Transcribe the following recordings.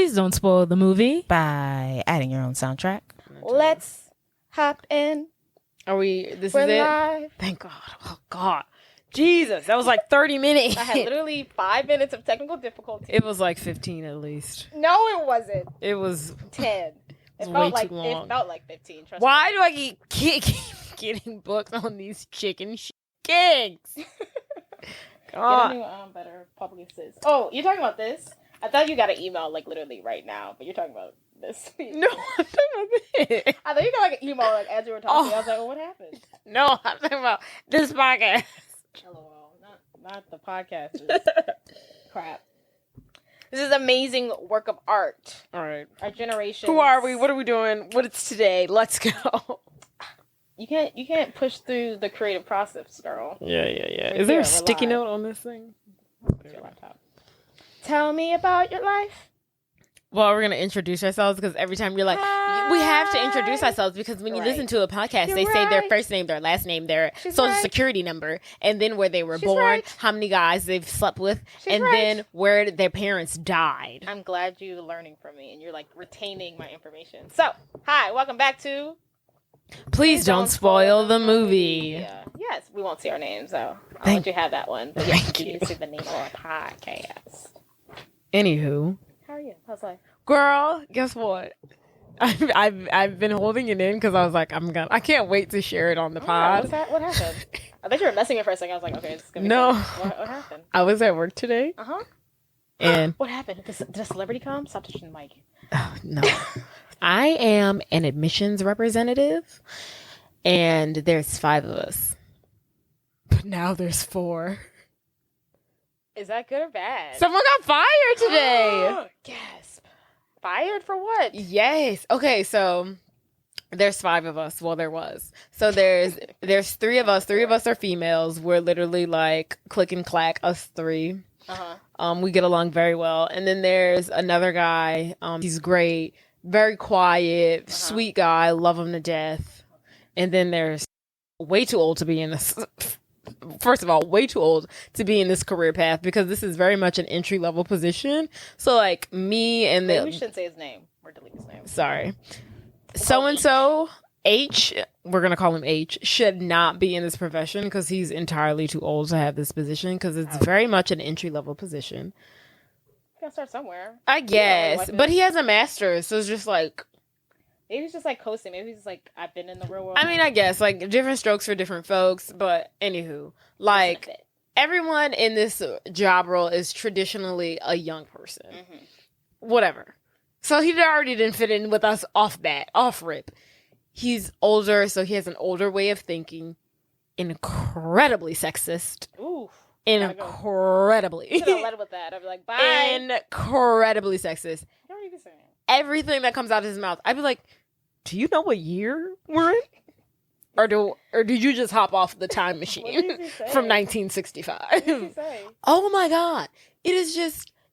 Please don't spoil the movie by adding your own soundtrack. Let's hop in. Are we? This We're is it? live. Thank God. Oh, God. Jesus. That was like 30 minutes. I had literally 5 minutes of technical difficulty. It was like 15 at least. No, it wasn't. It was 10. It was way too long. It felt like 15. Trust me. Do I keep getting booked on these chicken gigs? God. Get a new better publicist. Oh, you're talking about this? I thought you got an email like literally right now, but you're talking about this. No, I'm talking about this. I thought you got like an email like as you were talking. I was like, oh, what happened? No, I'm talking about this podcast. LOL, not the podcast. Crap. This is amazing work of art. All right. Our generation. Who are we? What are we doing? What is today? Let's go. You can't push through the creative process, girl. Yeah. Is there a sticky note on this thing? It's your laptop. Tell me about your life. Well, we're going to introduce ourselves because every time you're like, we have to introduce ourselves because when you listen to a podcast, they say their first name, their last name, their social security number, and then where they were born, how many guys they've slept with, and then where their parents died. I'm glad you're learning from me and you're like retaining my information. So, hi, welcome back to Please don't spoil the movie. Yes, we won't see our names, so I'll let you have that one. But yes, you see the name of our podcast. Anywho. How are you? How's life? Girl, guess what? I've been holding it in because I was like, I can't wait to share it on the pod. What happened? I thought you were messing me for a second. I was like, okay, this is gonna be no. What happened? I was at work today. And what happened? Did a celebrity come? Stop touching the mic. Oh, no. I am an admissions representative, and there's 5 of us. But now there's 4. Is that good or bad? Someone got fired today. Gasp. Fired for what? Yes. Okay, so there's 5 of us. Well, there was. So there's 3 of us. 3 of us are females. We're literally like click and clack, us 3. We get along very well. And then there's another guy. He's great, very quiet, sweet guy. Love him to death. And then there's way too old to be in this. First of all, way too old to be in this career path because this is very much an entry level position. So like me and we shouldn't say his name. We're deleting his name. Sorry. So-and-so, H, we're going to call him H, should not be in this profession because he's entirely too old to have this position because it's very much an entry level position. You gotta start somewhere. I guess. But he has a master's, so it's just like... Maybe he's just like coasting. Maybe he's just like, I've been in the real world. I mean, I guess like different strokes for different folks. But anywho, like everyone in this job role is traditionally a young person. Whatever. So he already didn't fit in with us off rip. He's older, so he has an older way of thinking. Incredibly sexist. Ooh. Incredibly. You should have led with that. I'd be like, bye. Incredibly sexist. What are you saying? Everything that comes out of his mouth, I'd be like, do you know what year we're in? Or did you just hop off the time machine from 1965? What did he say? Oh my God. It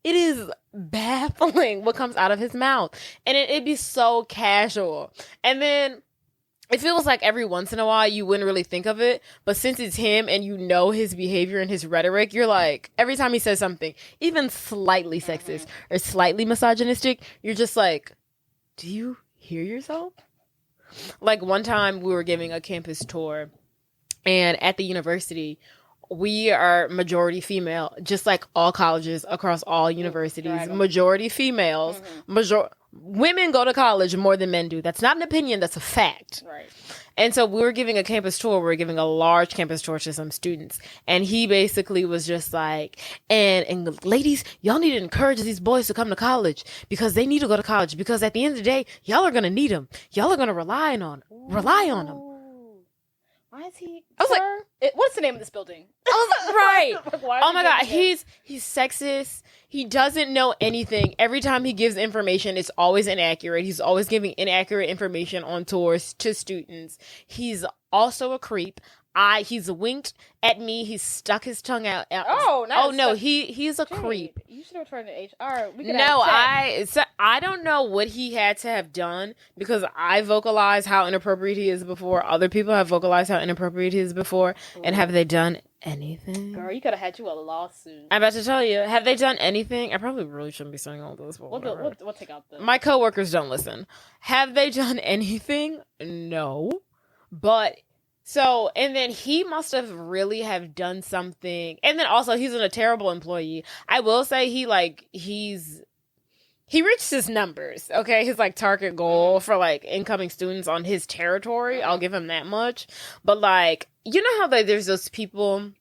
is baffling what comes out of his mouth. And it'd be so casual. And then it feels like every once in a while you wouldn't really think of it. But since it's him and you know his behavior and his rhetoric, you're like, every time he says something, even slightly sexist or slightly misogynistic, you're just like, do you hear yourself? Like one time we were giving a campus tour and at the university, we are majority female, just like all colleges across all universities, majority females, women go to college more than men do. That's not an opinion. That's a fact. Right. And so we were giving a campus tour. We were giving a large campus tour to some students. And he basically was just like, and ladies, y'all need to encourage these boys to come to college because they need to go to college because at the end of the day, y'all are going to need them. Y'all are going to rely on them. Why is he? I was like, what's the name of this building? I was like, right. Oh my God. He's sexist. He doesn't know anything. Every time he gives information, it's always inaccurate. He's always giving inaccurate information on tours to students. He's also a creep. He's winked at me. He's stuck his tongue out. Oh, oh no, he's a Jade, creep. You should have turned to HR. We could No, have I don't know what he had to have done because I vocalized how inappropriate he is before. Other people have vocalized how inappropriate he is before, and have they done anything? Girl, you could have had you a lawsuit. I'm about to tell you. Have they done anything? I probably really shouldn't be saying all this. We'll take out the... My coworkers don't listen. Have they done anything? No. But... So, and then he must have really have done something. And then also, he's a terrible employee. I will say he reached his numbers, okay? His, like, target goal for, like, incoming students on his territory. I'll give him that much. But, like, you know how there's those people...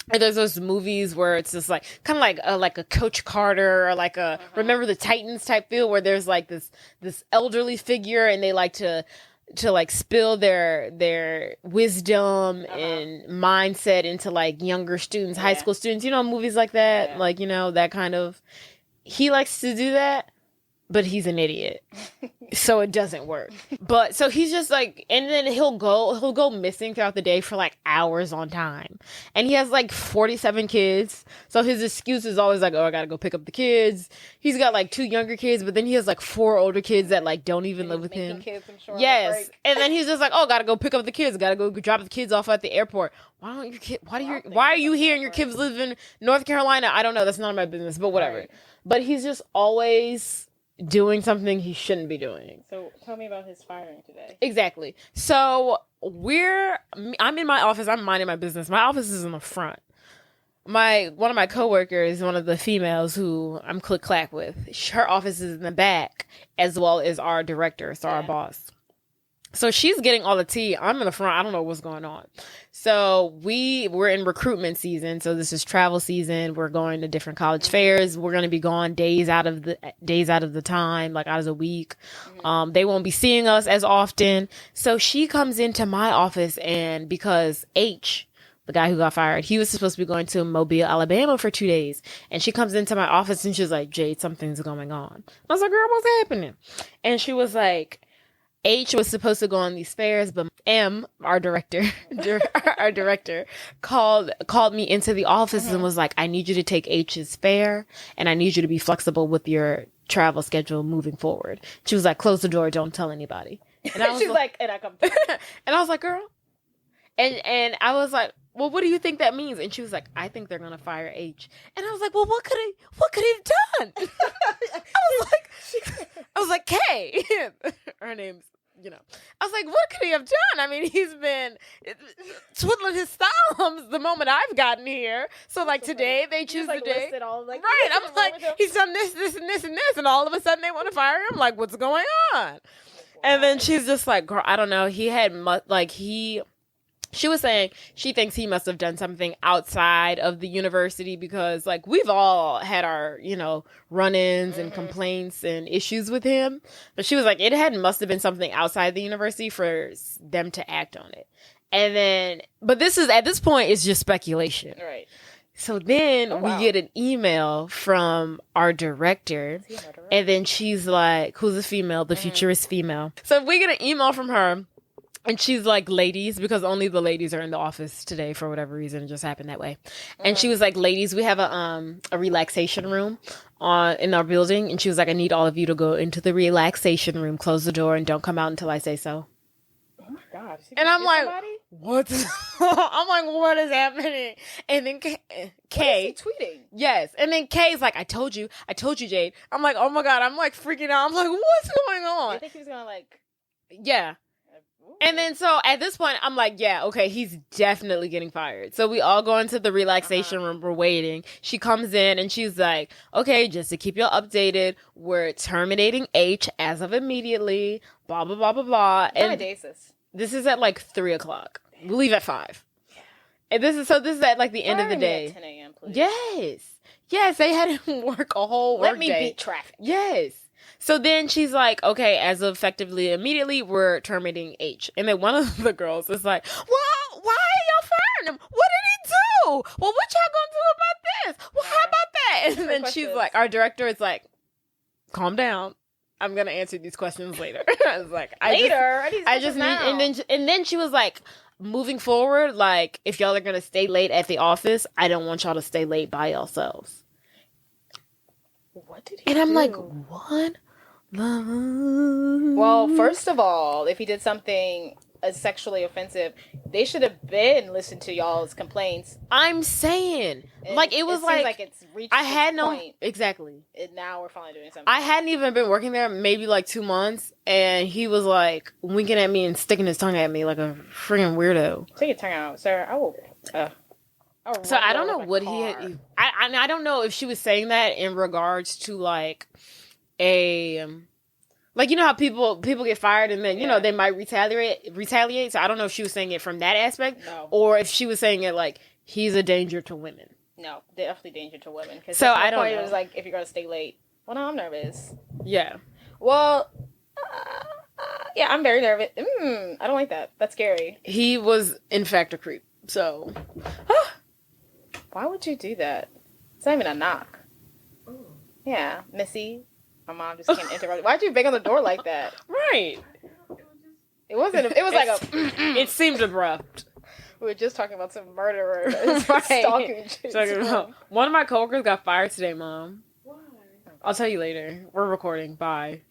There's those movies where it's just like kind of like a Coach Carter or like a Remember the Titans type feel where there's like this elderly figure and they like to like spill their wisdom and mindset into like younger students, high school students, you know, movies like that, like, you know, that kind of, he likes to do that, but he's an idiot. So it doesn't work. But so he's just like, and then he'll go missing throughout the day for like hours on time. And he has like 47 kids. So his excuse is always like, oh, I gotta go pick up the kids. He's got like 2 younger kids, but then he has like 4 older kids that like don't even live with him. Yes. And then he's just like, oh, gotta go pick up the kids. Gotta go drop the kids off at the airport. Why are you here and your kids live in North Carolina? I don't know. That's none of my business, but whatever. Right. But he's just always doing something he shouldn't be doing. So tell me about his firing today. Exactly. So I'm in my office. I'm minding my business. My office is in the front. One of my coworkers, one of the females who I'm click-clack with, her office is in the back, as well as our director, so our boss. So she's getting all the tea. I'm in the front. I don't know what's going on. So we're in recruitment season. So this is travel season. We're going to different college fairs. We're going to be gone days out of the time, like out of the week. They won't be seeing us as often. So she comes into my office, and because H, the guy who got fired, he was supposed to be going to Mobile, Alabama for 2 days. And she comes into my office and she's like, Jade, something's going on. I was like, girl, what's happening? And she was like, H was supposed to go on these fairs, but M, our director, called me into the office and was like, I need you to take H's fair, and I need you to be flexible with your travel schedule moving forward. She was like, close the door, don't tell anybody. And I was she's like, and I come through. And I was like, girl. And I was like, well, what do you think that means? And she was like, I think they're gonna fire H. And I was like, well, what could he have done? I was like, Kay. Her name's, you know. I was like, what could he have done? I mean, he's been twiddling his thumbs the moment I've gotten here. So like today they choose the day. Right. I'm like, he's done this, this, and this, and this, and all of a sudden they want to fire him. Like, what's going on? And then she's just like, girl, I don't know. She was saying she thinks he must have done something outside of the university because, like, we've all had our, you know, run-ins and complaints and issues with him. But she was like, must have been something outside the university for them to act on it. And then, but at this point, it's just speculation. Right. So then we get an email from our director, and then she's like, who's a female? The futurist female. So we get an email from her. And she's like, ladies, because only the ladies are in the office today for whatever reason. It just happened that way. And she was like, ladies, we have a relaxation room in our building. And she was like, I need all of you to go into the relaxation room, close the door, and don't come out until I say so. Oh my God. And I'm like, what? I'm like, what is happening? And then Kay. What is he tweeting? Yes. And then Kay's like, I told you, Jade. I'm like, oh my God. I'm like freaking out. I'm like, what's going on? I think he was going to like. Yeah. And then so at this point, I'm like, yeah, okay, he's definitely getting fired. So we all go into the relaxation room. We're waiting. She comes in and she's like, okay, just to keep you updated, we're terminating H as of immediately, blah, blah, blah, blah, blah. And this is at like 3:00. We leave at 5. And this is at like the end of the day. At 10 a.m., please. Yes, they had him work a whole work day. Let me beat traffic. Yes. So then she's like, okay, as of effectively immediately, we're terminating H. And then one of the girls is like, well, why are y'all firing him? What did he do? Well, what y'all gonna do about this? Well, how about that? And then she's like, our director is like, calm down. I'm gonna answer these questions later. I was like, I just need, and then she was like, moving forward, like, if y'all are gonna stay late at the office, I don't want y'all to stay late by yourselves. What did he And I'm do? like, what? Well, first of all, if he did something sexually offensive, they should have been listened to y'all's complaints. I'm saying, And like, it was seems like it's reached I had its no point, exactly. and now we're finally doing something. I hadn't even been working there maybe like 2 months, and he was like winking at me and sticking his tongue at me like a freaking weirdo. Take your tongue out, sir. I will. So I don't know what he had. I don't know if she was saying that in regards to like a like, you know how people get fired and then you know they might retaliate. So I don't know if she was saying it from that aspect, or if she was saying it like he's a danger to women. No, definitely danger to women. So I don't know. It was like if you're gonna stay late. Well, no, I'm nervous. Yeah. Well, yeah, I'm very nervous. I don't like that. That's scary. He was in fact a creep. So. Why would you do that? It's not even a knock. Ooh. Yeah, Missy. My mom just came interrupt. Why'd you bang on the door like that? Right. It wasn't. It was like a. It seemed abrupt. We were just talking about some murderer stalking. One of my coworkers got fired today, Mom. Why? I'll tell you later. We're recording. Bye.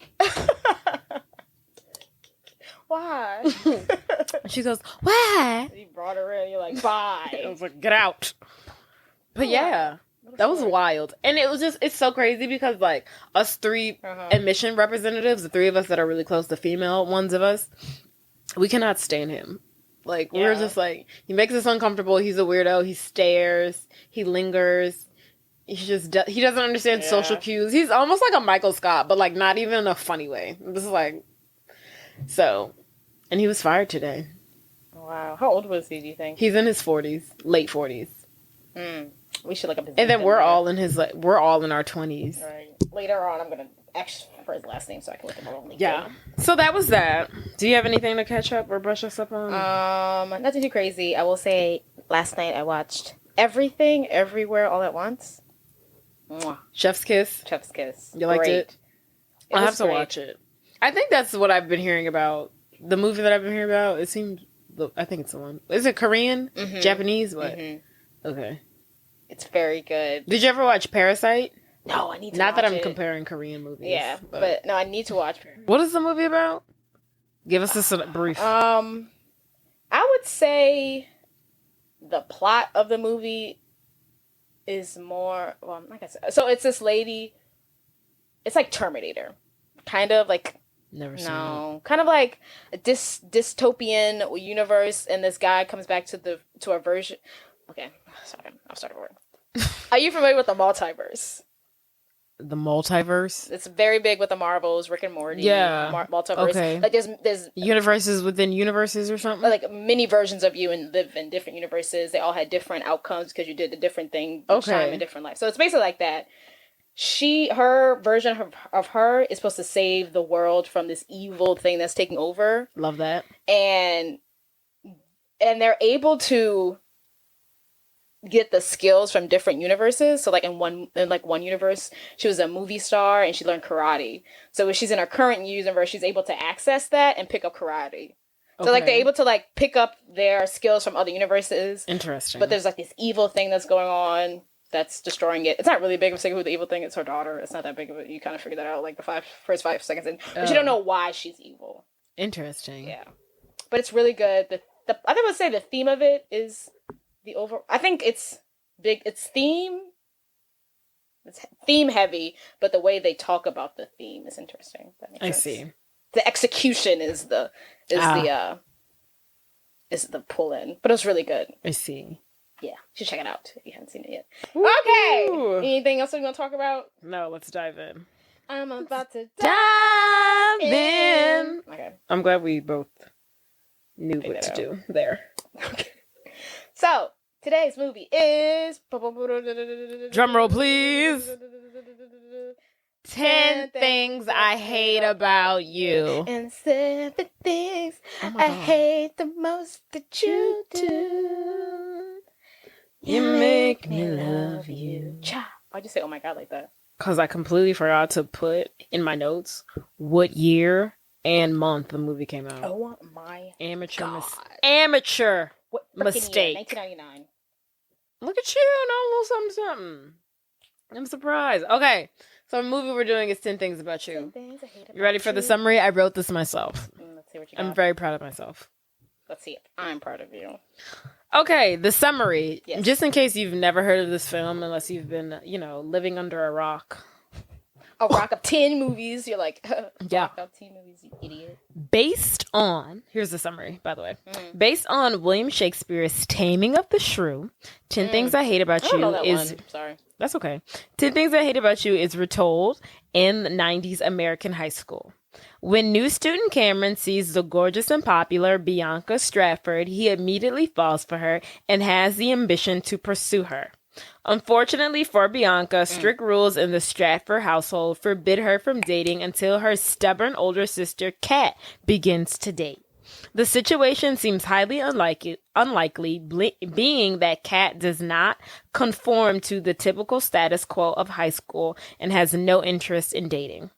Why? She goes, why? You brought her in. You're like, bye. I was like, get out. But yeah, that was wild. And it was just, it's so crazy because like us three admission representatives, the three of us that are really close, the female ones of us, we cannot stand him. Like, we're just like, he makes us uncomfortable. He's a weirdo. He stares. He lingers. He doesn't understand social cues. He's almost like a Michael Scott, but like not even in a funny way. This is like, so, and he was fired today. Wow. How old was he, do you think? He's in his 40s, late 40s. We should look up his And then we're all in our 20s. Right. Later on, I'm going to ask for his last name so I can look him up on LinkedIn. Yeah. So that was that. Do you have anything to catch up or brush us up on? Nothing too crazy. I will say last night I watched Everything, Everywhere, All at Once. Mwah. Chef's Kiss? Chef's Kiss. You liked it? I'll have to watch it. I think that's what I've been hearing about. The movie that I've been hearing about, I think it's the one. Is it Korean? Mm-hmm. Japanese? What? Mm-hmm. Okay. It's very good. Did you ever watch Parasite? No, I need to Not watch that I'm it. comparing Korean movies. Yeah, but no, I need to watch Parasite. What is the movie about? Give us a brief. I would say the plot of the movie is more, well, like I said, so it's this lady, it's like Terminator. Kind of like, never seen it. Kind of like a dystopian universe, and this guy comes back to a version. Okay, sorry, I'll start over. Are you familiar with the multiverse? The multiverse? It's very big with the Marvels, Rick and Morty. Yeah. Multiverse. Okay. Like there's universes within universes or something? Like many versions of you and live in different universes. They all had different outcomes because you did a different thing each time in different life. So it's basically like that. Her version of her is supposed to save the world from this evil thing that's taking over. Love that. And they're able to get the skills from different universes. So like in one universe, she was a movie star and she learned karate. So when she's in her current universe, she's able to access that and pick up karate. So like they're able to like pick up their skills from other universes. Interesting. But there's like this evil thing that's going on that's destroying it. It's not really big of a secret who the evil thing is. Her daughter. It's not that big of it. You kind of figure that out like the first 5 seconds in. But you don't know why she's evil. Interesting. Yeah. But it's really good. I would say the theme of it is I think it's big. It's theme heavy, but the way they talk about the theme is interesting. I see. The execution is the pull in, but it was really good. I see. Yeah, you should check it out if you haven't seen it yet. Woo! Okay. Anything else we're gonna talk about? No, let's dive in. I'm about to dive in. Okay. I'm glad we both knew what to do there. Okay. So, today's movie is... Drum roll, please. 10 things I hate about you. And 7 things I hate the most that you do. You make me love you. Why'd you say, oh my God, like that? Because I completely forgot to put in my notes what year and month the movie came out. Oh my Amateur God. amateur What mistake. 1999. Look at you, know a little something, something. I'm surprised. Okay, so the movie we're doing is 10 Things About You. 10 things I hate about You ready for the summary? I wrote this myself. Let's see what you got. I'm very proud of myself. Let's see if I'm proud of you. Okay, the summary. Yes. Just in case you've never heard of this film, unless you've been, living under a rock. A rock of 10 movies. You're like, Yeah. rock of 10 movies, you idiot. Based on, here's the summary, by the way. Based on William Shakespeare's Taming of the Shrew, 10 Things I Hate About I don't You know that is... one. Sorry. That's okay. 10 Things I Hate About You is retold in the 90s American high school. When new student Cameron sees the gorgeous and popular Bianca Stratford, he immediately falls for her and has the ambition to pursue her. Unfortunately for Bianca, strict rules in the Stratford household forbid her from dating until her stubborn older sister, Kat, begins to date. The situation seems highly unlikely, being that Kat does not conform to the typical status quo of high school and has no interest in dating.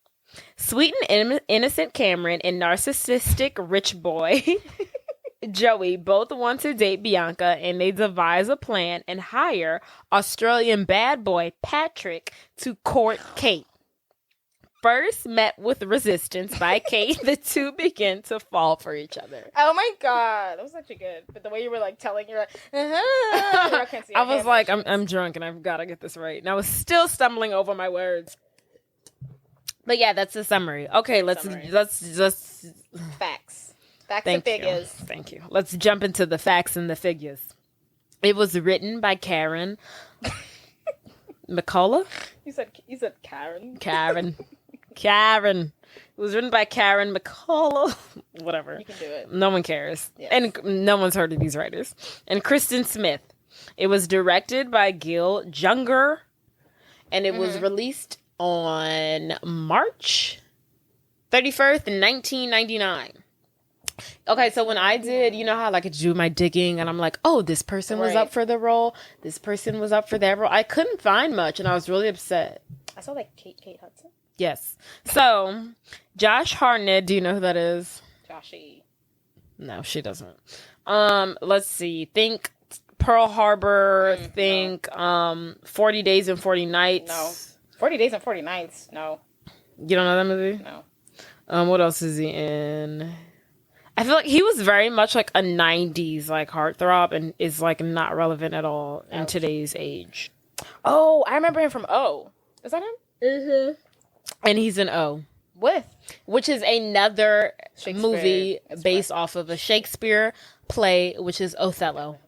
Sweet and innocent Cameron and narcissistic rich boy Joey both want to date Bianca, and they devise a plan and hire Australian bad boy Patrick to court Kate. First met with resistance by Kate, the two begin to fall for each other. Oh my God. That was actually good. But the way you were like telling, you're like, I can't see I your was hand like, motions. I'm drunk and I've got to get this right. And I was still stumbling over my words. But yeah, that's the summary. Okay, let's just Facts. Facts and figures. Thank you. Let's jump into the facts and the figures. It was written by Karen McCullough. You said Karen. Karen. It was written by Karen McCullough. Whatever. You can do it. No one cares. Yes. And no one's heard of these writers. And Kristen Smith. It was directed by Gil Junger. And it was released on March 31st, 1999. Okay, so when I did, you know how like I do my digging and I'm like, oh, this person was up for the role. This person was up for that role. I couldn't find much and I was really upset. I saw like Kate Hudson. Yes. So, Josh Hartnett, do you know who that is? Joshy. No, she doesn't. Let's see. Think Pearl Harbor. Think 40 Days and 40 Nights. No. 40 Days and 40 Nights. No. You don't know that movie? No. What else is he in? I feel like he was very much like a 90s like heartthrob and is like not relevant at all in today's age. Oh, I remember him from O. Is that him? Mm-hmm. And he's in O. Which is another movie based off of a Shakespeare play, which is Othello.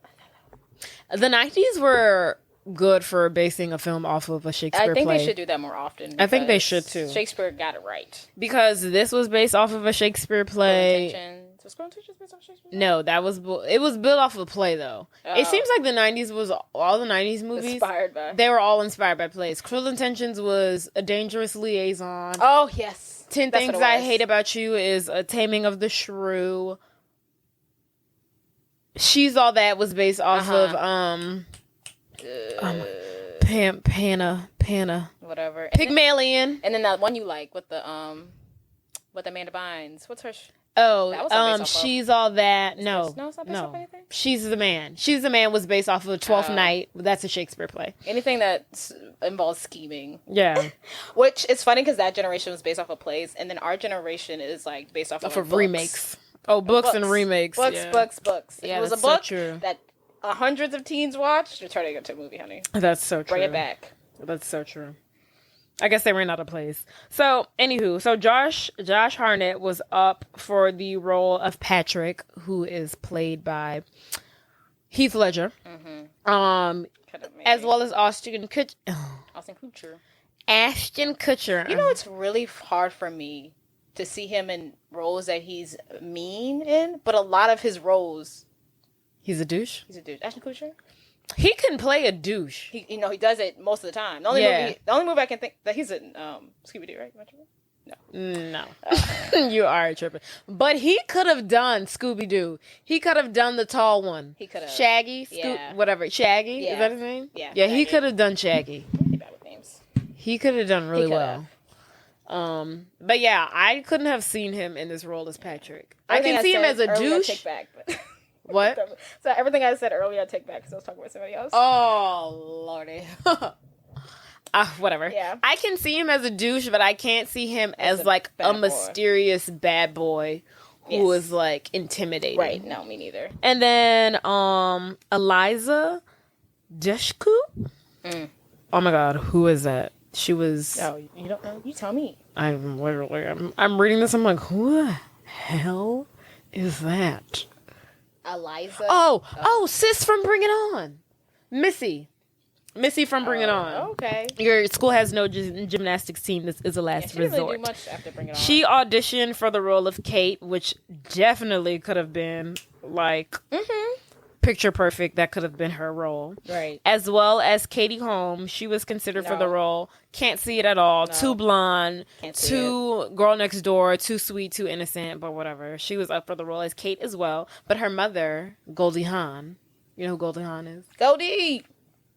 The 90s were good for basing a film off of a Shakespeare play. I think they should do that more often. I think they should too. Shakespeare got it right. Because this was based off of a Shakespeare play. Was Girl Intentions based off Shakespeare? No, it was built off of a play though. It seems like the 90s was all the 90s movies. Inspired by. They were all inspired by plays. Cruel Intentions was A Dangerous Liaison. Oh, yes. 10 Things I Hate About You is A Taming of the Shrew. She's All That was based off of Panna. Whatever. Pygmalion. And then that one you like with the Amanda Bynes. What's her? She's All That. No, it's not based off anything? She's the Man. She's the Man was based off of Twelfth Night. That's a Shakespeare play. Anything that involves scheming. Yeah. Which is funny because that generation was based off of plays, and then our generation is like based off of like, remakes. Oh, books and remakes. Books. If yeah, it was a book that hundreds of teens watched, you're turning it into a movie, honey. That's so true. Bring it back. That's so true. I guess they ran out of plays. So, anywho, Josh Hartnett was up for the role of Patrick, who is played by Heath Ledger. Mm-hmm. As well as Ashton Kutcher. Ashton Kutcher. You know, it's really hard for me to see him in roles that he's mean in, but a lot of his roles, he's a douche. Ashton Kutcher. He can play a douche. He does it most of the time. The only movie I can think that he's in Scooby-Doo, right? No. You are tripping. But he could have done Scooby-Doo. He could have done the tall one. He could have. Shaggy? Whatever. Shaggy? Yeah. Is that his name? Yeah. Yeah, he could have done Shaggy. I'm really bad with names. He could have done really well. But yeah, I couldn't have seen him in this role as Patrick. I Everything can see him said as a earlier, I douche. take back, but What? So everything I said earlier, I take back because I was talking about somebody else. Oh, lordy. Whatever. Yeah. I can see him as a douche, but I can't see him as like a bad boy. mysterious bad boy who is like intimidating. Right. No, me neither. And then Eliza Dushku. Oh my God, who is that? She was. Oh, you don't know? You tell me. I'm literally. I'm reading this. I'm like, who the hell is that? Eliza. Oh, sis from Bring It On, Missy from Bring It On. Okay. Your school has no gymnastics team. This is a last She didn't resort. really do much after Bring It On. She auditioned for the role of Kate, which definitely could have been like picture perfect. That could have been her role, right? As well as Katie Holmes. She was considered for the role. Can't see it at all. No. Too blonde. Too girl next door. Too sweet. Too innocent. But whatever. She was up for the role as Kate as well. But her mother, Goldie Hawn. You know who Goldie Hawn is? Goldie.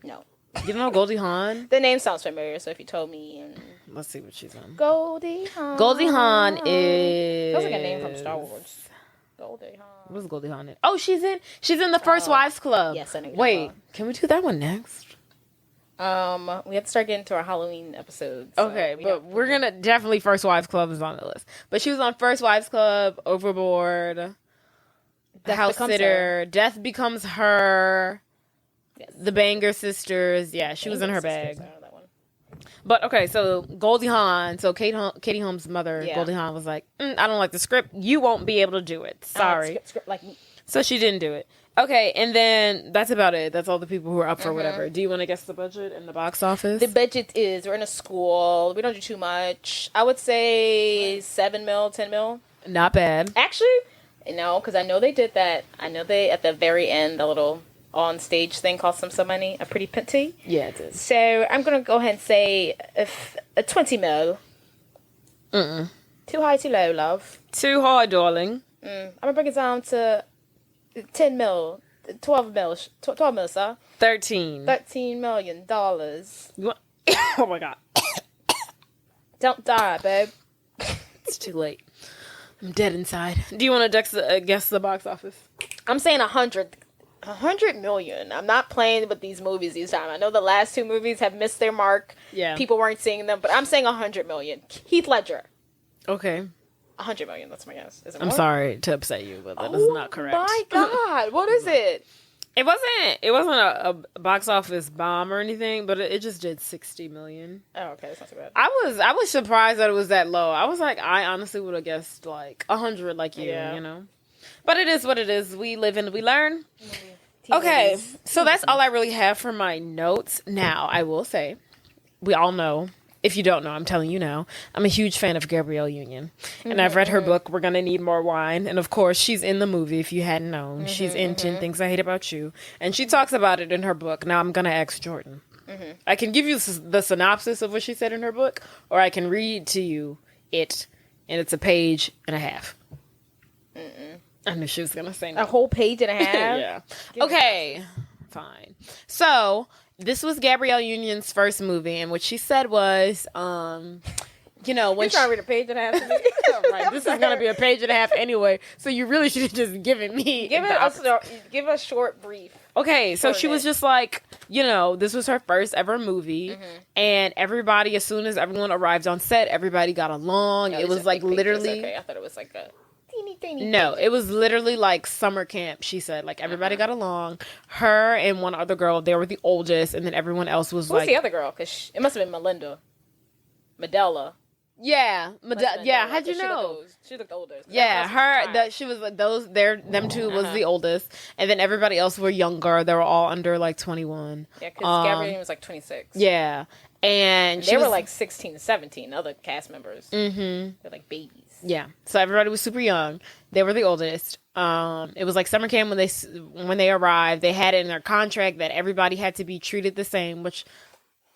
No. You don't know Goldie Hawn? The name sounds familiar, so if you told me. Let's see what she's on. Goldie Hawn. Goldie Hawn is. Sounds like a name from Star Wars. Goldie Hawn. What's Goldie Hawn in? Oh, she's in the First Wives Club. Yes, I know. Wait, can we do that one next? We have to start getting to our Halloween episodes. So okay, but we're gonna definitely First Wives Club is on the list. But she was on First Wives Club, Overboard, The House Sitter, Death Becomes Her. Yes. The Banger Sisters. Yeah, she was in her bag. I know that one. But okay, so Goldie Hawn. So Katie Holmes' mother, Goldie Hawn, was like, I don't like the script. You won't be able to do it. Sorry. Script like me. So she didn't do it. Okay, and then that's about it. That's all the people who are up for whatever. Do you want to guess the budget and the box office? The budget is, we're in a school. We don't do too much. I would say 7 mil, 10 mil. Not bad. Actually, no, because I know they did that. I know they, at the very end, a little on stage thing cost them some money. A pretty penty. Yeah, it did. So I'm going to go ahead and say a 20 mil. Too high, too low, love. Too high, darling. I'm going to bring it down to 10 mil. 12 mil, sir. 13. $13 million. You want- oh my God. Don't die, babe. It's too late. I'm dead inside. Do you want to guess the box office? I'm saying 100 million. I'm not playing with these movies these time. I know the last two movies have missed their mark. Yeah. People weren't seeing them, but I'm saying 100 million. Heath Ledger. Okay. 100 million, that's my guess. Is it I'm more? sorry to upset you, but that is not correct. My God, what is it? It wasn't a box office bomb or anything, but it just did 60 million. Oh, okay, that's not too bad. I was surprised that it was that low. I was like, I honestly would have guessed like 100 like you know. But it is what it is. We live and we learn. Okay, so that's all I really have for my notes. Now, I will say, we all know, if you don't know, I'm telling you now, I'm a huge fan of Gabrielle Union. And I've read her book, We're Gonna Need More Wine. And of course, she's in the movie, if you hadn't known. She's in 10 Things I Hate About You. And she talks about it in her book. Now, I'm gonna ask Jordan. I can give you the synopsis of what she said in her book, or I can read to you it, and it's a page and a half. I knew she was gonna say no. A whole page and a half? Yeah. Okay, fine. So, this was Gabrielle Union's first movie, and what she said was, when you're trying to read a page and a half to me. Right, this is going to be a page and a half anyway, so you really should have just given me... Give a short brief. Okay, so she was just like, this was her first ever movie, and everybody, as soon as everyone arrived on set, everybody got along. It was like literally... Okay, I thought it was like a... No, it was literally like summer camp, she said. Like, everybody got along. Her and one other girl, they were the oldest, and then everyone else was Who's the other girl? Because it must have been Melinda. Medella. Yeah. Yeah, how'd you know? She looked older. Yeah, she was like, them two was the oldest. And then everybody else were younger. They were all under like 21. Yeah, because Gabrielle was like 26. Yeah. And they were like 16 to 17, other cast members. They're like babies. Yeah. So everybody was super young. They were the oldest. It was like summer camp when they arrived. They had it in their contract that everybody had to be treated the same, which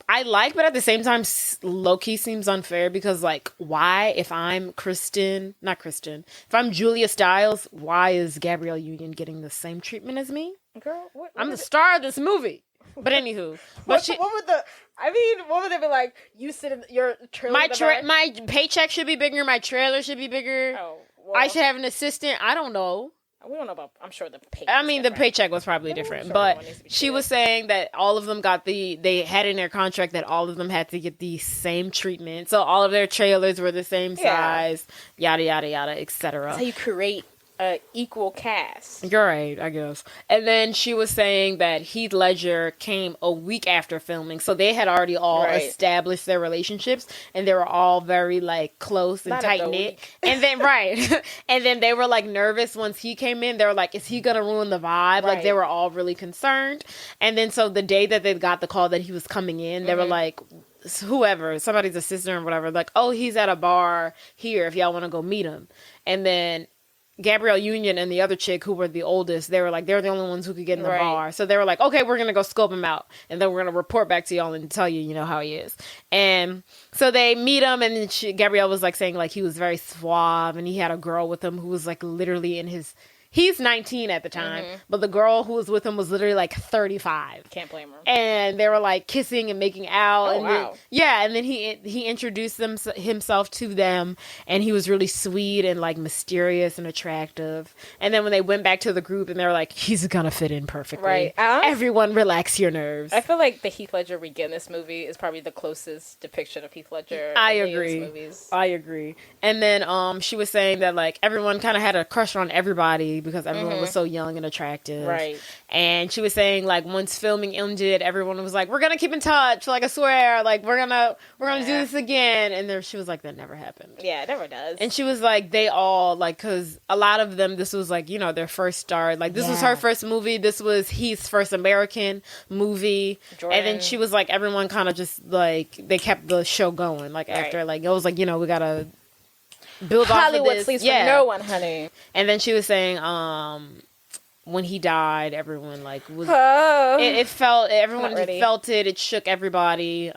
I like, but at the same time, low-key seems unfair because, like, why, if I'm if I'm Julia Stiles, why is Gabrielle Union getting the same treatment as me? Girl, what I'm the star of this movie. But anywho, but what would they be like? You sit in your trailer. My paycheck should be bigger. My trailer should be bigger. Oh, well, I should have an assistant. I don't know. We don't know about. I'm sure the paycheck. I mean, the paycheck was probably different, but she was saying that all of them they had in their contract that all of them had to get the same treatment. So all of their trailers were the same size, yada, yada, yada, etc. That's how you create a equal cast. You're right, I guess. And then she was saying that Heath Ledger came a week after filming, so they had already all established their relationships, and they were all very like close and tight knit. And then and then they were like nervous once he came in. They were like, "Is he gonna ruin the vibe?" Like they were all really concerned. And then so the day that they got the call that he was coming in, they were like, whoever, somebody's assistant or whatever, like, "Oh, he's at a bar here if y'all want to go meet him." And then Gabrielle Union and the other chick who were the oldest, they were like, they're the only ones who could get in the bar. So they were like, okay, we're going to go scope him out. And then we're going to report back to y'all and tell you, how he is. And so they meet him. And then Gabrielle was like saying like he was very suave. And he had a girl with him who was like literally he's 19 at the time, but the girl who was with him was literally like 35. Can't blame her. And they were like kissing and making out. And then he introduced himself to them, and he was really sweet and like mysterious and attractive. And then when they went back to the group, and they were like, he's gonna fit in perfectly. Right. Everyone relax your nerves. I feel like the Heath Ledger we get in this movie is probably the closest depiction of Heath Ledger. I agree. And then she was saying that like everyone kind of had a crush on everybody because everyone was so young and attractive. Right. And she was saying like once filming ended, everyone was like, we're gonna keep in touch, like I swear, like we're gonna do this again. And then she was like, that never happened. Yeah, it never does. And she was like, they all like, because a lot of them, this was like, their first start. Like this was her first movie. This was Heath's first American movie. Jordan. And then she was like, everyone kind of just like, they kept the show going. Like after like, it was like, we gotta build Hollywood off of this. Sleeps for no one, honey. And then she was saying, when he died, everyone like was everyone felt it. It shook everybody.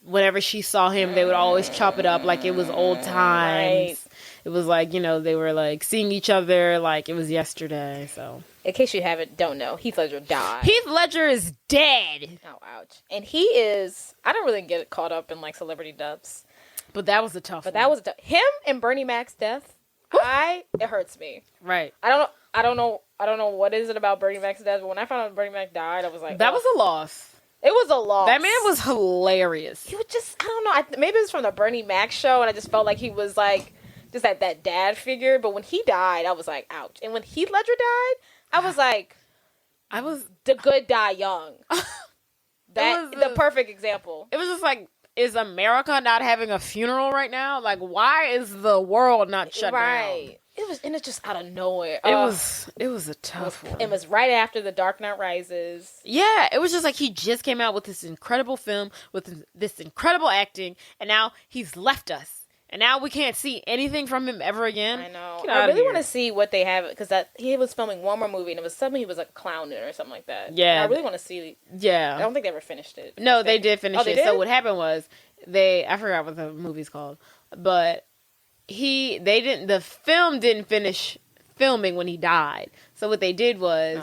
Whenever she saw him, they would always chop it up like it was old times. Right. It was like they were like seeing each other like it was yesterday. So in case you don't know, Heath Ledger died. Heath Ledger is dead. Oh, ouch! And he is. I don't really get caught up in like celebrity deaths. But that was a tough one. That was him and Bernie Mac's death. It hurts me. Right. I don't know what is it about Bernie Mac's death, but when I found out Bernie Mac died, I was like, that was a loss. It was a loss. That man was hilarious. He was just, I don't know, maybe it was from the Bernie Mac show, and I just felt like he was like just that dad figure. But when he died, I was like, ouch. And when Heath Ledger died, I was like, the good die young. The perfect example. It was just like, is America not having a funeral right now? Like, why is the world not shut down? It's just out of nowhere. It was a tough one. It was right after The Dark Knight Rises. Yeah, it was just like he just came out with this incredible film with this incredible acting, and now he's left us. And now we can't see anything from him ever again. I know. I really want to see what they have, because he was filming one more movie, and it was something he was a clown in or something like that. Yeah. And I really want to see. Yeah. I don't think they ever finished it. No, they did finish it. They did? So what happened was I forgot what the movie's called, but the film didn't finish filming when he died. So what they did was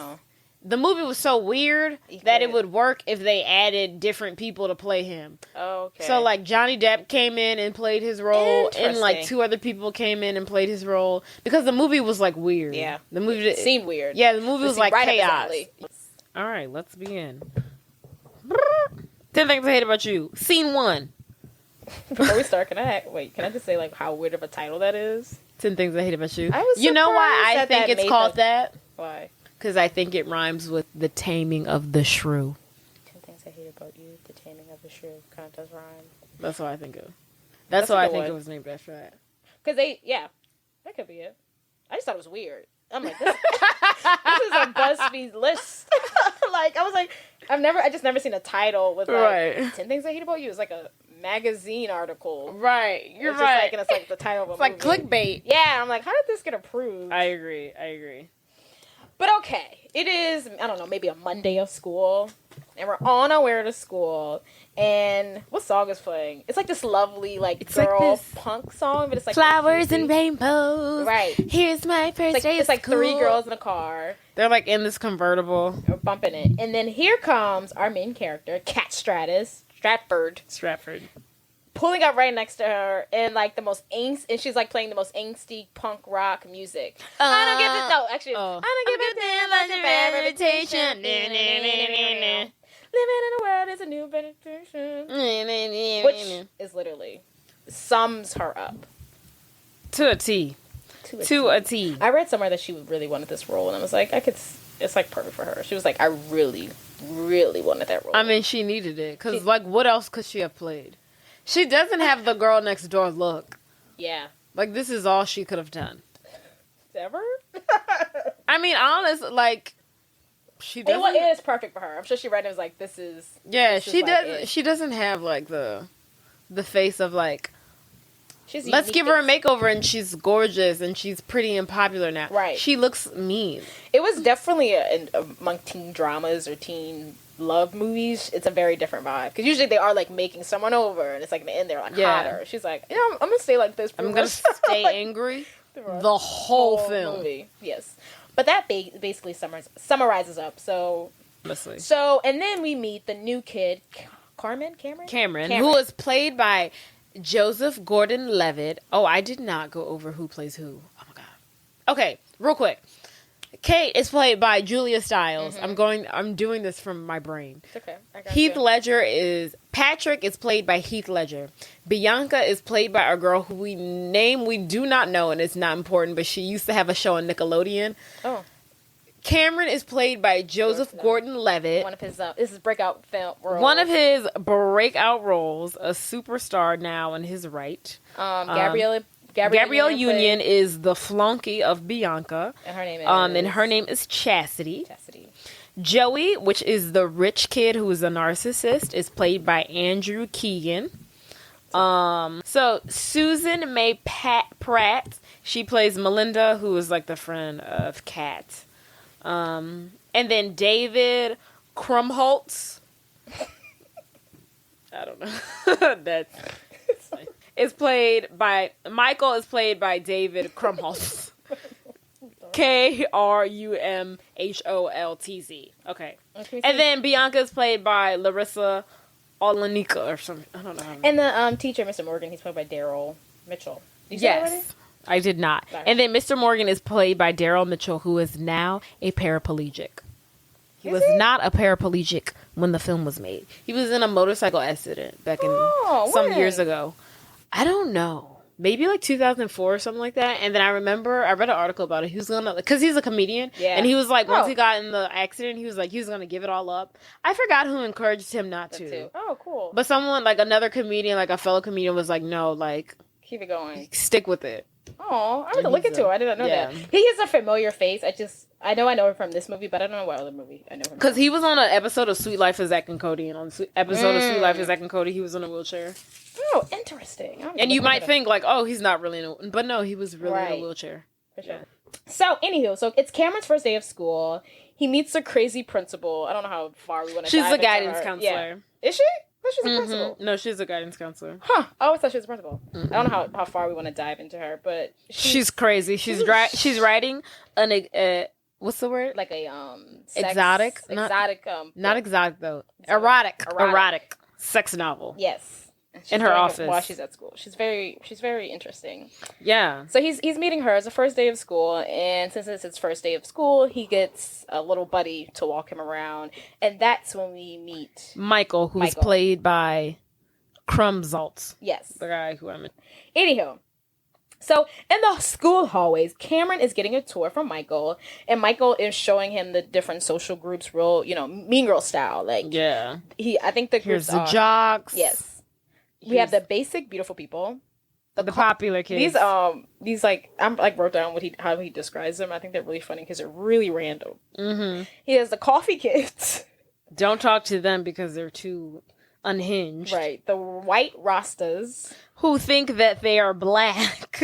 the movie was so weird that it would work if they added different people to play him. Oh, okay. So like Johnny Depp came in and played his role, and like 2 other people came in and played his role, because the movie was like weird. Yeah. The movie seemed weird. Yeah, the movie was like chaos. All right, let's begin. 10 Things I Hate About You. Scene 1. Before we start, can I just say like how weird of a title that is? 10 Things I Hate About You. I was You know why I think it's called that? Why? Because I think it rhymes with The Taming of the Shrew. 10 Things I Hate About You, The Taming of the Shrew. Kind of does rhyme. That's what I think of. That's why I think it was named after that. Because that could be it. I just thought it was weird. I'm like, this is a BuzzFeed list. Like, I was like, I just never seen a title with like 10 Things I Hate About You. It's like a magazine article. Right. You're right. Just like, and it's like the title of a movie. It's like clickbait. Yeah. I'm like, how did this get approved? I agree. But okay, it is, I don't know, maybe a Monday of school, and we're on our way to school, and what song is playing? It's like this lovely, like, It's girl like this punk song, but it's like flowers really and rainbows. right. Here's my first day It's of like school. 3 girls in a car. They're like in this convertible. We're bumping it. And then here comes our main character, Cat Stratford, Stratford. pulling up right next to her in like the most and she's like playing the most angsty punk rock music. I don't give it, no, actually, I don't give a damn about your bad reputation. Living in a world is a new benediction. Which is literally sums her up. To a T. To a T. I read somewhere that she really wanted this role, and I was like, it's like perfect for her. She was like, I really, really wanted that role. I mean, she needed it. Because, like, what else could she have played? She doesn't have the girl next door look. Yeah. Like, this is all she could have done. Ever? I mean, honest, like, she doesn't. It is perfect for her. I'm sure she read it and was like, this is. Yeah, this she is does. Like she doesn't have, like, the face of, like, she's let's give her a makeover and she's gorgeous and she's pretty and popular now. Right. She looks mean. It was definitely among teen dramas or teen love movies. It's a very different vibe. Because usually they are like making someone over and it's like in the end they're like hotter. She's like, you know, I'm going to stay like this. I'm going to stay like, angry the whole film. Movie. Yes. But that basically summarizes up. So, and then we meet the new kid, Cameron, who is played by Joseph Gordon-Levitt. Oh, I did not go over who plays who. Oh my god. Okay, real quick. Kate is played by Julia Stiles. Mm-hmm. I'm doing this from my brain. It's okay. I got Heath you. Ledger Patrick is played by Heath Ledger. Bianca is played by a girl who we do not know, and it's not important, but she used to have a show on Nickelodeon. Oh. Cameron is played by Joseph Gordon-Levitt. One of his this is breakout film role. One of his breakout roles, a superstar now in his right. Gabrielle Union is the flunky of Bianca, and her name is Chastity. Joey, which is the rich kid who is a narcissist, is played by Andrew Keegan. So Susan May Pratt, she plays Melinda, who is like the friend of Kat. And then David Krumholtz. I don't know. Michael is played by David Krumholtz. Krumholtz. Okay. And then Bianca is played by Larissa Olenika or something. I don't know. And the teacher, Mr. Morgan, he's played by Daryl Mitchell. Did you say that already? I did not. Sorry. And then Mr. Morgan is played by Daryl Mitchell, who is now a paraplegic. He was not a paraplegic when the film was made. He was in a motorcycle accident back in some years ago. I don't know. Maybe like 2004 or something like that. And then I remember I read an article about it. He was gonna, because he's a comedian. Yeah. And he was like, once he got in the accident, he was like, he was gonna give it all up. I forgot who encouraged him not to. Oh, cool. But someone, like another comedian, like a fellow comedian, was like, no, like, keep it going. Stick with it. Oh, I'm gonna look into it. I didn't know that. He is a familiar face. I know him from this movie, but I don't know what other movie I know him from. Because he was on an episode of Sweet Life of Zack and Cody, and on the episode of Sweet Life of Zack and Cody, he was in a wheelchair. Oh, interesting. And you might think, like, oh, he's not really in a... But no, he was really in a wheelchair. For sure. So, anywho, it's Cameron's first day of school. He meets a crazy principal. I don't know how far we want to dive into her. She's a guidance counselor. Yeah. Is she? No, she's a principal. No, she's a guidance counselor. Huh. I always thought she was a principal. I don't know how far we want to dive into her, but... She's crazy. She's writing an... what's the word? Like a, exotic? Not exotic, though. Erotic sex novel. Yes. In her office while she's at school. She's very interesting. Yeah. So he's meeting her. It's the first day of school, and since it's his first day of school, he gets a little buddy to walk him around, and that's when we meet Michael, who's played by Krumholtz. Yes, the guy who I'm in. Anywho, so in the school hallways, Cameron is getting a tour from Michael, and Michael is showing him the different social groups, real, Mean Girl style. Like, yeah, I think the groups here's the jocks. Yes. We have the basic, beautiful people. The popular kids. These like, I'm like wrote down how he describes them. I think they're really funny because they're really random. Mm-hmm. He has the coffee kids. Don't talk to them because they're too unhinged. Right. The white Rastas. Who think that they are black.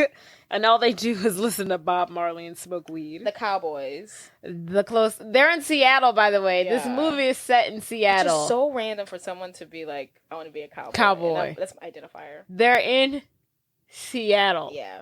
And all they do is listen to Bob Marley and smoke weed. The Cowboys. They're in Seattle, by the way. This movie is set in Seattle. It's just so random for someone to be like, I want to be a cowboy. Cowboy. That's my identifier. They're in Seattle. Yeah.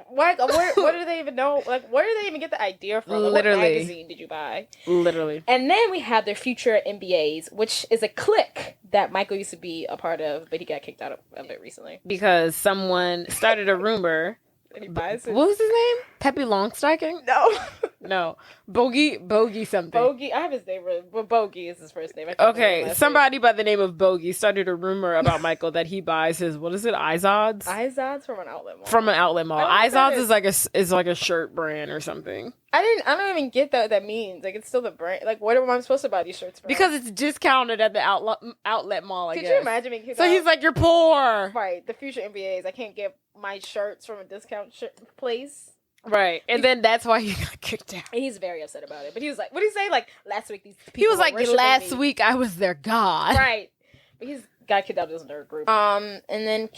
What do they even know? Like, where did they even get the idea from? Like, Literally. what magazine did you buy? Literally. And then we have their future MBAs, which is a clique that Michael used to be a part of, but he got kicked out of it recently. Because someone started a rumor. And he buys What was his name? Peppy Longstocking? No. No. Bogey something. Bogey. I have his name written, but Bogey is his first name. Okay, somebody by the name of Bogey started a rumor about Michael that he buys his, what is it, Izods? Izods from an outlet mall. From an outlet mall. I don't know what that Izods is like a shirt brand or something. I don't even get what that means. Like, it's still the brand. Like, what am I supposed to buy these shirts from? Because it's discounted at the outlet mall, I guess. Could you imagine me? So he's like, you're poor. Right, the future MBAs. I can't get my shirts from a discount place. Right. And then that's why he got kicked out. And he's very upset about it. But he was like, what did he say? Like, last week these people He was like, last me. week I was their god. Right. But he's got kicked out of his nerd group. And then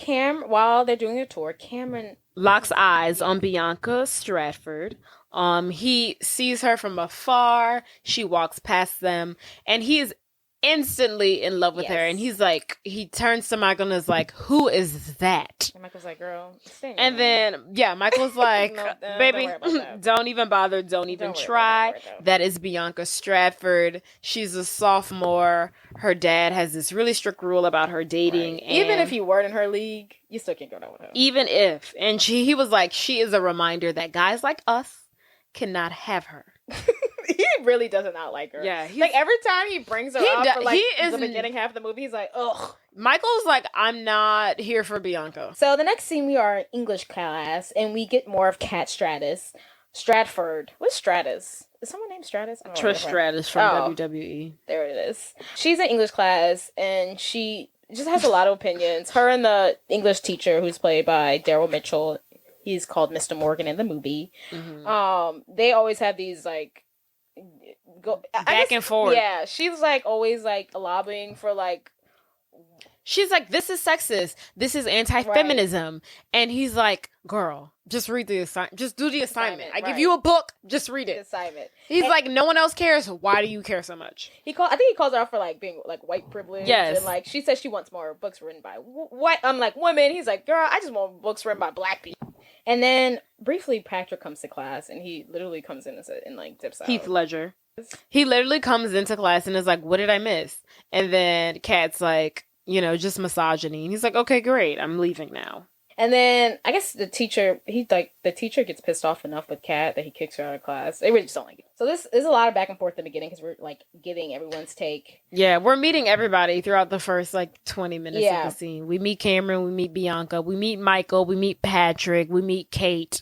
while they're doing a tour, Cameron locks eyes on Bianca Stratford. He sees her from afar. She walks past them. And he is instantly in love with her. And he's like, he turns to Michael and is like, who is that? And Michael's like, girl, stay in and then Michael's like, baby, don't even bother, don't even try. That is Bianca Stratford. She's a sophomore. Her dad has this really strict rule about her dating. Right. Even if you weren't in her league, you still can't go down with her. Even if. And he was like, she is a reminder that guys like us cannot have her. He really does not like her. Yeah. Like, every time he brings her up for, like, the beginning half of the movie, he's like, ugh. Michael's like, I'm not here for Bianca. So the next scene, we are in English class, and we get more of Kat Stratford. What's Stratus? Is someone named Stratus? Trish Stratus from WWE. There it is. She's in English class, and she just has a lot of opinions. Her and the English teacher, who's played by Daryl Mitchell, he's called Mr. Morgan in the movie. Mm-hmm. They always have these, like, back and forth. Yeah, she's like always like lobbying for like. She's like, this is sexist. This is anti-feminism. Right. And he's like, girl, just read the assignment. Just do the assignment. I give you a book. Just read it. Assignment. He's like, no one else cares. Why do you care so much? I think he calls her out for like being like white privilege. Yes. And like she says she wants more books written by white. I'm like women. He's like, girl, I just want books written by black people. And then briefly, Patrick comes to class, and he literally comes in and like dips out. Heath Ledger. He literally comes into class and is like, what did I miss? And then Kat's like, just misogyny. And he's like, okay, great. I'm leaving now. And then I guess the teacher gets pissed off enough with Kat that he kicks her out of class. They really just don't like it. So this is a lot of back and forth in the beginning because we're like getting everyone's take. Yeah, we're meeting everybody throughout the first like 20 minutes of the scene. We meet Cameron, we meet Bianca, we meet Michael, we meet Patrick, we meet Kate.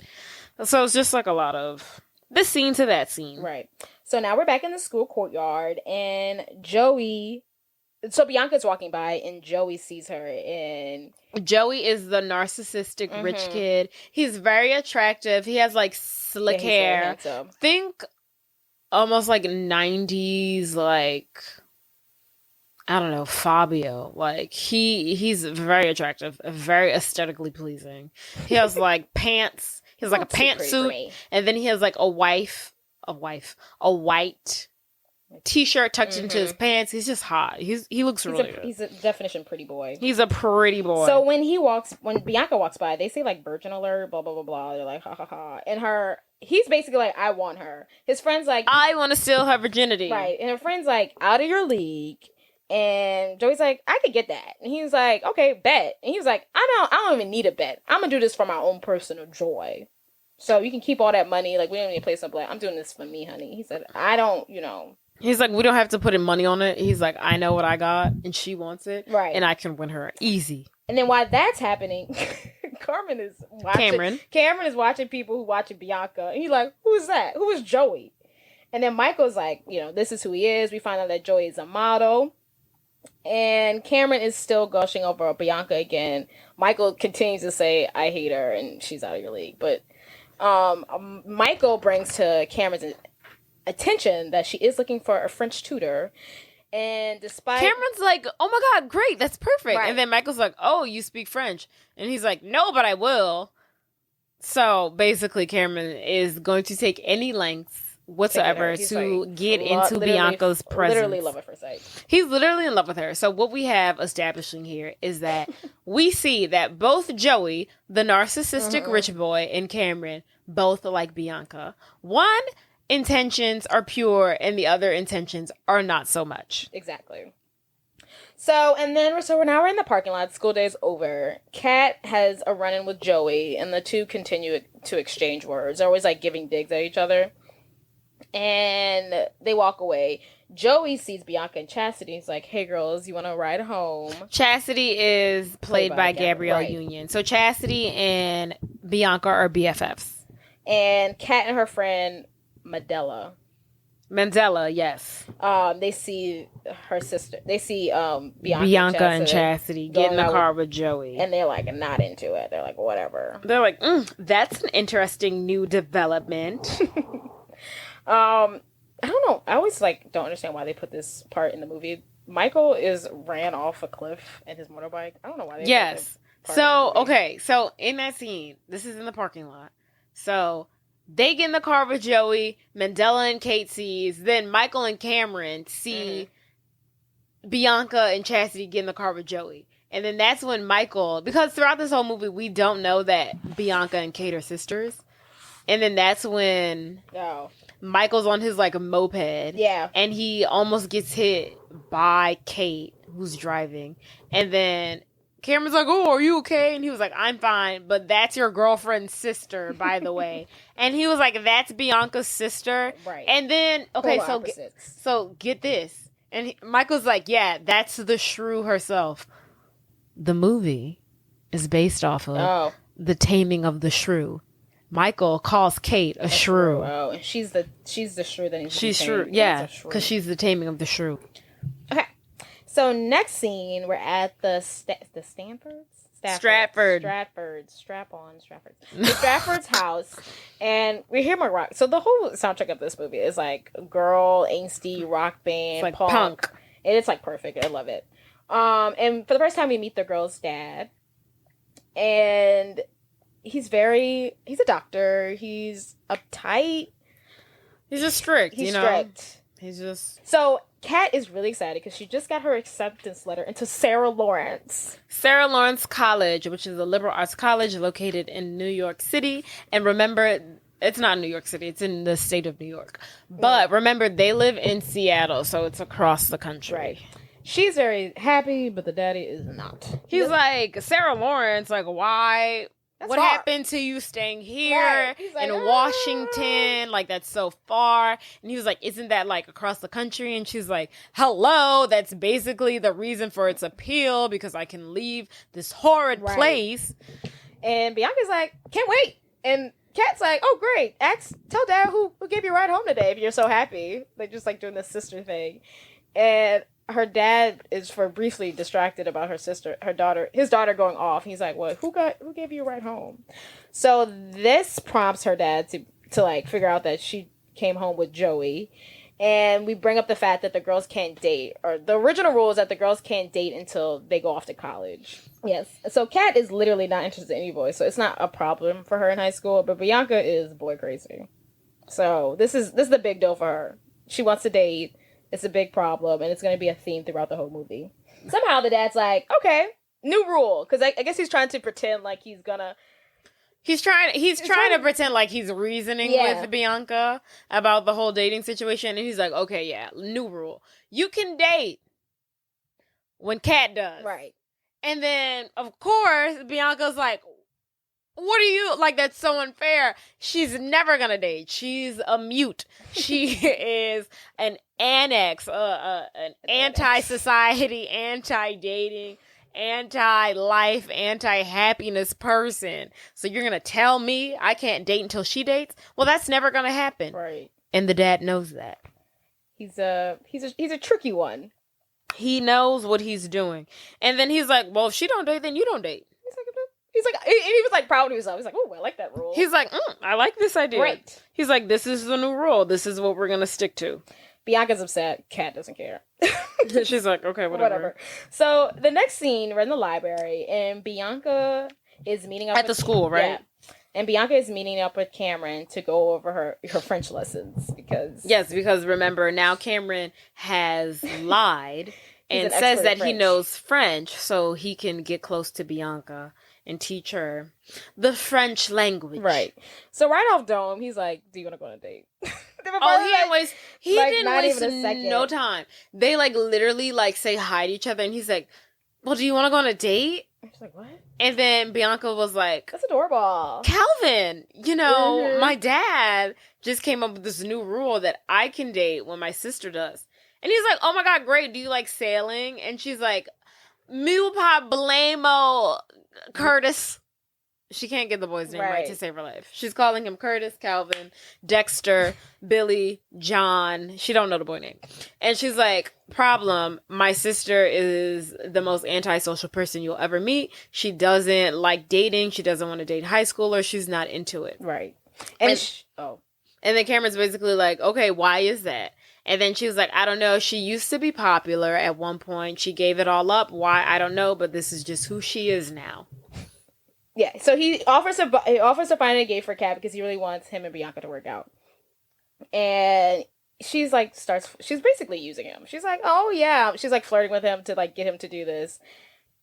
So it's just like a lot of this scene to that scene. Right. So now we're back in the school courtyard and Bianca's walking by and Joey sees her and Joey is the narcissistic rich kid. He's very attractive. He has like slick hair. Think almost like 90s, like, I don't know, Fabio. Like he's very attractive, very aesthetically pleasing. He has like pants. He has like a pantsuit, and then he has like a white t-shirt tucked into his pants. He's just hot. He looks really good. He's a definition pretty boy. He's a pretty boy. So when Bianca walks by, they say like virgin alert, blah blah blah blah. They're like ha ha ha, and he's basically like, I want her. His friend's like, I want to steal her virginity. Right, and her friend's like, out of your league. And Joey's like, I could get that. And he's like, okay, bet. And he was like, I don't even need a bet. I'm gonna do this for my own personal joy. So you can keep all that money. Like, we don't need to play something. Like, I'm doing this for me, honey. He said, I don't, He's like, we don't have to put in money on it. He's like, I know what I got, and she wants it. Right. And I can win her easy. And then while that's happening, Cameron is watching people who watching Bianca. And he's like, who is that? Who is Joey? And then Michael's like, this is who he is. We find out that Joey is a model. And Cameron is still gushing over Bianca again. Michael continues to say, I hate her, and she's out of your league. But Michael brings to Cameron's attention that she is looking for a French tutor. And despite Cameron's like, oh my god, great, that's perfect. Right. And then Michael's like, oh, you speak French. And he's like, no, but I will. So basically, Cameron is going to take any lengths whatsoever to get into Bianca's presence. Literally love at first sight. He's literally in love with her. So what we have establishing here is that we see that both Joey, the narcissistic rich boy, and Cameron both like Bianca. One intentions are pure and the other intentions are not so much. Exactly. So we're now in the parking lot. School day's over. Kat has a run-in with Joey, and the two continue to exchange words. They're always like giving digs at each other. And they walk away. Joey sees Bianca and Chastity. He's like, "Hey girls, you want to ride home?" Chastity is played by Gabrielle Union. So Chastity and Bianca are BFFs. And Kat and her friend Mandela, yes. They see her sister. They see Bianca and Chastity get in the car with Joey, and they're like not into it. They're like, whatever. They're like, that's an interesting new development. I don't know. I always don't understand why they put this part in the movie. Michael ran off a cliff in his motorbike. I don't know why they put this part So, in the movie. okay. So, in that scene, this is in the parking lot. So, they get in the car with Joey, Mandela and Kate sees, then Michael and Cameron see Bianca and Chastity get in the car with Joey. And then that's when Michael, because throughout this whole movie, we don't know that Bianca and Kate are sisters. And then that's when Michael's on his moped. Yeah. And he almost gets hit by Kate, who's driving. And then Cameron's like, "Oh, are you okay?" And he was like, "I'm fine, but that's your girlfriend's sister, by the way." And he was like, "That's Bianca's sister." Right. And then, okay, so get this. And Michael's like, "Yeah, that's the shrew herself." The movie is based off of The Taming of the Shrew. Michael calls Kate a shrew. Oh, and she's the shrew that she's shrew. Yeah, because she's the taming of the shrew. Okay. So next scene, we're at the Stratford's house, and we hear more rock. So the whole soundtrack of this movie is girl, angsty, rock band, it's punk. And it's perfect. I love it. And for the first time, we meet the girl's dad, and he's a doctor. He's uptight. He's just strict. He's strict. He's just... So Kat is really excited because she just got her acceptance letter into Sarah Lawrence College, which is a liberal arts college located in New York City. And remember, it's not New York City. It's in the state of New York. But remember, they live in Seattle, so it's across the country. Right. She's very happy, but the daddy is not. He's like, "Sarah Lawrence, why... What happened to you staying here in Washington? That's so far." And he was like, "Isn't that across the country?" And she's like, "Hello, that's basically the reason for its appeal, because I can leave this horrid place." And Bianca's like, "Can't wait." And Kat's like, "Oh, great. Tell Dad who gave you a ride home today if you're so happy." They're just doing this sister thing. And her dad is briefly distracted about his daughter going off. He's like, "What? Who gave you a ride home?" So this prompts her dad to figure out that she came home with Joey. And we bring up the fact that the girls can't date, or the original rule is that the girls can't date until they go off to college. Yes. So Kat is literally not interested in any boys, so it's not a problem for her in high school, but Bianca is boy crazy. So this is the big deal for her. She wants to date. It's a big problem, and it's going to be a theme throughout the whole movie. Somehow the dad's like, "Okay, new rule," because I guess he's trying to pretend like he's gonna. He's trying to pretend like he's reasoning with Bianca about the whole dating situation, and he's like, "Okay, yeah, new rule: you can date when Kat does." Right. And then, of course, Bianca's like, "What are you, that's so unfair. She's never gonna date. She's a mute. She is an annex, an anti-society, anti-dating, anti-life, anti-happiness person. So you're gonna tell me I can't date until she dates? Well, that's never gonna happen." Right. And the dad knows that. He's a tricky one. He knows what he's doing. And then he's like, "Well, if she don't date, then you don't date." And he was proud of himself. He's like, "Oh, I like that rule." He's like, "I like this idea." Right. He's like, "This is the new rule. This is what we're going to stick to." Bianca's upset. Kat doesn't care. She's like, "Okay, whatever." So the next scene, we're in the library, and Bianca is meeting up at the school, right? And Bianca is meeting up with Cameron to go over her French lessons because... Yes, because remember, now Cameron has lied and says that he knows French so he can get close to Bianca and teach her the French language. Right. So right off dome, he's like, do you want to go on a date? He didn't waste no time. They like literally like say hi to each other and he's like, well, do you want to go on a date? She's like, what? And then Bianca was like, that's adorable. Calvin, my dad just came up with this new rule that I can date when my sister does. And he's like, oh my God, great. Do you like sailing? And she's like, Mu pa blamo Curtis. She can't get the boy's name right to save her life. She's calling him Curtis, Calvin, Dexter, Billy, John. She don't know the boy name. And she's like, problem, my sister is the most antisocial person you'll ever meet. She doesn't like dating. She doesn't want to date high schoolers. She's not into it. Right. And then Cameron's basically like, okay, why is that? And then she was like, I don't know. She used to be popular at one point. She gave it all up. Why? I don't know. But this is just who she is now. Yeah, so he offers to find a date for Kat because he really wants him and Bianca to work out. And she's like, she's basically using him. She's like, oh yeah. She's like flirting with him to like get him to do this.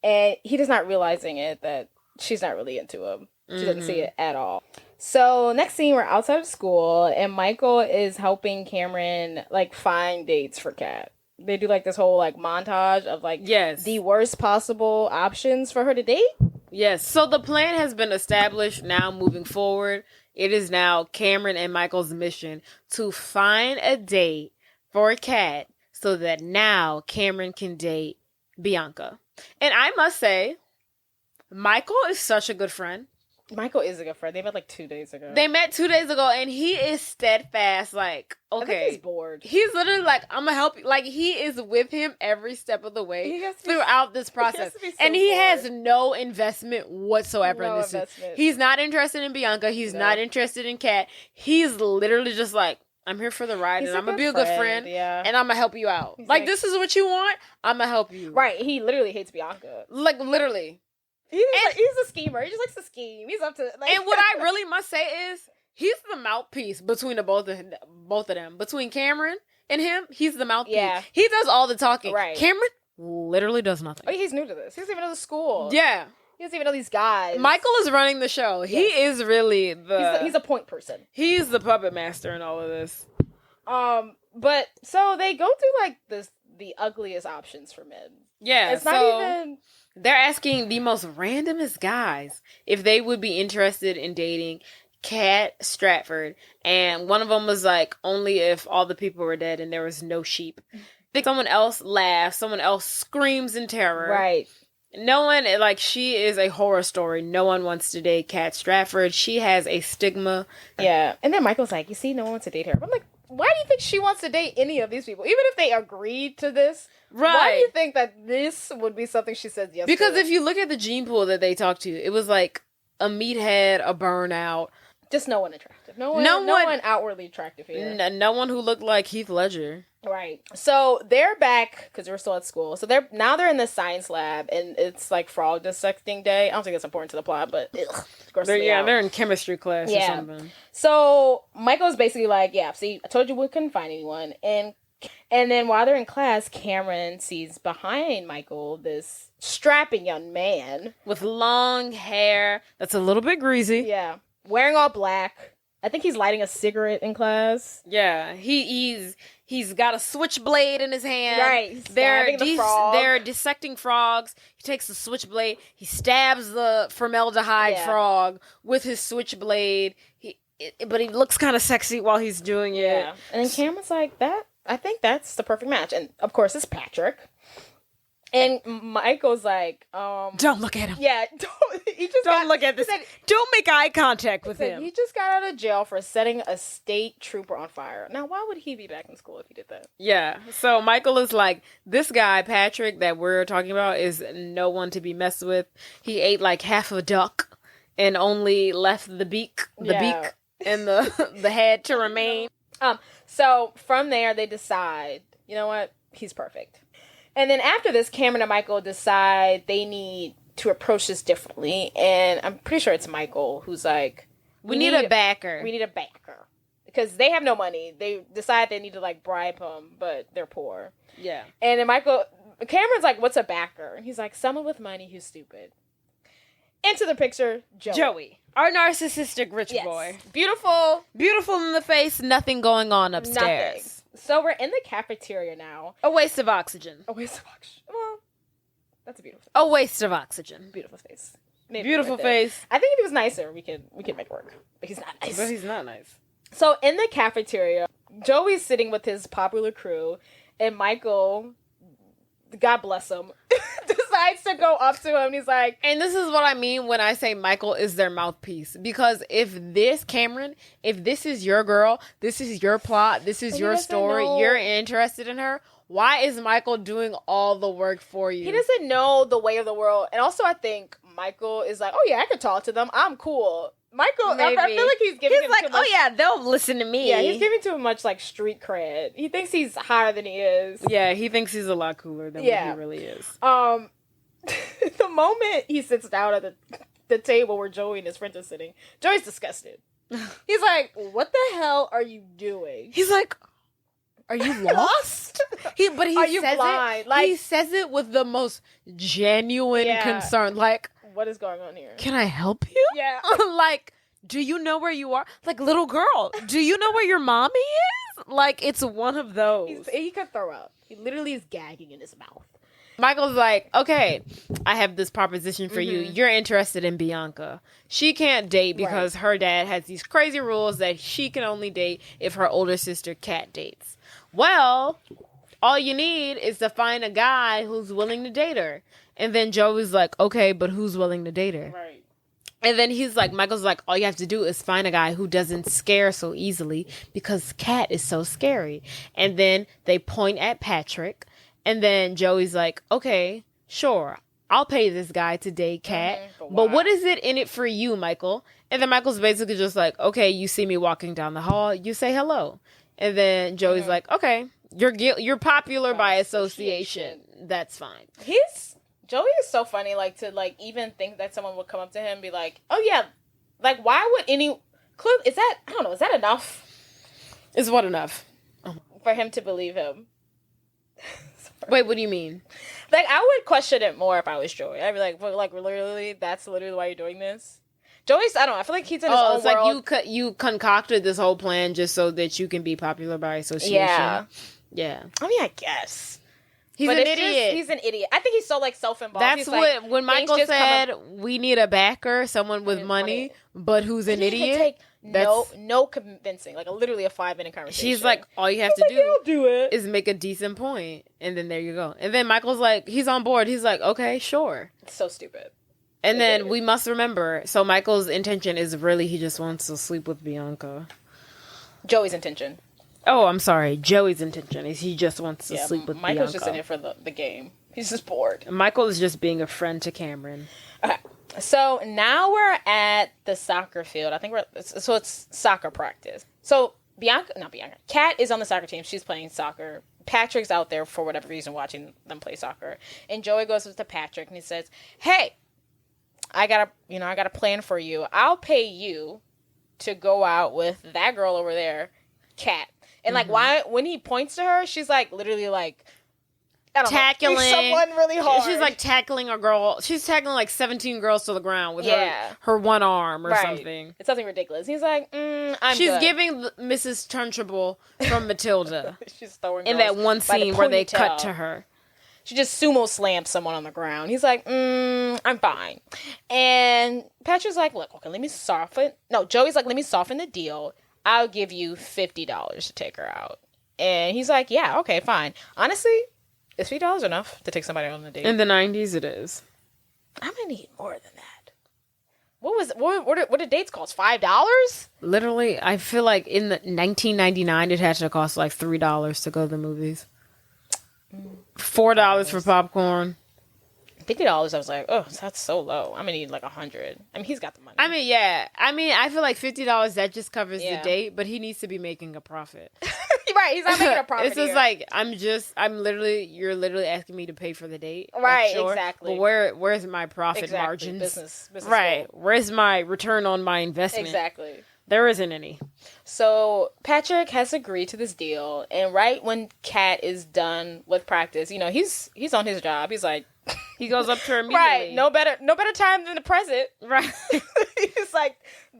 And he does not realizing it that she's not really into him. She doesn't see it at all. So next scene, we're outside of school and Michael is helping Cameron like find dates for Kat. They do like this whole like montage of like the worst possible options for her to date. Yes. So the plan has been established now moving forward. It is now Cameron and Michael's mission to find a date for Kat so that now Cameron can date Bianca. And I must say, Michael is such a good friend. Michael is a good friend. They met like 2 days ago. And he is steadfast. Like, okay. I think he's bored. He's literally like, I'm going to help you. Like, he is with him every step of the way throughout this process. He has no investment whatsoever in this. He's not interested in Bianca. He's not interested in Kat. He's literally just like, I'm here for the ride and I'm going to be a good friend. Yeah. And I'm going to help you out. Like, this is what you want. I'm going to help you. Right. He literally hates Bianca. Like, literally. He's a schemer. He just likes to scheme. He's up to like. And what I really must say is he's the mouthpiece between the both of them. Between Cameron and him, he's the mouthpiece. Yeah. He does all the talking. Right. Cameron literally does nothing. Oh, he's new to this. He doesn't even know the school. Yeah. He doesn't even know these guys. Michael is running the show. Yes. He is really he's a point person. He's the puppet master in all of this. But so they go through like the ugliest options for men. Yeah. It's not even. They're asking the most randomest guys if they would be interested in dating Kat Stratford. And one of them was like, only if all the people were dead and there was no sheep. Someone else laughs. Someone else screams in terror. Right. No one, like, she is a horror story. No one wants to date Kat Stratford. She has a stigma. Yeah. And then Michael's like, you see, no one wants to date her. I'm like, why do you think she wants to date any of these people? Even if they agreed to this. Right. Why do you think that this would be something she says yes Because if you look at the gene pool that they talked to, it was like a meathead, a burnout. Just no one attractive. No one outwardly attractive here. No one who looked like Heath Ledger. Right. So they're back because we're still at school. So they're in the science lab and it's like frog dissecting day. I don't think it's important to the plot, but they're in chemistry class or something. So Michael's basically like, yeah, see, I told you we couldn't find anyone. And then while they're in class, Cameron sees behind Michael this strapping young man with long hair that's a little bit greasy. Yeah. Wearing all black. I think he's lighting a cigarette in class. Yeah. He's got a switchblade in his hand. Right. They're dissecting frogs. He takes the switchblade. He stabs the formaldehyde frog with his switchblade. But he looks kind of sexy while he's doing it. Yeah. And then Cameron's like, I think that's the perfect match. And of course it's Patrick. And Michael's like, don't look at him. Yeah, don't look at this. Don't make eye contact with him. He just got out of jail for setting a state trooper on fire. Now, why would he be back in school if he did that? Yeah. So Michael is like, this guy, Patrick, that we're talking about is no one to be messed with. He ate like half a duck and only left the beak and the head to remain. So from there, they decide, you know what? He's perfect. And then after this, Cameron and Michael decide they need to approach this differently. And I'm pretty sure it's Michael who's like, We need a backer. We need a backer. Because they have no money. They decide they need to, like, bribe him, but they're poor. Yeah. And then Cameron's like, what's a backer? And he's like, someone with money who's stupid. Into the picture, Joey. Our narcissistic rich boy. Beautiful. Beautiful in the face, nothing going on upstairs. Nothing. So we're in the cafeteria now. A waste of oxygen. A waste of oxygen. Well, that's a beautiful face. A waste of oxygen. Beautiful face. Maybe beautiful face. I think if he was nicer, we could make it work. But he's not nice. But he's not nice. So in the cafeteria, Joey's sitting with his popular crew, and Michael, God bless him, decides to go up to him. And he's like, and this is what I mean when I say Michael is their mouthpiece. Because if this is your girl, this is your plot, this is your story, you're interested in her, why is Michael doing all the work for you? He doesn't know the way of the world. And also I think Michael is like, oh yeah, I could talk to them. I'm cool. Michael, I feel like he's giving him like, too much. oh yeah, they'll listen to me. Yeah, he's giving too much like street cred. He thinks he's higher than he is. Yeah, he thinks he's a lot cooler than what he really is. The moment he sits down at the table where Joey and his friends are sitting, Joey's disgusted. He's like, "What the hell are you doing?" He's like, "Are you lost?" Are you blind? He says it with the most genuine concern, like, what is going on here? Can I help you? Yeah. Like, do you know where you are? Like, little girl, do you know where your mommy is? Like, it's one of those. He could throw up. He literally is gagging in his mouth. Michael's like, okay, I have this proposition for you. You're interested in Bianca. She can't date because her dad has these crazy rules that she can only date if her older sister Kat dates. Well, all you need is to find a guy who's willing to date her. And then Joey's like, okay, but who's willing to date her? Right. And then Michael's like, all you have to do is find a guy who doesn't scare so easily because Kat is so scary. And then they point at Patrick. And then Joey's like, okay, sure, I'll pay this guy to date Kat. But what is it in it for you, Michael? And then Michael's basically just like, okay, you see me walking down the hall, you say hello. And then Joey's like, okay, you're popular by association. That's fine. Joey is so funny, like, to, like, even think that someone would come up to him and be like, oh, yeah, like, why would is that enough? Is what enough? For him to believe him. Wait, what do you mean? Like, I would question it more if I was Joey. I'd be like, well, like, literally, that's literally why you're doing this? Joey's, I don't know, I feel like he's in his own world. It's like you concocted this whole plan just so that you can be popular by association. Yeah. I mean, I guess. He's an idiot. He's an idiot. I think he's so, like, self-involved. That's what, when Michael said, we need a backer, someone with money, but who's an idiot. No convincing. Like, literally a 5-minute conversation. She's like, all you have to do is make a decent point. And then there you go. And then Michael's like, he's on board. He's like, okay, sure. It's so stupid. And then we must remember, so Michael's intention is really he just wants to sleep with Bianca. Joey's intention. Oh, I'm sorry. Joey's intention is he just wants to sleep with Michael's Bianca. just in it for the game. He's just bored. Michael is just being a friend to Cameron. Okay. So now we're at the soccer field. I think it's soccer practice. So Kat is on the soccer team. She's playing soccer. Patrick's out there for whatever reason watching them play soccer. And Joey goes up to Patrick and he says, hey, I got a plan for you. I'll pay you to go out with that girl over there, Kat. And like, when he points to her, she's like literally like, tackling someone really hard. She's like tackling a girl. She's tackling like 17 girls to the ground with her one arm or something. It's something ridiculous. He's like, She's good. giving Mrs. Trunchbull from Matilda. She's throwing in that one scene where they cut to her. She just sumo slams someone on the ground. He's like, I'm fine. And Patrick's like, look, okay, Joey's like, let me soften the deal. I'll give you $50 to take her out. And he's like, yeah, okay, fine. Honestly, is $50 enough to take somebody on a date? In the 90s, it is. I'm gonna need more than that. What did dates cost? $5? Literally, I feel like in the 1999, it had to cost like $3 to go to the movies. $4 for popcorn. $50, I was like, oh, that's so low. I'm gonna need like $100. I mean, he's got the money. I mean, yeah. I mean, I feel like $50 that just covers the date, but he needs to be making a profit. Right, he's not making a profit. It's just here. like you're literally asking me to pay for the date. Right, sure, exactly. But where's my profit margins? Business right. goal. Where's my return on my investment? Exactly. There isn't any. So Patrick has agreed to this deal, and right when Kat is done with practice, he's on his job. He's like, he goes up to her immediately. Right, no better time than the present. Right. He's like,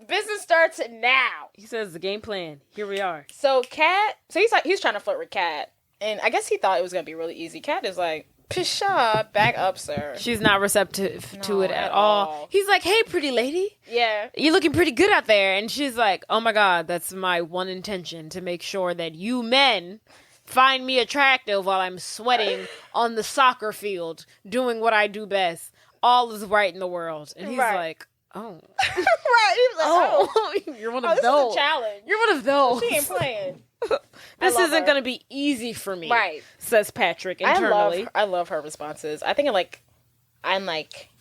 business starts now. He says the game plan. Here we are. So he's trying to flirt with Kat, and I guess he thought it was gonna be really easy. Kat is like, Pisha, back up, sir. She's not receptive to it at all. He's like, hey, pretty lady. Yeah. You're looking pretty good out there. And she's like, oh my God, that's my one intention, to make sure that you men find me attractive while I'm sweating on the soccer field, doing what I do best. All is right in the world. And he's like, oh. Right. He was like, oh. You're one of this those. is a challenge. You're one of those. She ain't playing. This isn't going to be easy for me. Right. Says Patrick internally. I love her responses. I think I'm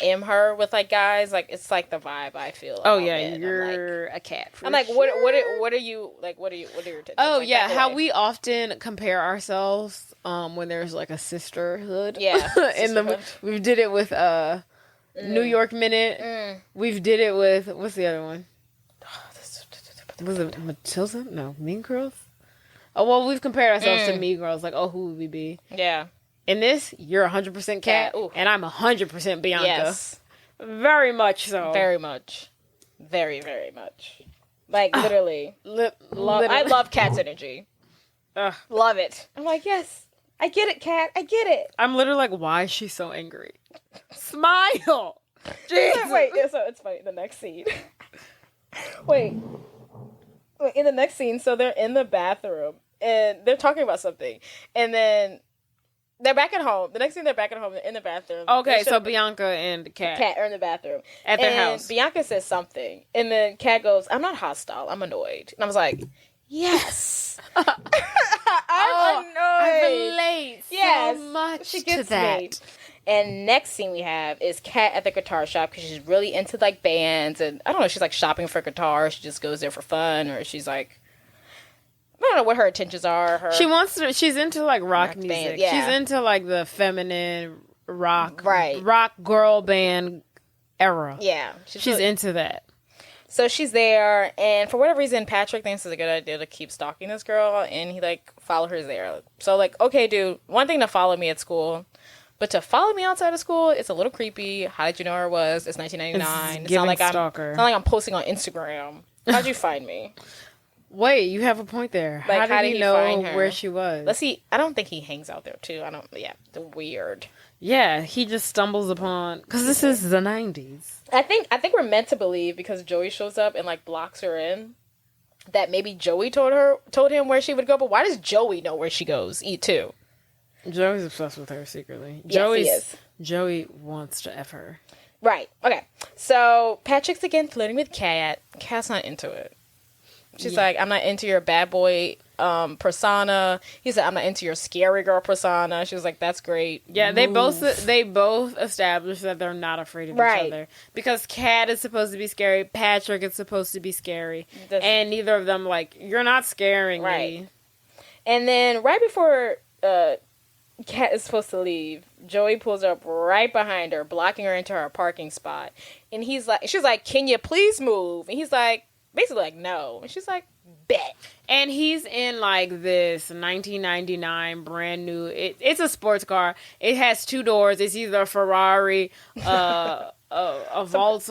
am her with like guys. Like it's like the vibe I feel. Oh yeah, you're a cat. I'm like, what are you like? What are your intentions? Oh like, yeah, how we often compare ourselves when there's like a sisterhood. Yeah, we did it with New York Minute. We've did it with what's the other one? Was it Matilda? No, Mean Girls. Oh well, we've compared ourselves to Mean Girls. Like, oh, who would we be? Yeah. In this, you're 100% Kat, and I'm 100% Bianca. Yes. Very much so. Very much. Very, very much. Like, literally. I love Kat's energy. Love it. I'm like, yes. I get it, Kat. I get it. I'm literally like, why is she so angry? Smile! Jesus. Wait, so it's funny. The next scene. Wait, in the next scene, so they're in the bathroom, and they're talking about something, and then they're back at home. The next scene, they're back at home. They're in the bathroom. Okay, so Bianca and Kat are in the bathroom. At their house. Bianca says something. And then Kat goes, I'm not hostile. I'm annoyed. And I was like, yes. I'm annoyed. I relate so much she gets to that. Me. And next scene we have is Kat at the guitar shop because she's really into like bands. And I don't know, she's like shopping for guitars. She just goes there for fun. Or she's like, I don't know what her intentions are. She's into like rock music. Band, yeah. She's into like the feminine rock girl band era. Yeah. She's into that. So she's there, and for whatever reason, Patrick thinks it's a good idea to keep stalking this girl, and he like follow her there. So like, okay, dude, one thing to follow me at school, but to follow me outside of school, it's a little creepy. How did you know where I was? It's 1999. It's not like stalker. It's not like I'm posting on Instagram. How'd you find me? Wait, you have a point there. Like, how did he know where she was? Let's see. I don't think he hangs out there too. The weird. Yeah, he just stumbles upon, because this is the 90s. I think we're meant to believe, because Joey shows up and like blocks her in, that maybe Joey told him where she would go. But why does Joey know where she goes? Too. Joey's obsessed with her secretly. Yes, he is. Joey wants to F her. Right. Okay. So Patrick's again flirting with Kat. Kat's not into it. She's like, I'm not into your bad boy persona. He said, I'm not into your scary girl persona. She was like, that's great. Yeah, they both established that they're not afraid of each other. Because Kat is supposed to be scary, Patrick is supposed to be scary. And neither of them like, you're not scaring me. And then right before Kat is supposed to leave, Joey pulls up right behind her, blocking her into her parking spot. And she's like, can you please move? And he's like, basically like, no. And she's like, bet. And he's in like this 1999 brand new, it's a sports car. It has two doors. It's either a Ferrari, a Volkswagen,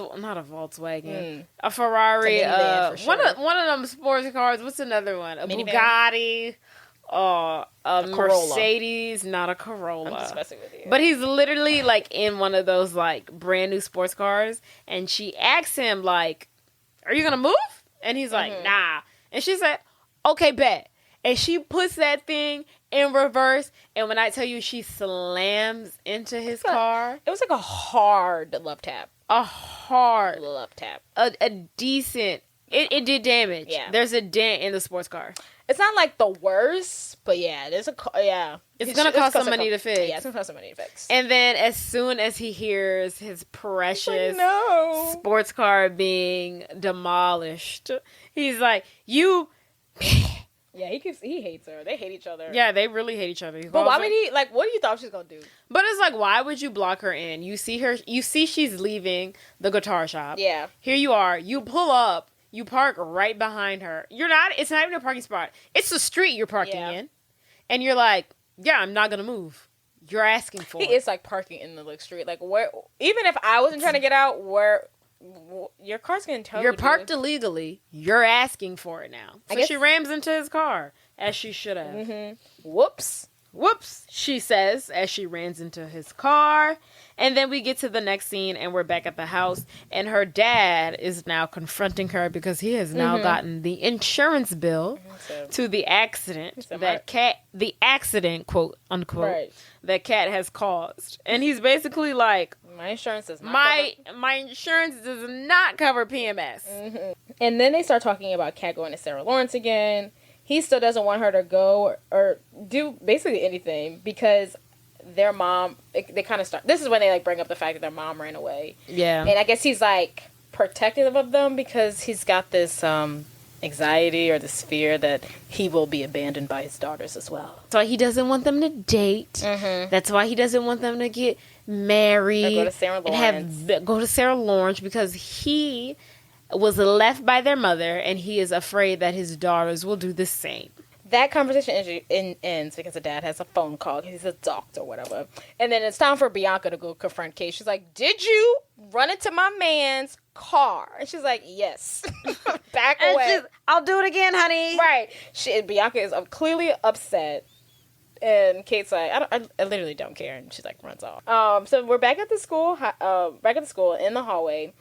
a Ferrari, one of them sports cars. What's another one? A minivan? Bugatti, a Mercedes, not a Corolla. I'm just messing with you. But he's literally like in one of those like brand new sports cars. And she asks him like, are you going to move? And he's like, nah. And she said, okay, bet. And she puts that thing in reverse. And when I tell you she slams into his car. It was like a hard love tap. A hard love tap. A decent. It did damage. Yeah. There's a dent in the sports car. It's not like the worst, but yeah, there's It's going to cost some money to fix. Yeah, it's going to cost some money to fix. And then as soon as he hears his precious like, sports car being demolished, he's like, you Yeah, he hates her. They hate each other. Yeah, they really hate each other. But why would he, like, what do you thought she was going to do? But it's like, why would you block her in? You see she's leaving the guitar shop. Yeah. Here you are. You pull up. You park right behind her. It's not even a parking spot. It's the street you're parking in. And you're like, yeah, I'm not going to move. You're asking for it. He is, like, parking in the street. Like, where, even if I wasn't trying to get out, your car's getting towed. You're parked illegally. You're asking for it now. So she rams into his car, as she should have. Mm-hmm. Whoops, she says, as she rams into his car. And then we get to the next scene, and we're back at the house. And her dad is now confronting her because he has now gotten the insurance bill to the accident the accident, quote unquote, that Kat has caused. And he's basically like, my insurance does not my insurance does not cover PMS. Mm-hmm. And then they start talking about Kat going to Sarah Lawrence again. He still doesn't want her to go or do basically anything because their mom, they kind of start, this is when they like bring up the fact that their mom ran away. Yeah. And I guess he's like protective of them because he's got this anxiety or this fear that he will be abandoned by his daughters as well. That's why he doesn't want them to date. Mm-hmm. That's why he doesn't want them to get married. Or go to Sarah Lawrence. Go to Sarah Lawrence because he was left by their mother and he is afraid that his daughters will do the same. That conversation ends because the dad has a phone call. He's a doctor or whatever. And then it's time for Bianca to go confront Kate. She's like, did you run into my man's car? And she's like, yes. Back away. I'll do it again, honey. Right. Bianca is clearly upset. And Kate's like, I literally don't care. And she like runs off. So we're back at the school, in the hallway.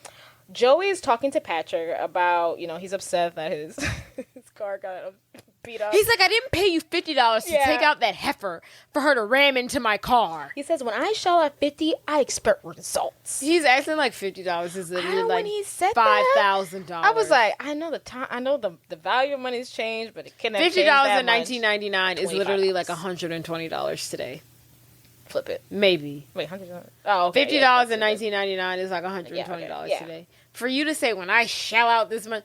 Joey is talking to Patrick about, he's upset that his car got beat up. He's like, I didn't pay you $50 to take out that heifer for her to ram into my car. He says, when I shell out $50, I expect results. He's acting like $50 is literally like when he said $5,000. I was like, I know the time, I know the value of money's changed, but it can't have changed $50 in that 1999 is literally like $120 today. Flip it. Maybe. Wait, $100? Oh, okay. $50 in 1999 is like $120 today. For you to say, when I shell out this money,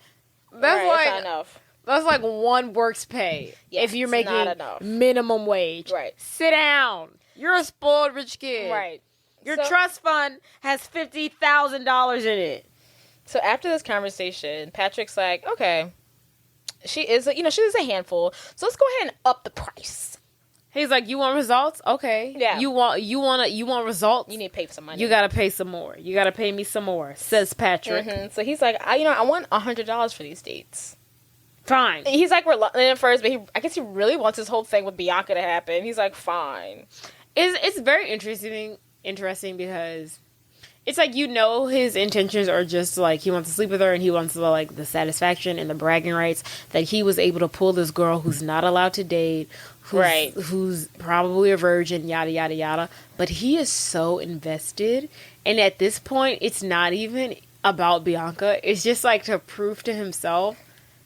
that's not enough. That's like one work's pay if you're making minimum wage. Right. Sit down. You're a spoiled rich kid. Right. Your trust fund has $50,000 in it. So after this conversation, Patrick's like, okay, she is a handful. So let's go ahead and up the price. He's like, you want results? Okay. Yeah. You want results? You need to pay some money. You got to pay some more. You got to pay me some more, says Patrick. Mm-hmm. So he's like, I want $100 for these dates. Fine. And he's like reluctant at first, but I guess he really wants this whole thing with Bianca to happen. He's like, fine. It's very interesting because it's like, his intentions are just like he wants to sleep with her and he wants the satisfaction and the bragging rights that he was able to pull this girl who's not allowed to date, who's probably a virgin, yada yada yada. But he is so invested, and at this point, it's not even about Bianca. It's just like to prove to himself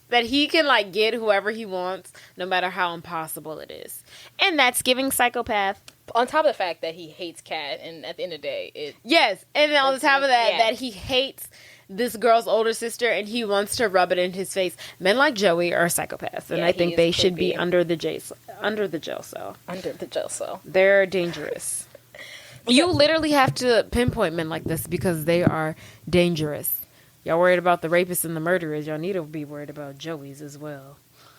that he can like get whoever he wants, no matter how impossible it is, and that's giving psychopath. On top of the fact that he hates Kat, and at the end of the day, yes, and then on the top of that he hates this girl's older sister, and he wants to rub it in his face. Men like Joey are psychopaths, and I think they should be under the jail cell. Under the jail cell. They're dangerous. You literally have to pinpoint men like this because they are dangerous. Y'all worried about the rapists and the murderers. Y'all need to be worried about Joey's as well.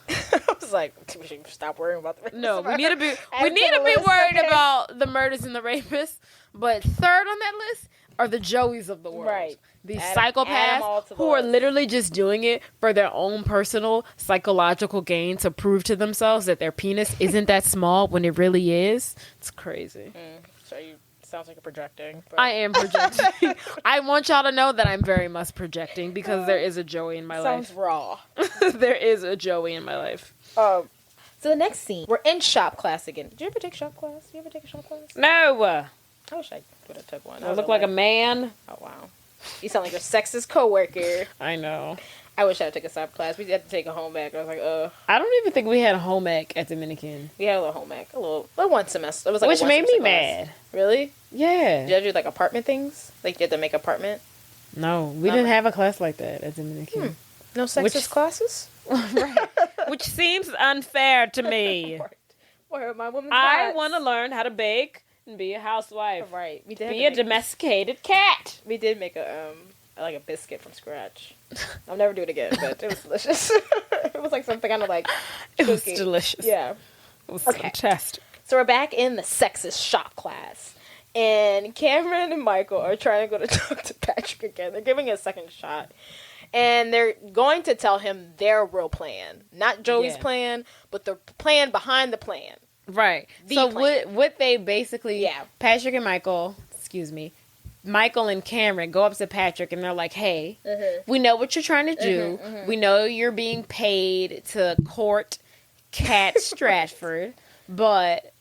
I was like, we should stop worrying about the rapists. No, we need to be worried about the murders and the rapists. But third on that list are the Joeys of the world. Right. These psychopaths who are literally just doing it for their own personal psychological gain to prove to themselves that their penis isn't that small when it really is. It's crazy. Sounds like you're projecting. But. I am projecting. I want y'all to know that I'm very much projecting because there is a Joey in my life. Sounds raw. There is a Joey in my life. So the next scene, we're in shop class again. Did you ever take shop class? Did you ever take a shop class? No. I wish I would have took one. I look like a man. Oh, wow. You sound like a sexist coworker. I know. I wish I had taken a shop class. We had to take a home ec. I was like, I don't even think we had a home ec at Dominican. We had a little home ec. A little one semester. It was like which made me mad. Class. Really? Yeah. Did you do like apartment things? Like you had to make apartment? No, we didn't have a class like that at Dominican. No sexist classes? Right. which seems unfair to me. Where my woman's I want to learn how to bake and be a housewife. Right. We did Be a domesticated cat. We did make a biscuit from scratch. I'll never do it again, but it was delicious. It was like something kind of like It was cookie. delicious. Yeah. It was Okay. fantastic. So we're back in the sexist shop class. And Cameron and Michael are trying to go to talk to Patrick again. They're giving it a second shot. And they're going to tell him their real plan. Not Joey's plan, but the plan behind the plan. Right. The so plan. what they basically, Patrick and Michael and Cameron go up to Patrick and they're like, hey, we know what you're trying to do. We know you're being paid to court Cat Stratford, but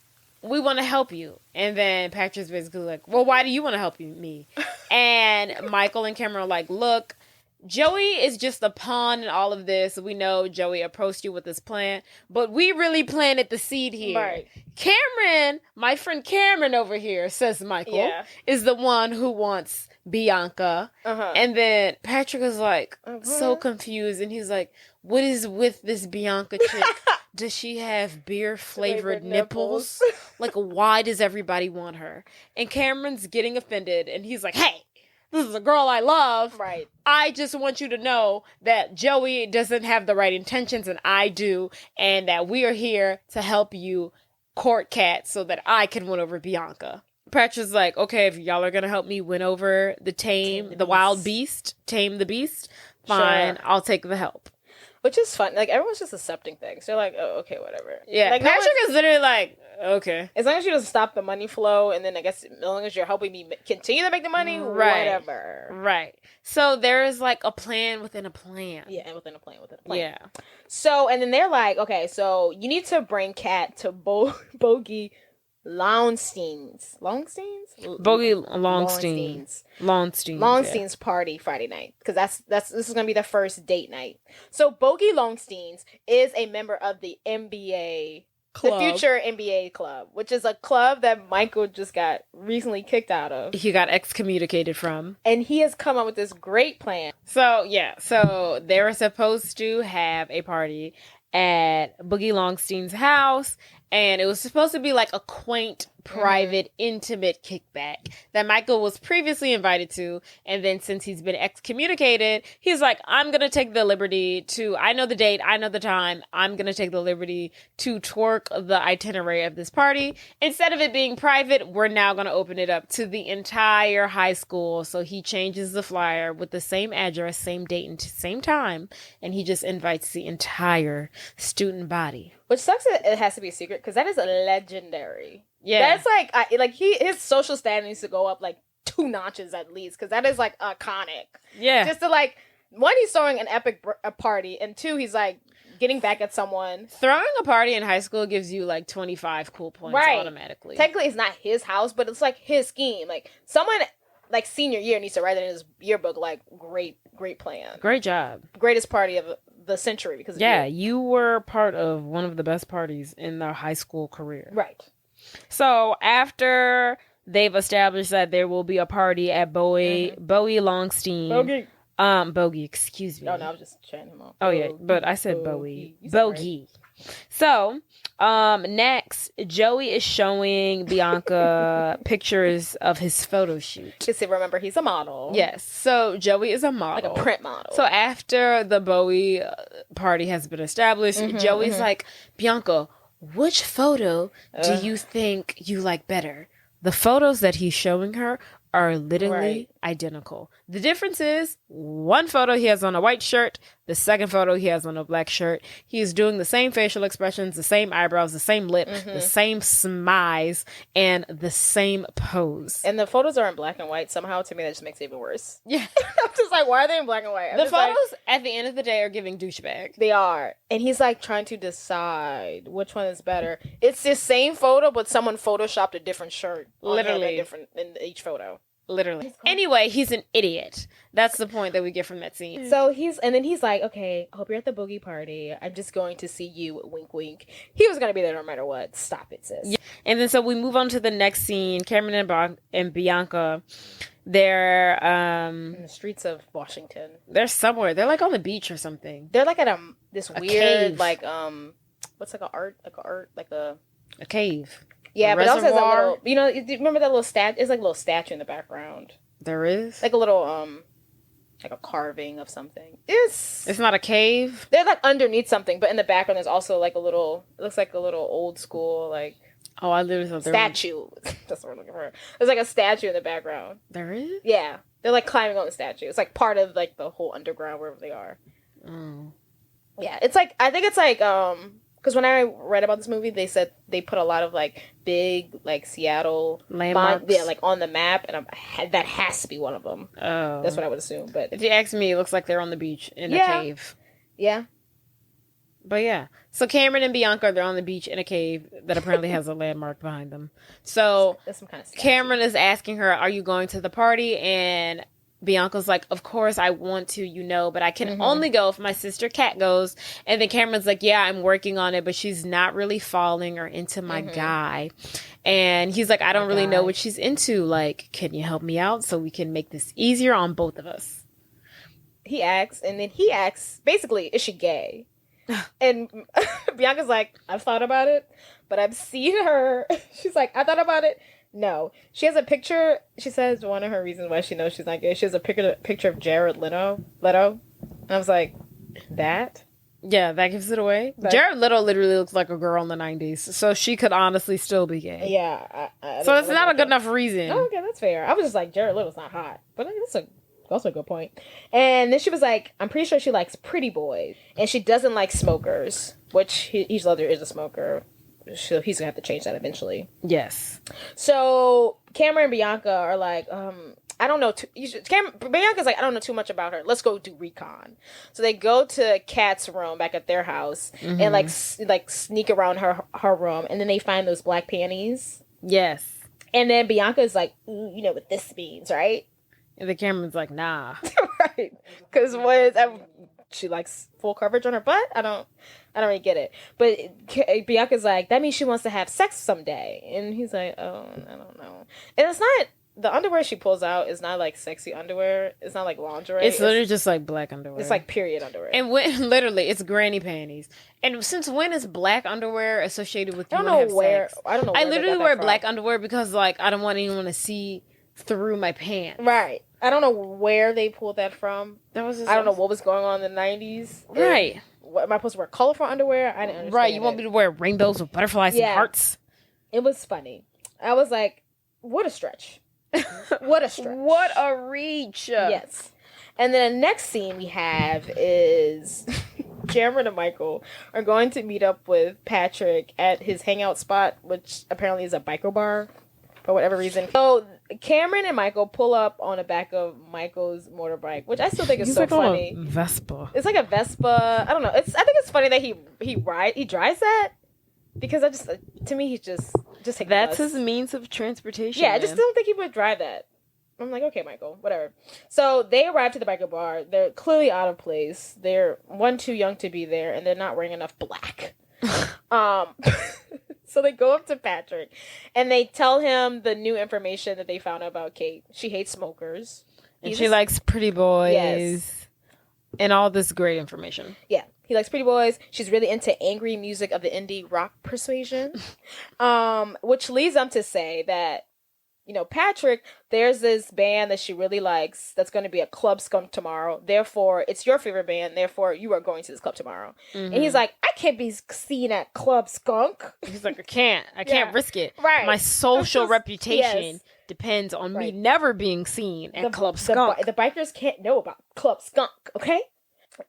we want to help you. And then Patrick's basically like, well, why do you want to help me? And Michael and Cameron are like, look, Joey is just a pawn in all of this. We know Joey approached you with this plan, but we really planted the seed here. Right. Cameron, my friend Cameron over here, says Michael, is the one who wants Bianca. And then Patrick is like so confused, and he's like, what is with this Bianca chick? Does she have beer-flavored nipples? Like, why does everybody want her? And Cameron's getting offended, and he's like, hey, this is a girl I love. Right. I just want you to know that Joey doesn't have the right intentions and I do, and that we are here to help you court Cat so that I can win over Bianca. Patrick's like, okay, if y'all are going to help me win over the wild beast, tame the beast, fine, I'll take the help. Which is fun. Like, everyone's just accepting things. They're like, oh, okay, whatever. Yeah, like, Patrick is literally like, okay. As long as you don't stop the money flow, and then I guess as long as you're helping me continue to make the money, whatever. Right. So there is like a plan within a plan. Yeah, within a plan. Yeah. So, and then they're like, okay, so you need to bring Cat to Bogey Longstein's party Friday night, because this is gonna be the first date night. So Bogey Longstein's is a member of the NBA club. The future NBA club, which is a club that Michael just got recently kicked out of. He got excommunicated from. And he has come up with this great plan. So they were supposed to have a party at Boogie Longstein's house, and it was supposed to be like a quaint, private, intimate kickback that Michael was previously invited to, and then since he's been excommunicated, he's like, I'm gonna take the liberty to, I know the date, I know the time, I'm gonna take the liberty to twerk the itinerary of this party. Instead of it being private, we're now gonna open it up to the entire high school, so he changes the flyer with the same address, same date, and same time, and he just invites the entire student body. Which sucks that it has to be a secret, because that is legendary. Yeah. That's like, his social standing needs to go up like 2 notches at least, because that is like iconic. Yeah. Just to like, one, he's throwing an epic party, and 2, he's like getting back at someone. Throwing a party in high school gives you like 25 cool points automatically. Technically, it's not his house, but it's like his scheme. Like, someone like senior year needs to write it in his yearbook, like, great plan. Great job. Greatest party of the century, because you were part of one of the best parties in their high school career. Right. So after they've established that there will be a party at Bowie Longstein. Bogey, excuse me. No, I was just chatting him off. Oh, yeah, but I said Bowie. Bogey. Right. So, next, Joey is showing Bianca pictures of his photo shoot. Just to remember, he's a model. Yes, so Joey is a model. Like a print model. So after the Bowie party has been established, Joey's like, Bianca, which photo do you think you like better? The photos that he's showing her are literally identical. The difference is, one photo he has on a white shirt, the second photo he has on a black shirt. He's doing the same facial expressions, the same eyebrows, the same lip, the same smize, and the same pose. And the photos are in black and white. Somehow, to me, that just makes it even worse. Yeah. I'm just like, why are they in black and white? The photos, at the end of the day, are giving douchebag. They are. And he's like trying to decide which one is better. It's the same photo, but someone photoshopped a different shirt. Literally. In each photo. Literally. Anyway, he's an idiot. That's the point that we get from that scene. So he's like, okay, I hope you're at the boogie party. I'm just going to see you, wink, wink. He was going to be there no matter what. Stop it, sis. Yeah. And then so we move on to the next scene. Cameron and Bianca, They're in the streets of Washington. they're somewhere. They're like on the beach or something. They're like at this A weird cave. like what's like a A cave. yeah, A but it also has a reservoir? little, you know, you remember that little it's like a little statue in the background, There is. like a little like a carving of something. It's not a cave. They're like underneath something, but in the background there's also like a little, it looks like a little old school like Oh, I literally thought there was. statue. That's what we're looking for. There's like a statue in the background. There is. Yeah, they're like climbing on the statue. It's like part of like the whole underground wherever they are. Oh. Yeah, it's like, I think it's like because when I read about this movie, they said they put a lot of like big like Seattle Landmarks. yeah, like on the map, and that has to be one of them. Oh. That's what I would assume. But If you ask me, it looks like they're on the beach in a Yeah. cave. yeah, But yeah. So Cameron and Bianca, they're on the beach in a cave that apparently has a landmark behind them. So that's some kind of statue. Cameron is asking her, "Are you going to the party?" And Bianca's like, "Of course I want to, you know, but I can only go if my sister Kat goes." And then Cameron's like, "Yeah, I'm working on it, but she's not really falling or into my guy." And he's like, "I don't really know what she's into. Like, can you help me out so we can make this easier on both of us?" He asks, and then he asks, basically, is she gay? And Bianca's like, I've thought about it, but I've seen her. She's like, I thought about it. No. She has a picture. She says one of her reasons why she knows she's not gay. She has a picture of Jared Leto. And I was like, that? Yeah, that gives it away. But- Jared Leto literally looks like a girl in the 90s, so she could honestly still be gay. Yeah. I So don't it's know not a about good that. enough reason. Oh, okay, that's fair. I was just like, Jared Leto's not hot. But that's also a good point. And then she was like, I'm pretty sure she likes pretty boys. And she doesn't like smokers, which each other is a smoker. He's going to have to change that eventually. Yes. So Cameron and Bianca are like, I don't know. Bianca's like, I don't know too much about her. Let's go do recon. So they go to Kat's room back at their house and like sneak around her room. And then they find those black panties. Yes. And then Bianca is like, ooh, you know what this means, right? And the Cameron's like, nah. Right, because she likes full coverage on her butt. I don't really get it. But Bianca's like, that means she wants to have sex someday, and he's like, oh, I don't know. And it's not, the underwear she pulls out is not like sexy underwear. It's not like lingerie. It's literally just like black underwear. It's like period underwear. And when literally it's granny panties. And since when is black underwear associated with you I don't wanna know have where. sex? I don't know. I Where they literally got that wear from. black underwear because like I don't want anyone to see through my pants. Right. I don't know where they pulled that from. That was just I don't know what was going on in the 90s. Right. What, am I supposed to wear colorful underwear? I didn't understand. Right. You want me to wear rainbows with butterflies and hearts? It was funny. I was like, what a stretch. What a stretch. What a reach. Yes. And then the next scene we have is Cameron and Michael are going to meet up with Patrick at his hangout spot, which apparently is a biker bar for whatever reason. So Cameron and Michael pull up on the back of Michael's motorbike, which I still think is He's so like funny. on a Vespa. It's like a Vespa. I don't know. I think it's funny that he drives that, because I just, to me, he's just take That's the bus. his means of transportation. Yeah, I just man. don't think he would drive that. I'm like, okay, Michael, whatever. So they arrive to the biker bar. They're clearly out of place. They're too young to be there, and they're not wearing enough black. So they go up to Patrick, and they tell him the new information that they found out about Kate. She hates smokers. And she likes pretty boys. Yes. And all this great information. Yeah, he likes pretty boys. She's really into angry music of the indie rock persuasion. Which leads them to say that, you know, Patrick, there's this band that she really likes that's going to be a club skunk tomorrow. Therefore, it's your favorite band. Therefore, you are going to this club tomorrow. Mm-hmm. And he's like, I can't be seen at Club Skunk. He's like, I can't risk it. Right. My social reputation depends on me never being seen at Club Skunk. The bikers can't know about Club Skunk, okay?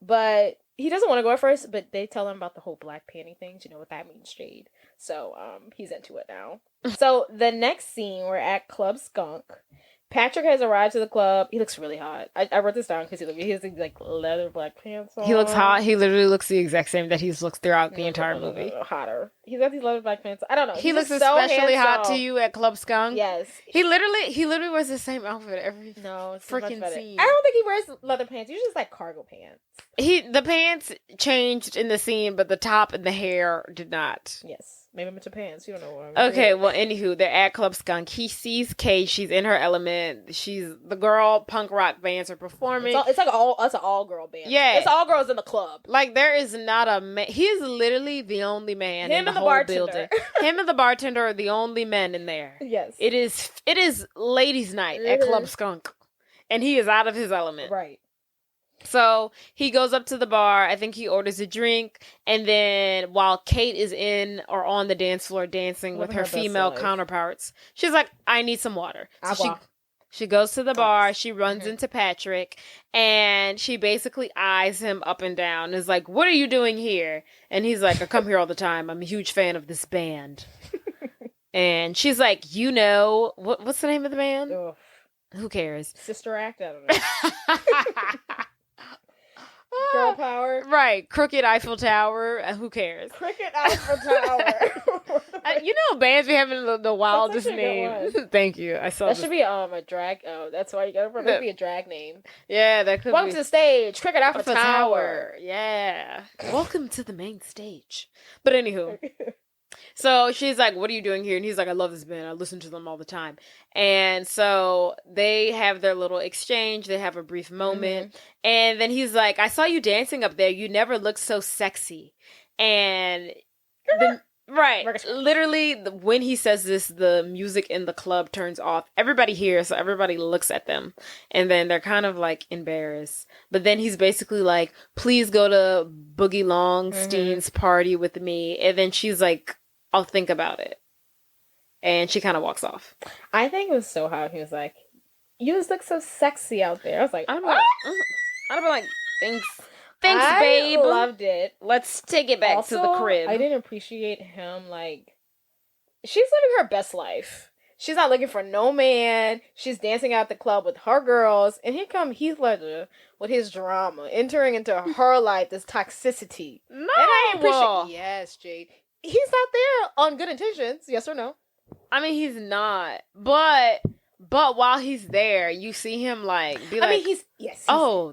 But he doesn't want to go at first, but they tell him about the whole black panty things. You know what that means, Jade. So he's into it now. So the next scene, we're at Club Skunk. Patrick has arrived to the club. He looks really hot. I wrote this down because he has like leather black pants on. He looks hot. He literally looks the exact same that he's looked throughout the entire movie. Hotter. He's got these leather black pants. I don't know. He He's looks just so especially hot to handsome. you at Club Skunk. Yes. He literally wears the same outfit every No, it's freaking much scene. I don't think he wears leather pants. Usually just like cargo pants. The pants changed in the scene, but the top and the hair did not. Yes. Maybe I'm into pants. You don't know what I'm Okay, well, anywho, they're at Club Skunk. He sees Kate. She's in her element. She's the girl. Punk rock bands are performing. It's like it's an all girl band. Yeah, it's all girls in the club. Like there is not a man. He is literally the only man in the whole bartender. building. Him and the bartender are the only men in there. Yes, it is ladies' night at Club Skunk, and he is out of his element. Right. So he goes up to the bar. I think he orders a drink. And then while Kate is in or on the dance floor dancing with her female counterparts, she's like, I need some water. So she goes to the bar. She runs into Patrick. And she basically eyes him up and down. Is like, what are you doing here? And he's like, I come here all the time. I'm a huge fan of this band. And she's like, what's the name of the band? Ugh. Who cares? Sister Act? I don't know. Girl power. Right. Crooked Eiffel Tower. Who cares? Crooked Eiffel Tower. Bands be having the wildest names. Thank you. I saw that should be a drag. Oh, that's why you got it. That be a drag name. Yeah, that could Welcome be. to the stage. Crooked Eiffel Tower. Yeah. Welcome to the main stage. But anywho. So she's like, what are you doing here? And he's like, I love this band. I listen to them all the time. And so they have their little exchange. They have a brief moment. And then he's like, I saw you dancing up there. You never looked so sexy. And literally, when he says this, the music in the club turns off. Everybody hears, so everybody looks at them. And then they're kind of like embarrassed. But then he's basically like, please go to Boogie Longstein's party with me. And then she's like, I'll think about it. And she kind of walks off. I think it was so hot. He was like, you just look so sexy out there. I was like, I'd be like, thanks, babe. I loved it. Let's take it back to the crib. I didn't appreciate him. Like, she's living her best life. She's not looking for no man. She's dancing out at the club with her girls. And here come Heath Ledger with his drama, entering into her life, this toxicity. No. And I appreciate. Yes, Jade. He's not there on good intentions. Yes or no? I mean, he's not. But while he's there, you see him be like, I mean, he's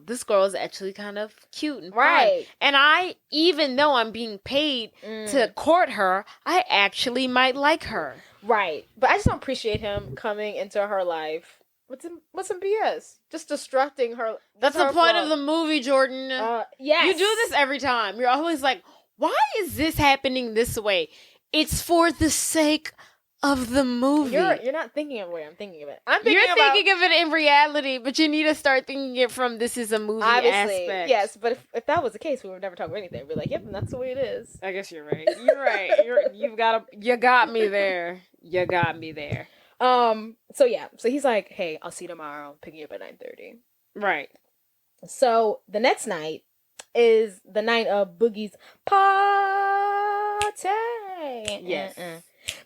this girl is actually kind of cute and fun. And I, even though I'm being paid to court her, I actually might like her. Right. But I just don't appreciate him coming into her life with some BS. Just destructing her. That's the point of the movie, Jordan. Yes. You do this every time. You're always like, why is this happening this way? It's for the sake of the movie. You're not thinking of the way I'm thinking of it. You're thinking of it in reality, but you need to start thinking it from this is a movie aspect. Yes, but if that was the case, we would never talk about anything. We'd be like, yep, and that's the way it is. I guess you're right. You're right. You got me there. You got me there. So he's like, hey, I'll see you tomorrow. I'm picking you up at 9:30. Right. So the next night is the night of Boogie's party. Yes.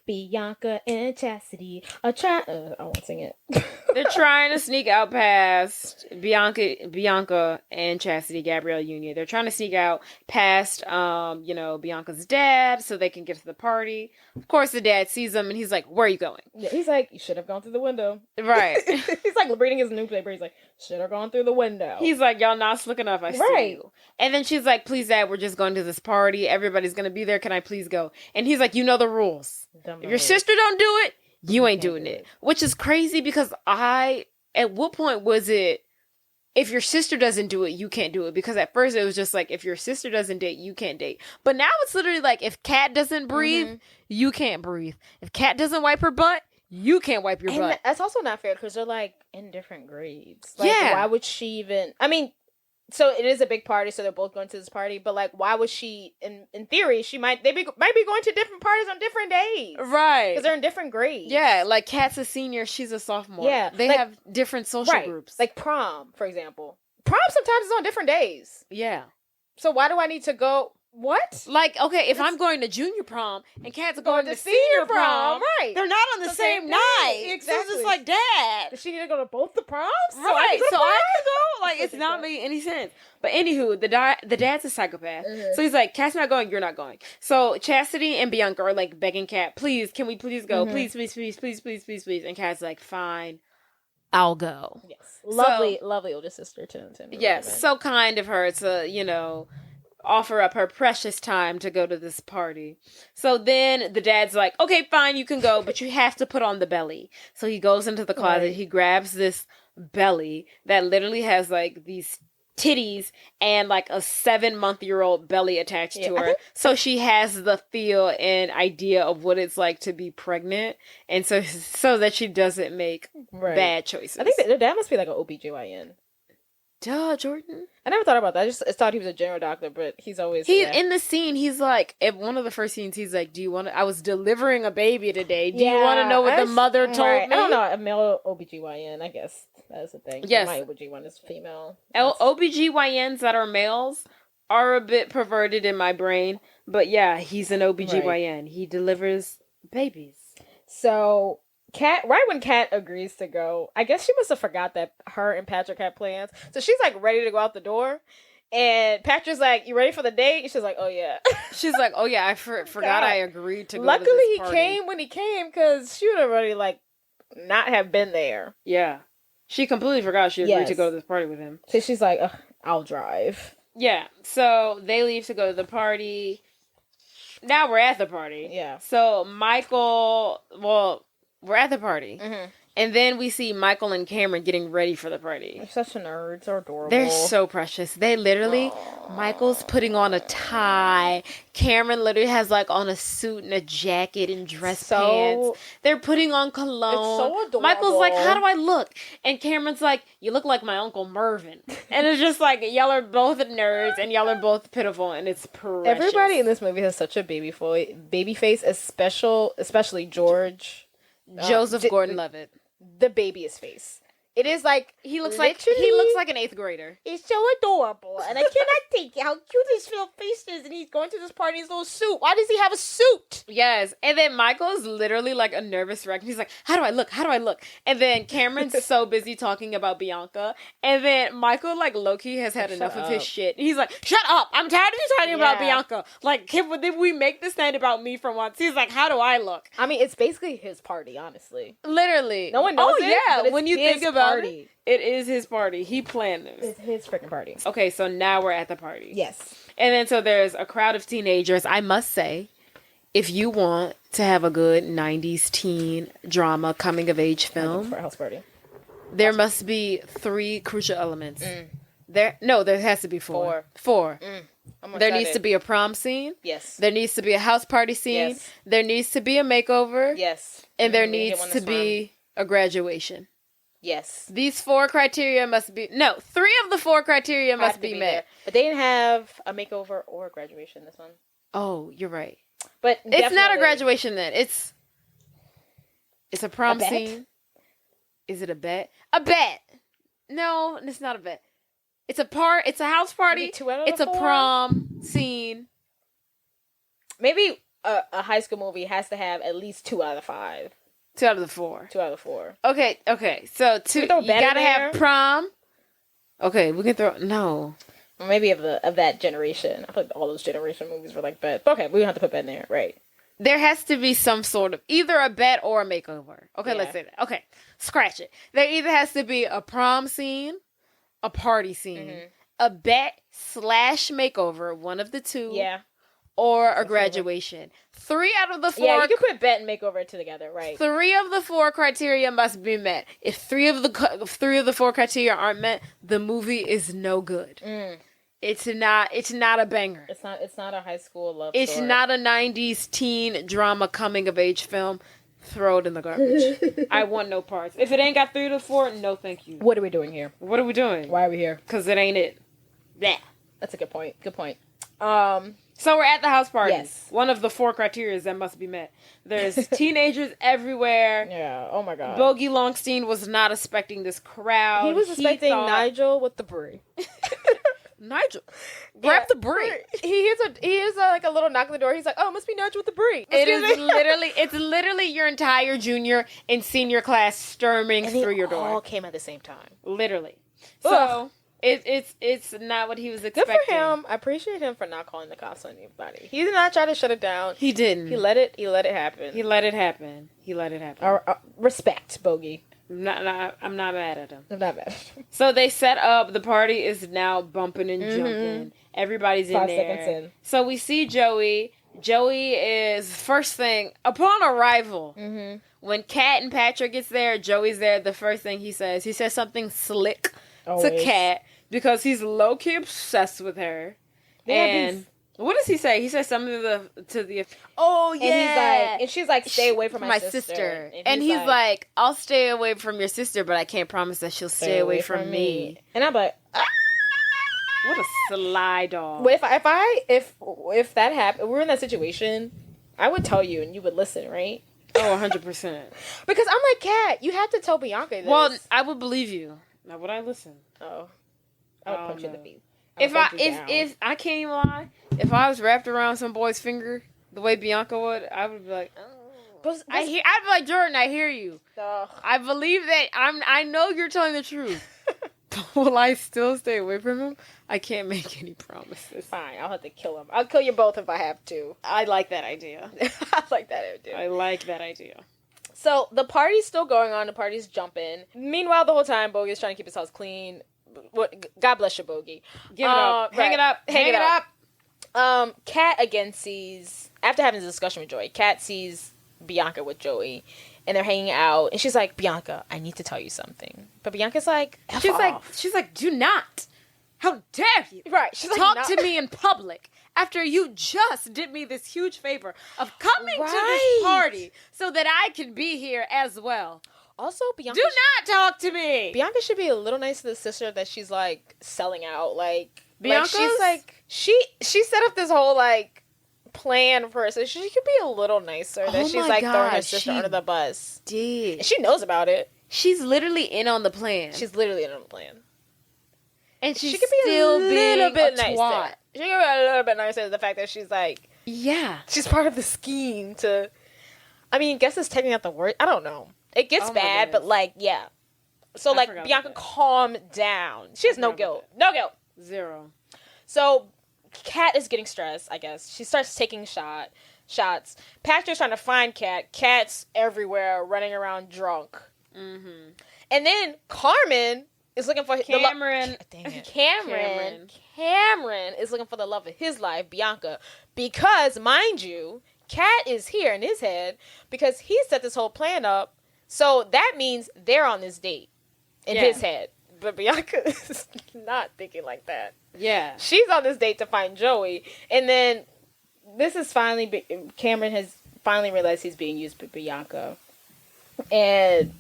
Bianca and Chastity are trying. I won't sing it. They're trying to sneak out past Bianca and Chastity, Gabrielle Union. They're trying to sneak out past, Bianca's dad so they can get to the party. Of course, the dad sees them and he's like, "Where are you going?" Yeah, he's like, "You should have gone through the window." Right. He's like reading his newspaper. He's like, "Should have gone through the window." He's like, "Y'all not slick enough. I see you." And then she's like, "Please, Dad, we're just going to this party. Everybody's gonna be there. Can I please go?" And he's like, "You know the rules. If your sister don't do it, you ain't doing it." Which is crazy because at what point was it, if your sister doesn't do it, you can't do it? Because at first it was just like, if your sister doesn't date, you can't date. But now it's literally like, if Kat doesn't breathe, you can't breathe. If Kat doesn't wipe her butt, you can't wipe your butt. That's also not fair because they're like in different grades. Like, why would she even? I mean, so it is a big party, so they're both going to this party. But like, why would she? In theory, might be going to different parties on different days, right? Because they're in different grades. Yeah, like Kat's a senior, she's a sophomore. Yeah, they have different social groups. Like prom, for example. Prom sometimes is on different days. Yeah. So why do I need to go? What? Like, okay, if I'm going to junior prom and Kat's going to senior prom, right? they're not on the same night. Exactly. So it's just like, Dad. Does she need to go to both the proms? Right, so I could go. Like, That's it's not ridiculous. making any sense. But anywho, the dad's a psychopath. Mhm. So he's like, Kat's not going, you're not going. So Chastity and Bianca are like begging Kat, please, can we please go? Mhm. Please, please, please, please, please, please, please. And Kat's like, fine, I'll go. Yes. Lovely older sister to Yes, so kind of her to, offer up her precious time to go to this party. So then the dad's like, okay, fine, you can go, but you have to put on the belly. So he goes into the closet, Right. he grabs this belly that literally has like these titties and like a 7-month-old belly attached to I her. think- So she has the feel and idea of what it's like to be pregnant, and so that she doesn't make bad choices. I think that dad must be like an OBGYN. Duh, Jordan. I never thought about that. I just thought he was a general doctor, but he's always In the scene, he's like, at one of the first scenes, he's like, do you want to, I was delivering a baby today. Do you want to know what the mother told me? I don't know, a male OBGYN, I guess that's the thing. Yes. My OBGYN is female. OBGYNs that are males are a bit perverted in my brain, but yeah, he's an OBGYN. Right. He delivers babies. So Kat, right when Kat agrees to go, I guess she must have forgot that her and Patrick had plans. So she's like ready to go out the door. And Patrick's like, you ready for the date? And she's like, oh yeah. She's like, oh yeah, I forgot I agreed to go Luckily to this he party. came when he came because she would have already like not have been there. Yeah. She completely forgot she agreed Yes. to go to this party with him. So she's like, ugh, I'll drive. Yeah. So they leave to go to the party. Now we're at the party. Yeah. So we're at the party. Mm-hmm. And then we see Michael and Cameron getting ready for the party. They're such nerds. They're adorable. They're so precious. They literally, Michael's putting on a tie. Cameron literally has like on a suit and a jacket and dress pants. They're putting on cologne. It's so adorable. Michael's like, how do I look? And Cameron's like, you look like my Uncle Mervyn. And it's just like, y'all are both nerds and y'all are both pitiful, and it's precious. Everybody in this movie has such a baby face, especially George. Joseph Gordon-Levitt. The babyest face. It is like He looks like an 8th grader. it's so adorable, and I cannot think how cute his little face is. And he's going to this party in his little suit. Why does he have a suit? Yes, and then Michael is literally like a nervous wreck. He's like, how do I look? How do I look? And then Cameron's so busy talking about Bianca, and then Michael like low-key has had enough of his shit. He's like, shut up! I'm tired of you talking about Bianca. Like, did we make this night about me for once? He's like, how do I look? I mean, it's basically his party, honestly. Literally, No one knows it, yeah, but it's when you his think about party. it is his party. He planned this. It's his freaking party. Okay, so now we're at the party. Yes. And then so there's a crowd of teenagers. I must say, if you want to have a good 90s teen drama coming of age film, For a house party. there must be 3 crucial elements. There has to be 4. 4. There needs to be a prom scene. Yes. There needs to be a house party scene. Yes. There needs to be a makeover. Yes. And there Mhm, needs to be a graduation. Yes. These 4 criteria must be... No, 3 of the 4 criteria must be met. there. But they didn't have a makeover or a graduation this one. Oh, you're right. But It's not a definitely- graduation then. It's a prom bet? scene. Is it a bet? A bet. No, it's not a bet. It's a house party. Maybe 2 out of the It's a 4? prom scene. Maybe a high school movie has to have at least 2 out of the 5. 2 out of the 4. 2 out of the 4. Okay. So 2. You throw bet in gotta have there? prom. Okay, we can throw no. Or maybe of that generation. I feel like all those generation movies were like bet. But okay, we don't have to put bet in there, right? There has to be some sort of either a bet or a makeover. Okay, Yeah. let's say that. Okay, scratch it. There either has to be a prom scene, a party scene, a bet / makeover, one of the 2. Yeah. Or a graduation. 3 out of the 4. Yeah, you can put bet and makeover together, right? 3 of the 4 criteria must be met. If 3 of the 4 criteria aren't met, the movie is no good. It's not a banger. It's not a high school love It's story. not a 90s teen drama coming of age film. Throw it in the garbage. I want no parts. If it ain't got 3 to 4, no thank you. What are we doing here? What are we doing? Why are we here? Because it ain't it. Yeah. That's a good point. Good point. So we're at the house party. Yes. One of the 4 criteria that must be met. There's teenagers everywhere. Yeah. Oh my god. Bogey Longstein was not expecting this crowd. He was expecting thought- Nigel with the brie. Nigel, grab the brie. He hears like a little knock on the door. He's like, "Oh, it must be Nigel with the brie." It's literally your entire junior and senior class storming through your door. All came at the same time. Literally. So it's not what he was expecting. Good for him. I appreciate him for not calling the cops on anybody. He did not try to shut it down. He didn't. He let it happen. He let it happen. Respect, Bogey. I'm not mad at him. I'm not mad. So they set up. The party is now bumping and jumping. Everybody's in 5 there. seconds in. So we see Joey. Joey is first thing upon arrival. When Kat and Patrick gets there, Joey's there. The first thing he says something slick to Kat because he's low key obsessed with her. And what does he say? He says something to the oh yeah, and he's like, and she's like, stay away from my sister. And he's like, I'll stay away from your sister, but I can't promise that she'll stay away from me. And I'm like, what a sly dog. But if that happened, we're in that situation, I would tell you and you would listen, right? Oh, 100%. Because I'm like, Kat, you have to tell Bianca this. Well, I would believe you. Now would I listen? Oh, I would punch you in the feet. If I can't even lie, if I was wrapped around some boy's finger the way Bianca would, I would be like, oh. I'd be like, Jordan, I hear you. I believe that I know you're telling the truth. Will I still stay away from him? I can't make any promises. Fine, I'll have to kill him. I'll kill you both if I have to. I like that idea. I like that idea. So the party's still going on. The party's jumping. Meanwhile, the whole time, Bogey's trying to keep his house clean. God bless you, Bogey. Give it up. Hang it up. Hang it up. Kat again sees, after having this discussion with Joey, Kat sees Bianca with Joey. And they're hanging out. And she's like, Bianca, I need to tell you something. But Bianca's like, she's like, do not. How dare you? Right. She's talk to me in public after you just did me this huge favor of coming to this party so that I can be here as well. Also, Bianca, do not talk to me. Bianca should be a little nice to the sister that she's like selling out. Like Bianca's? She's like she set up this whole like plan for her, so she could be a little nicer. That she's like throwing her sister under the bus. And she knows about it. She's literally in on the plan. And she could be a little bit nicer. She could be a little bit nicer to the fact that she's like, she's part of the scheme to. I mean, guess it's technically not the word. I don't know. It gets bad, but like, yeah. So like, Bianca, calm down. She has no guilt. No guilt. Zero. So Kat is getting stressed, I guess. She starts taking shots. Patrick's trying to find Kat. Kat's everywhere, running around drunk. Mm-hmm. And then Carmen is looking for Cameron. Cameron is looking for the love of his life, Bianca, because mind you, Kat is here in his head because he set this whole plan up. So that means they're on this date in his head. But Bianca is not thinking like that. Yeah. She's on this date to find Joey. And then this is finally, Cameron has finally realized he's being used by Bianca. And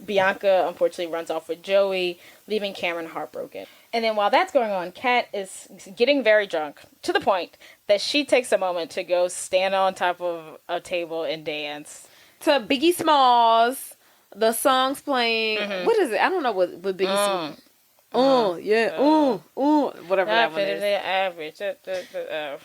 Bianca, unfortunately, runs off with Joey, leaving Cameron heartbroken. And then while that's going on, Kat is getting very drunk to the point that she takes a moment to go stand on top of a table and dance. To Biggie Smalls. The song's playing. Mm-hmm. What is it? I don't know what Biggie Smalls. Whatever that one is. Average.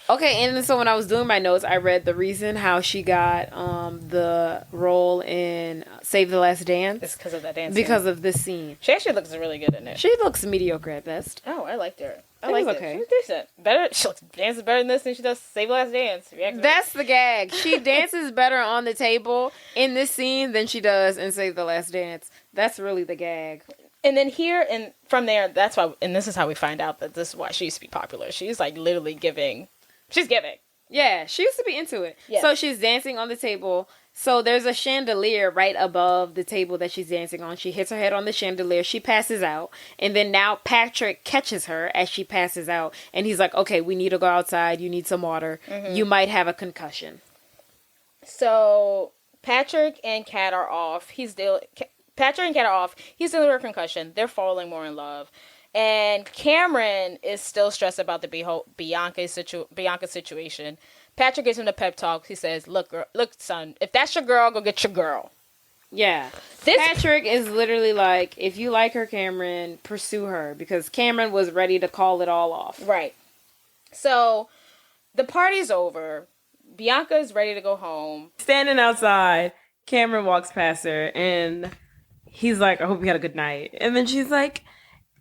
Okay, and so when I was doing my notes, I read the reason how she got the role in Save the Last Dance. It's because of that dance. Because of this scene. She actually looks really good in it. She looks mediocre at best. Oh, I liked her. I liked it. She was decent. Better. She dances better than this than she does Save the Last Dance. That's the gag. She dances better on the table in this scene than she does in Save the Last Dance. That's really the gag. And then here and from there, that's why, and this is how we find out that this is why she used to be popular. She's like literally giving. She's giving. Yeah, she used to be into it. Yeah. So she's dancing on the table. So there's a chandelier right above the table that she's dancing on. She hits her head on the chandelier. She passes out. And then now Patrick catches her as she passes out. And he's like, okay, we need to go outside. You need some water. Mm-hmm. You might have a concussion. So Patrick and Kat are off. Patrick and Kat are off. He's dealing with a concussion. They're falling more in love. And Cameron is still stressed about the Bianca situation. Patrick gives him the pep talk. He says, look, son, if that's your girl, go get your girl. Yeah. This Patrick is literally like, if you like her, Cameron, pursue her. Because Cameron was ready to call it all off. right. So the party's over. Bianca is ready to go home. Standing outside, Cameron walks past her and he's like, I hope you had a good night. And then she's like,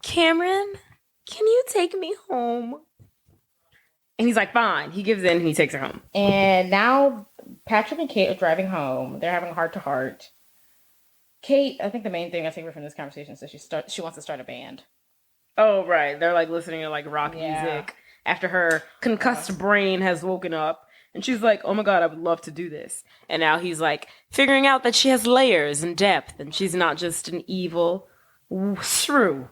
Cameron, can you take me home? And he's like, fine. He gives in and he takes her home. And now Patrick and Kate are driving home. They're having a heart to heart. Kate, I think the main thing I take from this conversation is that she wants to start a band. Oh, right. They're like listening to like rock music after her concussed brain has woken up. And she's like, oh my God, I would love to do this. And now he's like figuring out that she has layers and depth and she's not just an evil shrew.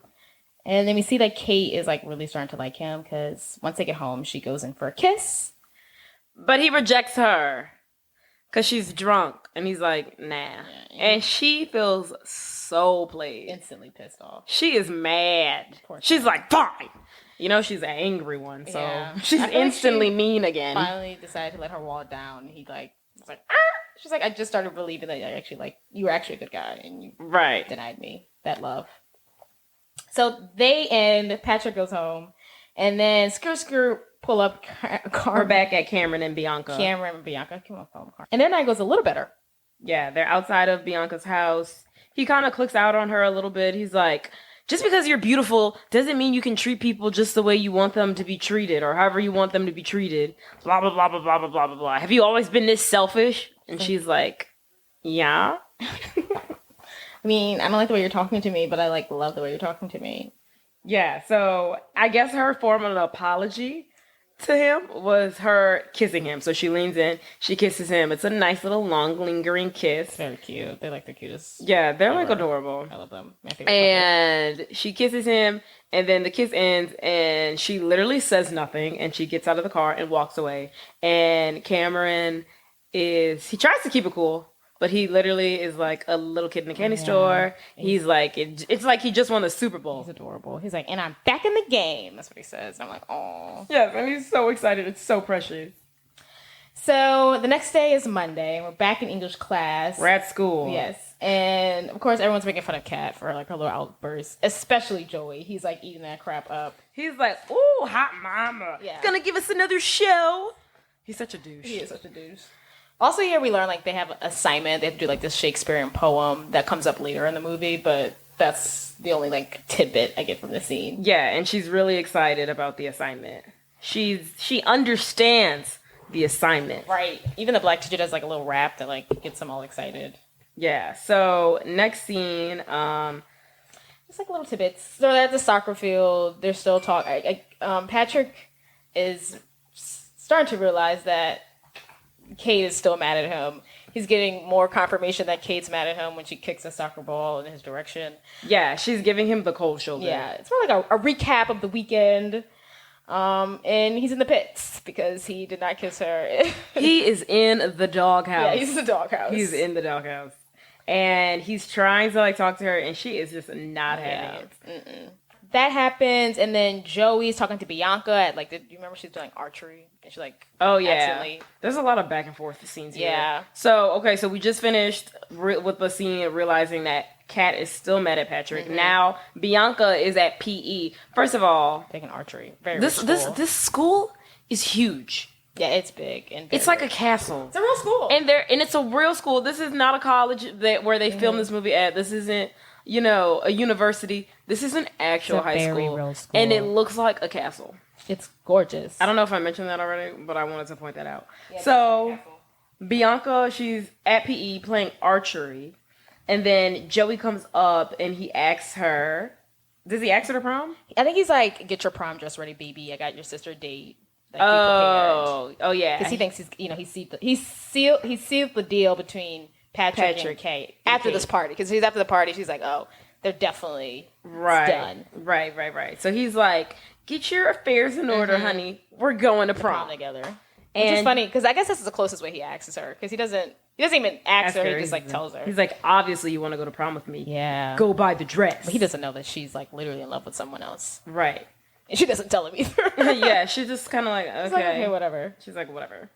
And then we see that Kate is like really starting to like him because once they get home, she goes in for a kiss. But he rejects her because she's drunk. And he's like, nah. Yeah. And she feels so played. Instantly pissed off. She is mad. She's like, fine. You know, she's an angry one. So she's instantly mean again. Finally decided to let her wall down. He was like, ah! She's like, I just started believing that you were actually a good guy. And you denied me that love. So they end. Patrick goes home. And then Screw pull up car. We're back at Cameron and Bianca. Come on, phone car. And their night goes a little better. Yeah, they're outside of Bianca's house. He kind of clicks out on her a little bit. He's like, just because you're beautiful doesn't mean you can treat people just the way you want them to be treated or however you want them to be treated. Blah, blah, blah, blah, blah, blah, blah, blah, blah. Have you always been this selfish? And she's like, yeah. I mean, I don't like the way you're talking to me, but I like love the way you're talking to me. Yeah, so I guess her form of an apology to him was her kissing him. So she leans in, she kisses him. It's a nice little long lingering kiss. Very cute. They're like the cutest. Yeah, they're like adorable. I love them. And she kisses him, and then the kiss ends, and she literally says nothing, and she gets out of the car and walks away. And Cameron he tries to keep it cool, but he literally is like a little kid in a candy store. He's like, it's like he just won the Super Bowl. He's adorable. He's like, and I'm back in the game. That's what he says. I'm like, oh. Yes, and he's so excited. It's so precious. So the next day is Monday, and we're back in English class. We're at school. Yes. And of course, everyone's making fun of Kat for like her little outbursts, especially Joey. He's like eating that crap up. He's like, ooh, hot mama. Yeah. Gonna give us another show. He's such a douche. He is such a douche. Also, here we learn like they have an assignment. They have to do like this Shakespearean poem that comes up later in the movie, but that's the only like tidbit I get from the scene. Yeah, and she's really excited about the assignment. She understands the assignment. Right. Even the black teacher does like a little rap that like gets them all excited. Yeah. So next scene, just like little tidbits. So they're at the soccer field. They're still talking. Patrick is starting to realize that Kate is still mad at him. He's getting more confirmation that Kate's mad at him when she kicks a soccer ball in his direction. Yeah, she's giving him the cold shoulder. Yeah, it's more like a recap of the weekend. And he's in the pits because he did not kiss her. He is in the doghouse. Yeah, he's in the doghouse. He's in the doghouse. And he's trying to like talk to her, and she is just not having it. Mm-mm. That happens, and then Joey's talking to Bianca at like, do you remember she's doing archery? And she's like, oh yeah, there's a lot of back and forth scenes here. Yeah. So we just finished with the scene realizing that Kat is still mad at Patrick. Mm-hmm. Now Bianca is at PE. First of all, taking archery. This school is huge. Yeah, it's big and it's like a castle. It's a real school, and it's a real school. This is not a college where they filmed this movie at. This isn't a university. This is an actual high school, real school, and it looks like a castle. It's gorgeous. I don't know if I mentioned that already, but I wanted to point that out. Yeah, so Bianca, she's at PE playing archery, and then Joey comes up and he asks her. Does he ask her to prom? I think he's like, "Get your prom dress ready, baby. I got your sister a date." Like, oh yeah. Because he thinks he sealed the deal between Patrick and Kate after this party. Because he's after the party, she's like, oh, they're definitely done. Right. So he's like, get your affairs in order, honey. We're going to prom together. Which is funny because I guess this is the closest way he asks her because he doesn't even ask her. He just like tells her. He's like, obviously you want to go to prom with me. Yeah. Go buy the dress. But he doesn't know that she's like literally in love with someone else. Right. And she doesn't tell him either. Yeah, she's just kind of like, okay. She's like, okay, whatever. She's like, whatever.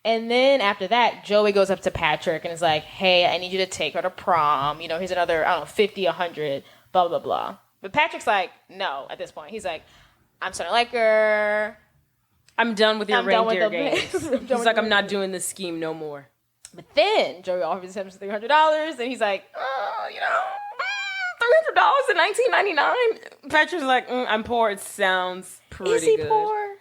And then after that, Joey goes up to Patrick and is like, hey, I need you to take her to prom. You know, here's another, I don't know, 50, 100, blah, blah, blah. But Patrick's like, no, at this point. He's like, I'm starting to like her. I'm done with your reindeer games. He's like, I'm not doing this scheme no more. But then Joey offers him $300 and he's like, oh, you know, $300 in 1999. Patrick's like, I'm poor. It sounds pretty good. Is he poor?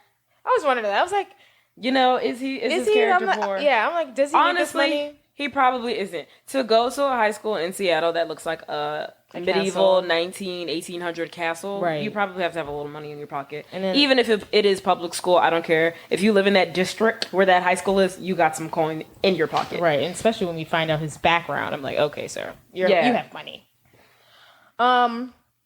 I was wondering that. I was like, you know, is his character poor? Yeah, I'm like, does he need this money? He probably isn't. To go to a high school in Seattle that looks like a medieval 1800 castle, right. You probably have to have a little money in your pocket. And then, even if it is public school, I don't care. If you live in that district where that high school is, you got some coin in your pocket. Right, and especially when we find out his background, I'm like, okay, sir, you have money.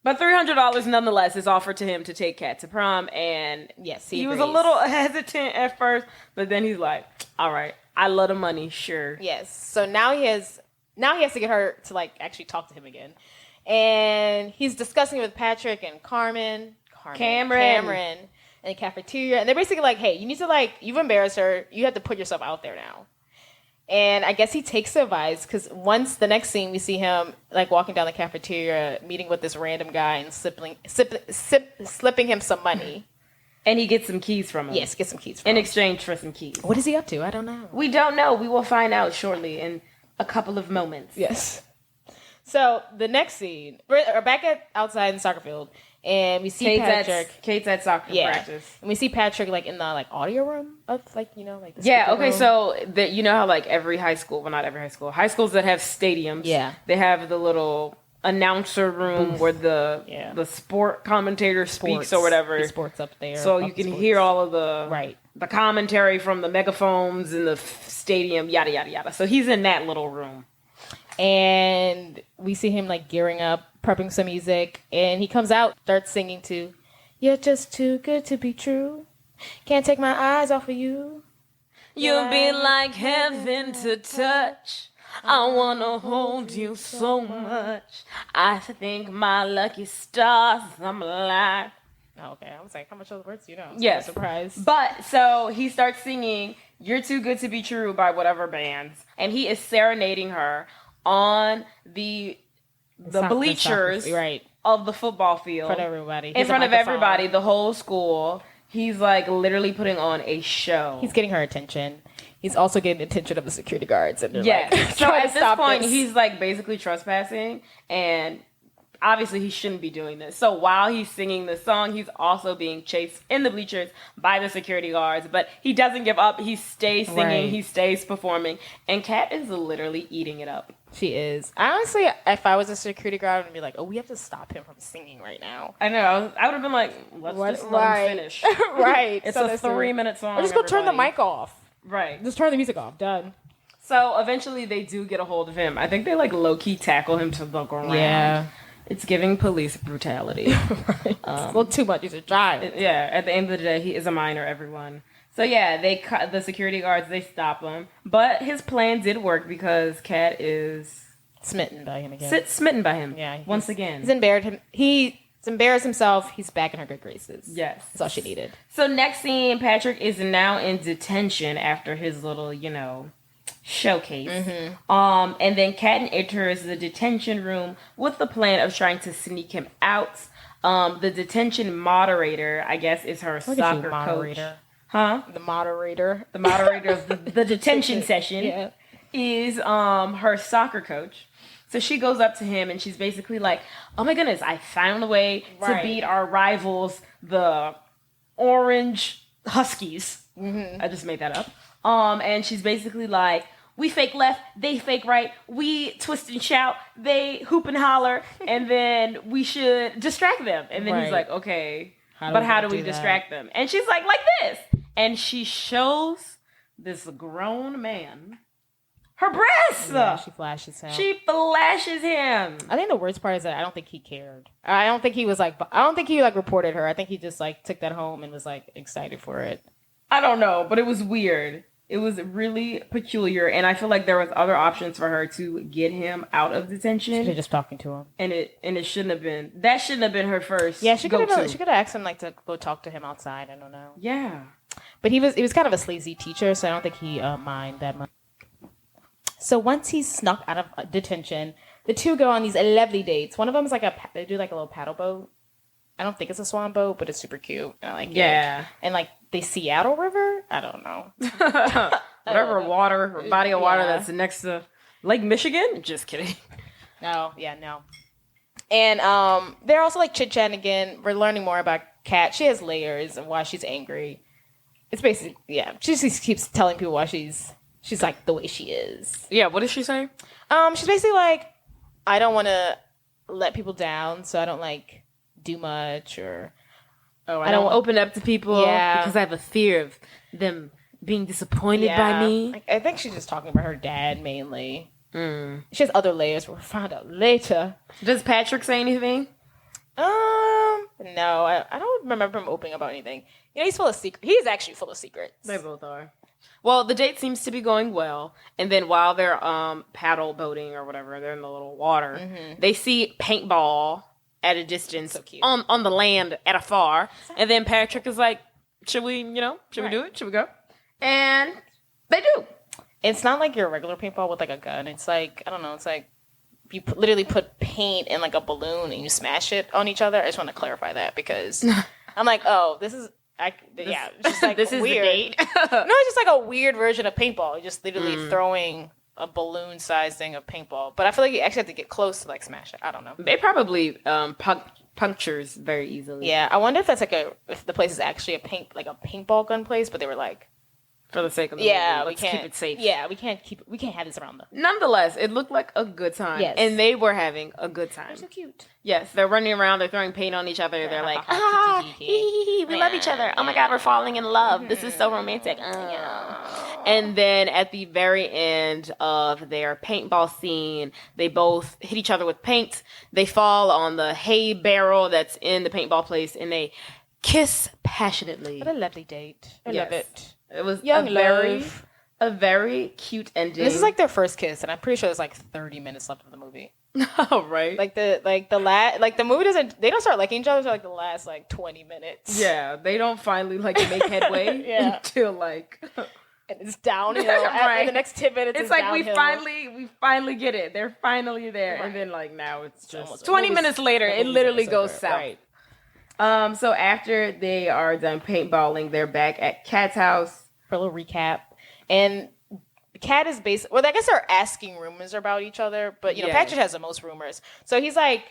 But $300 nonetheless is offered to him to take Kat to prom, and yes, he was a little hesitant at first, but then he's like, all right, I love the money, sure. Yes. So now he has to get her to like actually talk to him again. And he's discussing with Patrick and Cameron in the cafeteria. And they're basically like, hey, you need to like, you've embarrassed her. You have to put yourself out there now. And I guess he takes the advice because once the next scene, we see him like walking down the cafeteria, meeting with this random guy and slipping him some money. And he gets some keys from him. Yes, get some keys from him. In him. exchange for some keys. What is he up to? I don't know. We don't know. We will find out shortly in a couple of moments. Yes. So the next scene, we're back outside in the soccer field, and we see Patrick. Kate's at soccer practice, and we see Patrick like in the like audio room of like the okay. room. So that you know how like every high school, well not every high school, high schools that have stadiums, they have the little announcer room where the sport commentator speaks or whatever. Sports up there, so you can hear all of the commentary from the megaphones in the stadium, yada yada yada. So he's in that little room. And we see him like gearing up, prepping some music, and he comes out, starts singing to "You're Just Too Good to Be True. Can't take my eyes off of you. You'll be like heaven to touch. I wanna hold you so much. I think my lucky stars I'm alive." Okay, I was like, how much of the words do you know? Yes. Surprised. But so he starts singing "You're Too Good to Be True" by whatever bands, and he is serenading her on the bleachers of the football field. In front of everybody. In front of everybody, the whole school. He's like literally putting on a show. He's getting her attention. He's also getting the attention of the security guards. And yes. Like, so at this point, he's like basically trespassing, and obviously he shouldn't be doing this. So while he's singing the song, he's also being chased in the bleachers by the security guards. But he doesn't give up. He stays singing. He stays performing. And Kat is literally eating it up. She is. Honestly, if I was a security guard, I'd be like, oh, we have to stop him from singing right now. I know. I would have been like, let's just let him finish. Right. It's a 3-minute song. Or just go turn the mic off. Right. Just turn the music off. Done. So eventually they do get a hold of him. I think they like low-key tackle him to the ground. Yeah. It's giving police brutality. Right. A little too much. He's a child. At the end of the day, he is a minor, everyone. So yeah, the security guards, they stop him. But his plan did work because Kat is smitten by him again. Smitten by him. Yeah. Once again. He's embarrassed himself. He's back in her good graces. Yes. That's all she needed. So next scene, Patrick is now in detention after his little, showcase. Mm-hmm. And then Kat enters the detention room with the plan of trying to sneak him out. The detention moderator, I guess, is her soccer coach. Huh? The moderator. The moderator of the detention session is her soccer coach. So she goes up to him and she's basically like, oh my goodness, I found a way to beat our rivals, the Orange Huskies. Mm-hmm. I just made that up. And she's basically like, we fake left, they fake right, we twist and shout, they hoop and holler, and then we should distract them. And then he's like, okay, how do we distract them? And she's like this. And she shows this grown man her breasts. Yeah, she flashes him. I think the worst part is that I don't think he cared. I don't think he reported her. I think he just like took that home and was like excited for it. I don't know, but it was weird. It was really peculiar, and I feel like there was other options for her to get him out of detention. She's just talking to him, and it shouldn't have been. That shouldn't have been her first. Yeah, she could have asked him like to go talk to him outside. I don't know. Yeah, But he was kind of a sleazy teacher, so I don't think he mind that much. So once he's snuck out of detention, the two go on these lovely dates. One of them is like they do like a little paddle boat. I don't think it's a swan boat, but it's super cute. I like it. And like the Seattle River? I don't know. Whatever body of water that's next to Lake Michigan? Just kidding. No. And they're also like chit-chatting again. We're learning more about Kat. She has layers and why she's angry. It's basically, she just keeps telling people why she's like the way she is. Yeah, what does she say? She's basically like, I don't want to let people down, so I don't like do much, or I don't open up to people because I have a fear of them being disappointed by me. I think she's just talking about her dad mainly. She has other layers we'll find out later. Does Patrick say anything? No, I don't remember him opening about anything. You know, he's full of secrets. He's actually full of secrets. They both are. Well, the date seems to be going well, and then while they're paddle boating or whatever, they're in the little water. They see paintball at a distance, so cute. on the land at afar, and then Patrick is like, "Should we do it? Should we go?" And they do. It's not like your regular paintball with like a gun. It's like, I don't know. It's like you literally put paint in like a balloon and you smash it on each other. I just want to clarify that because I'm like, oh, this is. It's just like this is weird. the date. No, it's just like a weird version of paintball. You're just literally throwing a balloon-sized thing of paintball. But I feel like you actually have to get close to like smash it. I don't know. They probably punctures very easily. Yeah, I wonder if that's like if the place is actually a paintball gun place, but they were like, for the sake of the movie, let's we can't keep it safe. Yeah, we can't have this around them. Nonetheless, it looked like a good time. Yes. And they were having a good time. They're so cute. Yes, they're running around, they're throwing paint on each other, they're like, we love each other. Oh my God, we're falling in love. This is so romantic. And then at the very end of their paintball scene, they both hit each other with paint. They fall on the hay barrel that's in the paintball place, and they kiss passionately. What a lovely date. I love it. It was a very cute ending. This is like their first kiss, and I'm pretty sure there's like 30 minutes left of the movie. Oh, right. The movie doesn't. They don't start liking each other until like the last like 20 minutes. Yeah, they don't finally like make headway until like. And it's downhill. Right. The next 10 minutes, it's like downhill. we finally get it. They're finally there, and then like now it's just 20 minutes later. It literally goes south. Right. So after they are done paintballing, they're back at Kat's house. For a little recap. And Kat is basically, well, I guess they're asking rumors about each other, but, you know, Patrick has the most rumors. So he's like,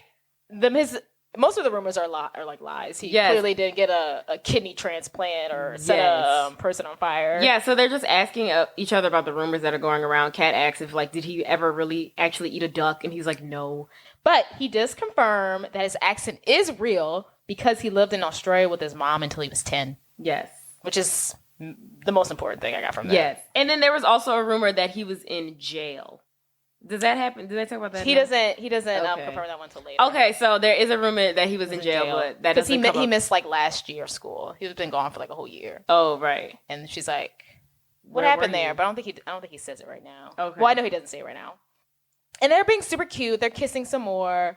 most of the rumors are like lies. He clearly didn't get a kidney transplant or set a person on fire. Yeah, so they're just asking each other about the rumors that are going around. Kat asks if, like, did he ever really actually eat a duck? And he's like, no. But he does confirm that his accent is real because he lived in Australia with his mom until he was 10. Yes. Which is the most important thing I got from that. Yes. And then there was also a rumor that he was in jail. Does that happen? Did I talk about that? He doesn't confirm that one until later. Okay, so there is a rumor that he was in jail, but that doesn't come up. He missed like last year's school. He's been gone for like a whole year. Oh, right. And she's like, what happened there? But I don't think he says it right now. Okay. Well, I know he doesn't say it right now. And they're being super cute. They're kissing some more.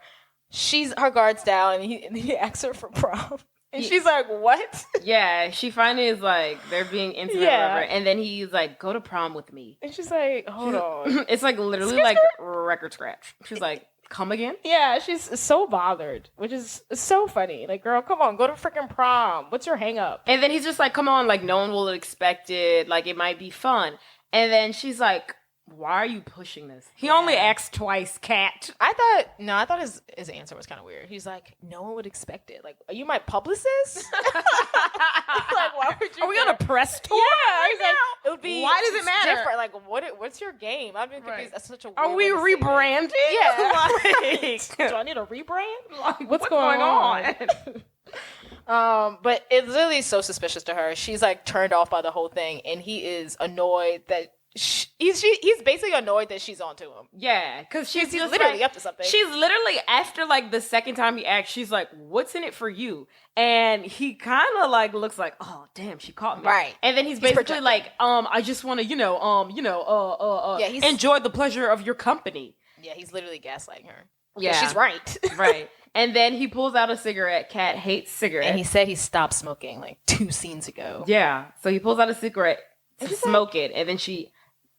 Her guard's down, and he asks her for prom. And she's like, what? Yeah, she finally is like, they're being intimate or whatever. And then he's like, go to prom with me. And she's like, hold on. It's like literally like record scratch. She's like, come again? Yeah, she's so bothered, which is so funny. Like, girl, come on, go to freaking prom. What's your hang up? And then he's just like, come on, like, no one will expect it. Like, it might be fun. And then she's like, why are you pushing this? He only asked twice, Kat. I thought his answer was kind of weird. He's like, no one would expect it. Like, are you my publicist? Like, why would you? Are we on a press tour? Yeah, he's like, it would be. Why does it matter? Different. Like, what's your game? I've been confused. That's such a. Are we rebranding? Yeah. Like, do I need a rebrand? Like, what's going on? But it's really so suspicious to her. She's like turned off by the whole thing, and he is annoyed that. He's basically annoyed that she's onto him. Yeah, because she's literally like, up to something. She's literally, after like the second time he asked, she's like, "What's in it for you?" And he kind of like looks like, "Oh, damn, she caught me." Right. And then he's basically projecting. Like, I just want to, enjoy the pleasure of your company. Yeah, he's literally gaslighting her. Yeah, she's right. Right. And then he pulls out a cigarette. Cat hates cigarettes. And he said he stopped smoking like 2 scenes ago. Yeah. So he pulls out a cigarette to smoke it, and then she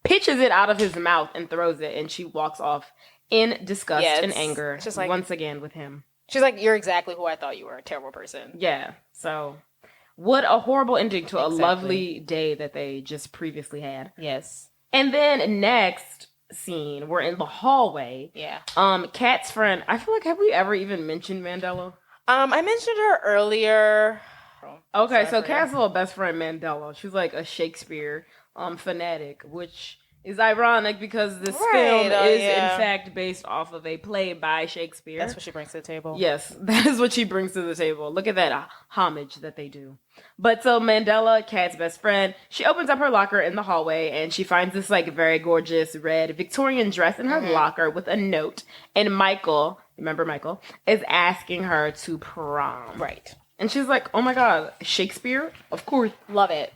pitches it out of his mouth and throws it, and she walks off in disgust and anger just like, once again with him. She's like, you're exactly who I thought you were, a terrible person. Yeah. So what a horrible ending to a lovely day that they just previously had. Yes. And then next scene, we're in the hallway. Yeah. Kat's friend, I feel like, have we ever even mentioned Mandela? I mentioned her earlier. Okay, so Kat's little best friend Mandela, she's like a Shakespeare fanatic, which is ironic because this film is in fact based off of a play by Shakespeare. That's what she brings to the table. Yes, that is what she brings to the table. Look at that homage that they do. But so Mandela, Kat's best friend, she opens up her locker in the hallway and she finds this like very gorgeous red Victorian dress in her locker with a note. And Michael, remember Michael, is asking her to prom. Right. And she's like, oh my God, Shakespeare? Of course. Love it.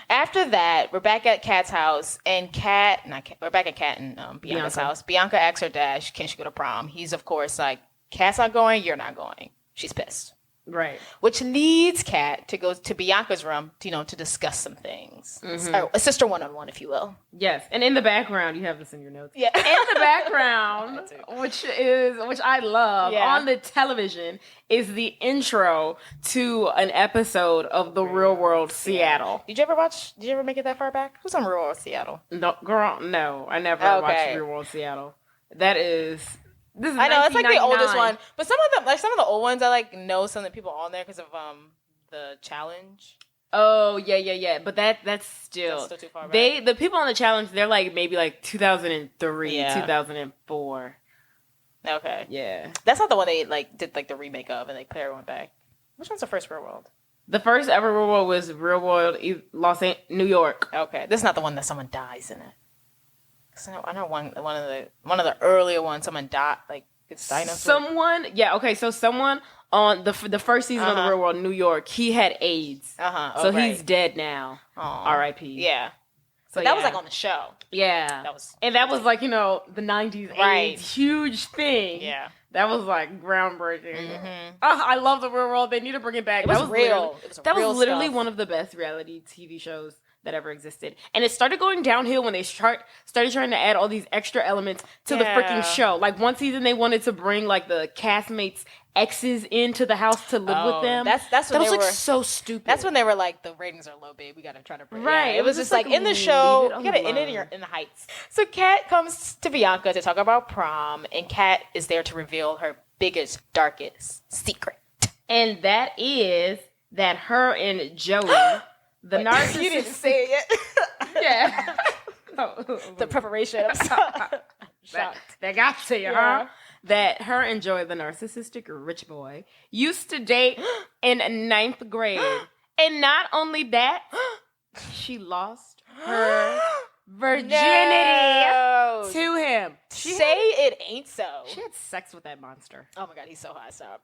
After that, we're back at Kat's house, and we're back at Kat and Bianca's house. Bianca asks her dad, can she go to prom? He's, of course, like, Kat's not going, you're not going. She's pissed. Right. Which leads Kat to go to Bianca's room, to discuss some things. Or a sister one-on-one, if you will. Yes. And in the background, you have this in your notes. Yeah. In the background, which I love, on the television, is the intro to an episode of The Real World Seattle. Did you ever make it that far back? Who's on Real World Seattle? No, girl, no. I never watched Real World Seattle. This is I know, it's like the oldest one. But some of the old ones, I know some of the people on there because of the challenge. Oh, yeah. But that's still too far back. The people on the challenge, they're like maybe like 2003, 2004. Okay. Yeah. That's not the one they did the remake of and they put everyone back. Which one's the first Real World? The first ever Real World was Real World New York. Okay. This is not the one that someone dies in it. I know one of the earlier ones. Someone died, it's dinosaur. Someone on the first season of the Real World New York, he had AIDS. So he's dead now. R.I.P. Yeah. So that was on the show. Yeah. That was the 90s AIDS huge thing. Yeah. That was groundbreaking. I love the Real World. They need to bring it back. That was real. That was literally one of the best reality TV shows that ever existed. And it started going downhill when they started trying to add all these extra elements to the freaking show. Like one season they wanted to bring the castmates' exes into the house to live with them. That was so stupid. That's when they were like, the ratings are low, babe. We gotta try to bring right. Yeah, it was just in the show, you gotta end it in the heights. So Kat comes to Bianca to talk about prom, and Kat is there to reveal her biggest, darkest secret. And that is that her and Joey the narcissist. You didn't say it yet. Yeah. The preparation. I'm shocked. That got to you, huh? That her and Joey, the narcissistic rich boy, used to date in 9th grade. And not only that, she lost her virginity to him. It ain't so. She had sex with that monster. Oh my God, he's so hot. Stop.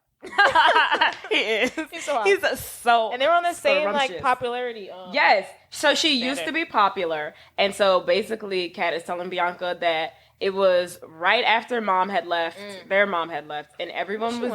He is. He's so hot. He's so and they were on the same popularity. Yes. So she used to be popular, and so basically, Kat is telling Bianca that it was right after mom had left. Their mom had left, and everyone was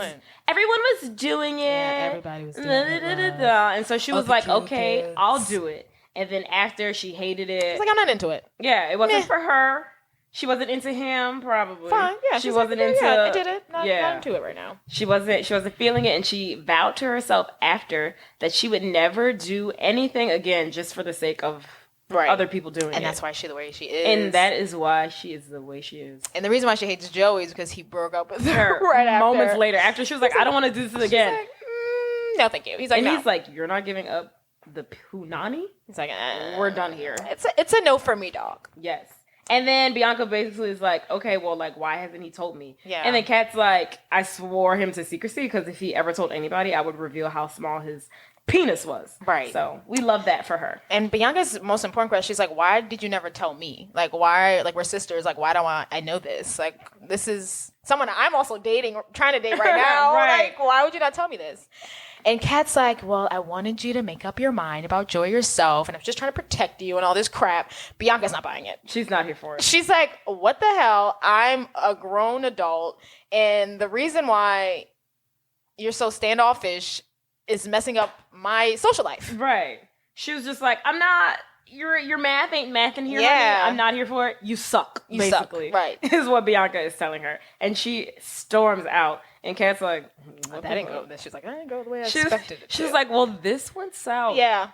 doing it. Yeah, everybody was doing it. And so she was like, "Okay, I'll do it." And then after she hated it, she's like, "I'm not into it." Yeah, it wasn't for her. She wasn't into him, probably. Fine, yeah. She wasn't into. Yeah, I did it. Not into it right now. She wasn't feeling it, and she vowed to herself after that she would never do anything again just for the sake of other people doing it. And that's why she's the way she is. And that is why she is the way she is. And the reason why she hates Joey is because he broke up with her moments later. After she was like, I don't want to do this again. Like, no, thank you. He's like, he's like, you're not giving up the punani? He's like, we're done here. It's a no for me, dog. Yes. And then Bianca basically is like, okay, well, why hasn't he told me? Yeah. And then Kat's like, I swore him to secrecy because if he ever told anybody, I would reveal how small his penis was. Right. So we love that for her. And Bianca's most important question, she's like, why did you never tell me? Why, we're sisters. Why don't I know this? This is someone I'm also dating, trying to date right now. Right. Why would you not tell me this? And Kat's like, well, I wanted you to make up your mind about Joy yourself, and I'm just trying to protect you and all this crap. Bianca's not buying it. She's not here for it. She's like, what the hell? I'm a grown adult, and the reason why you're so standoffish is messing up my social life. Right. She was just like, I'm not... Your math ain't mathing here, Yeah. honey. I'm not here for it. You suck, basically. Suck. Right. Is what Bianca is telling her. And she storms out. And Kat's like... That didn't go. She's like, I didn't go the way I expected it to. She's like, well, this went south. Yeah.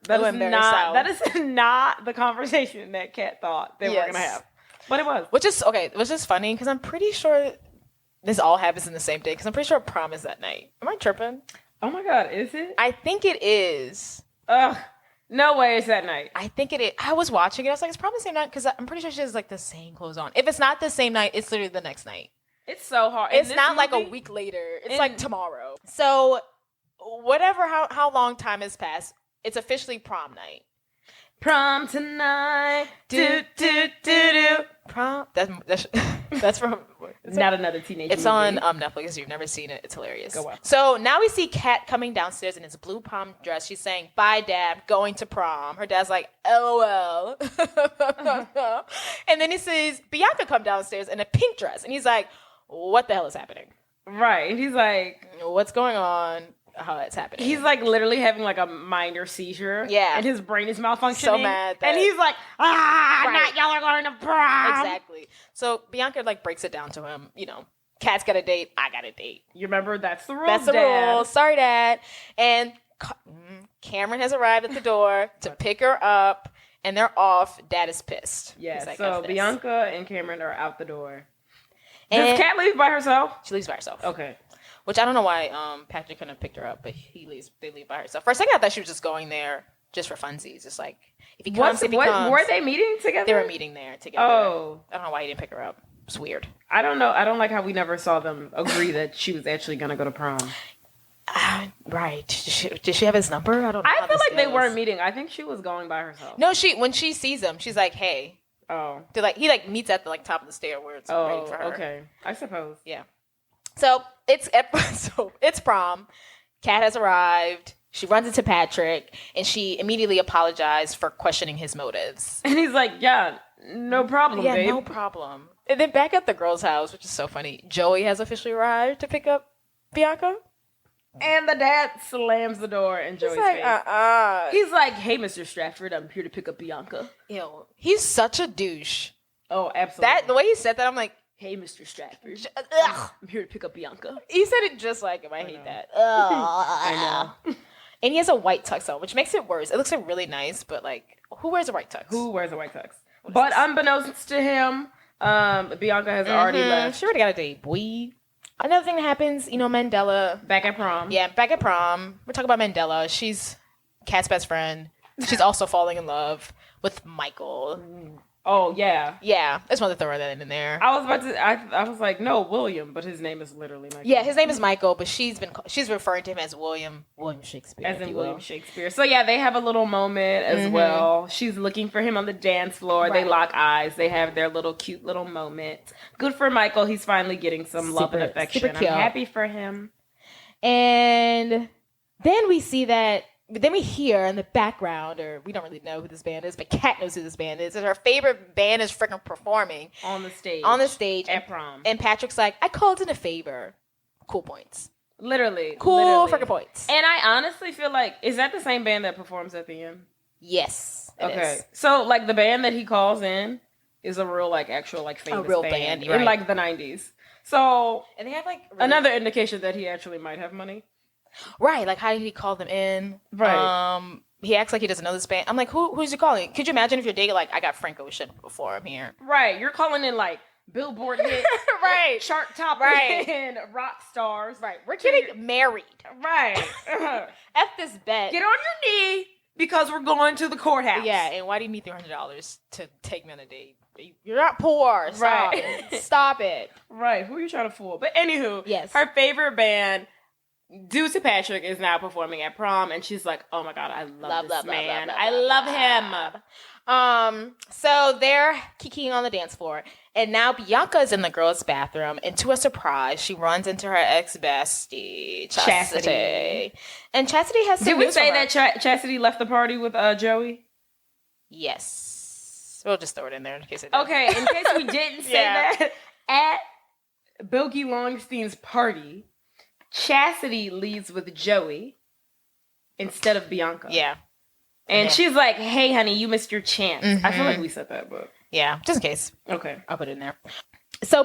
That is not the conversation that Kat thought they were going to have. But it was. Which is funny, because I'm pretty sure this all happens in the same day, because I'm pretty sure prom is that night. Am I tripping? Oh my God, is it? I think it is. Ugh. No way it's that night. I think it is. I was watching it. I was like, it's probably the same night, because I'm pretty sure she has like the same clothes on. If it's not the same night, it's literally the next night. It's so hard. It's not like a week later. It's like tomorrow. So how long time has passed, it's officially prom night. Prom tonight. Do, do, do, do. Prom. That's from... Not another teenage It's movie. on Netflix. If you've never seen it, it's hilarious. Go watch. So now we see Kat coming downstairs in his blue prom dress. She's saying, bye, Dad, going to prom. Her dad's like, LOL. And then he sees Bianca come downstairs in a pink dress. And he's like, what the hell is happening? Right. And he's like... What's going on? How it's happening? He's like literally having like a minor seizure. Yeah. And his brain is malfunctioning. So mad that... And he's like, not y'all are going to prom. Exactly. So Bianca like breaks it down to him. You know, Kat's got a date. I got a date. You remember that's the rule. That's the Dad. rule. Sorry, Dad. And Cameron has arrived at the door to pick her up, and they're off. Dad is pissed. Yeah. Like, So Bianca and Cameron are out the door. And Does Kat leave by herself? She leaves by herself. Okay. Which I don't know why Patrick couldn't have picked her up, but they leave by herself. For a second, I thought she was just going there just for funsies. Just like, if he comes, if he comes. Were they meeting together? They were meeting there together. Oh. I don't know why he didn't pick her up. It's weird. I don't know. I don't like how we never saw them agree that she was actually going to go to prom. Right. Did she have his number? I don't know. I feel like they weren't meeting. I think she was going by herself. No, when she sees him, she's like, hey. Oh. He meets at the top of the stair where it's ready for her. Okay. I suppose. Yeah. So it's prom. Kat has arrived. She runs into Patrick, and she immediately apologized for questioning his motives. And he's like, yeah, no problem, babe. No problem. And then back at the girl's house, which is so funny, Joey has officially arrived to pick up Bianca. And the dad slams the door in Joey's face. He's like, hey, Mr. Stratford, I'm here to pick up Bianca. Ew. He's such a douche. Oh, absolutely. The way he said that, I'm like, hey, Mr. Stratford, ugh. I'm here to pick up Bianca. He said it just like him. I hate that. I know. And he has a white tux on, which makes it worse. It looks like really nice, but like, who wears a white tux? Who wears a white tux? But unbeknownst to him, Bianca has already left. She already got a date, boy. Another thing that happens, Mandela. Back at prom. Yeah, back at prom. We're talking about Mandela. She's Kat's best friend. She's also falling in love with Michael. Oh, yeah. Yeah, I just wanted to throw that in there. I was like, no, William, but his name is literally Michael. Yeah, his name is Michael, but she's referring to him as William Shakespeare. As in William Shakespeare. So yeah, they have a little moment as well. She's looking for him on the dance floor. Right. They lock eyes. They have their little cute little moment. Good for Michael. He's finally getting some love and affection. I'm happy for him. And then we see that. Then we hear in the background, or we don't really know who this band is, but Kat knows who this band is. And her favorite band is freaking performing. On the stage. At prom. And Patrick's like, I called in a favor. Cool points. Literally. Cool freaking points. And I honestly feel like, is that the same band that performs at the end? Yes. Okay. Is. So, like, the band that he calls in is a real, like, actual, like, famous band. In, like, the 90s. So, and they have, like... Really another indication that he actually might have money. Right, like how did he call them in? Right. He acts like he doesn't know this band. I'm like, who's he calling? Could you imagine if you're dating like I got Frank Ocean before I'm here? Right, you're calling in like Billboard hit, right, chart toppers, and rock stars. Right, we're getting married. Right. F this bet. Get on your knee because we're going to the courthouse. Yeah, and why do you need $300 to take me on a date? You're not poor. Stop it. Stop it. Right. Who are you trying to fool? But anywho, yes, her favorite band. Due to Patrick is now performing at prom, and she's like, "Oh my god, I love this man. I love him." So they're kikiing on the dance floor, and now Bianca is in the girls' bathroom, and to a surprise, she runs into her ex-bestie, Chastity. And Chastity has some Did we news say for her. that Chastity left the party with Joey? Yes. We'll just throw it in there in case it did. Okay, in case we didn't say that, at Bilky Longstein's party, Chastity leads with Joey instead of Bianca. Yeah. And she's like, hey, honey, you missed your chance. I feel like we said that, but... Yeah, just in case. Okay. I'll put it in there. So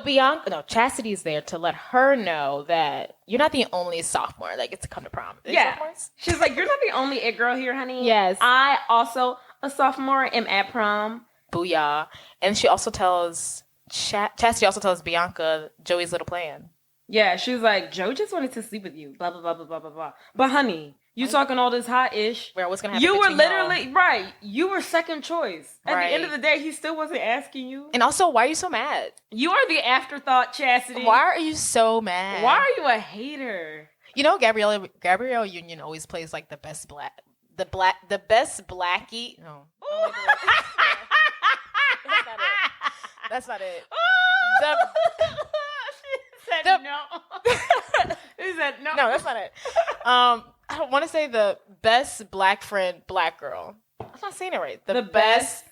Chastity's there to let her know that you're not the only sophomore that gets to come to prom. Sophomores? She's like, you're not the only it girl here, honey. Yes. I also, a sophomore, am at prom. Booyah. And she also tells... Chastity also tells Bianca Joey's little plan. Yeah, she was like, Joe just wanted to sleep with you. Blah, blah, blah, blah, blah, blah, blah. But honey... You talking all this hot-ish. Where what's gonna happen? You were literally right. You were second choice. At the end of the day, he still wasn't asking you. And also, why are you so mad? You are the afterthought, Chastity. Why are you so mad? Why are you a hater? You know, Gabrielle Union always plays like the best blackie. No, that's not it. She said no. He said no. No, that's not it. I want to say the best black friend, black girl. I'm not saying it right. The best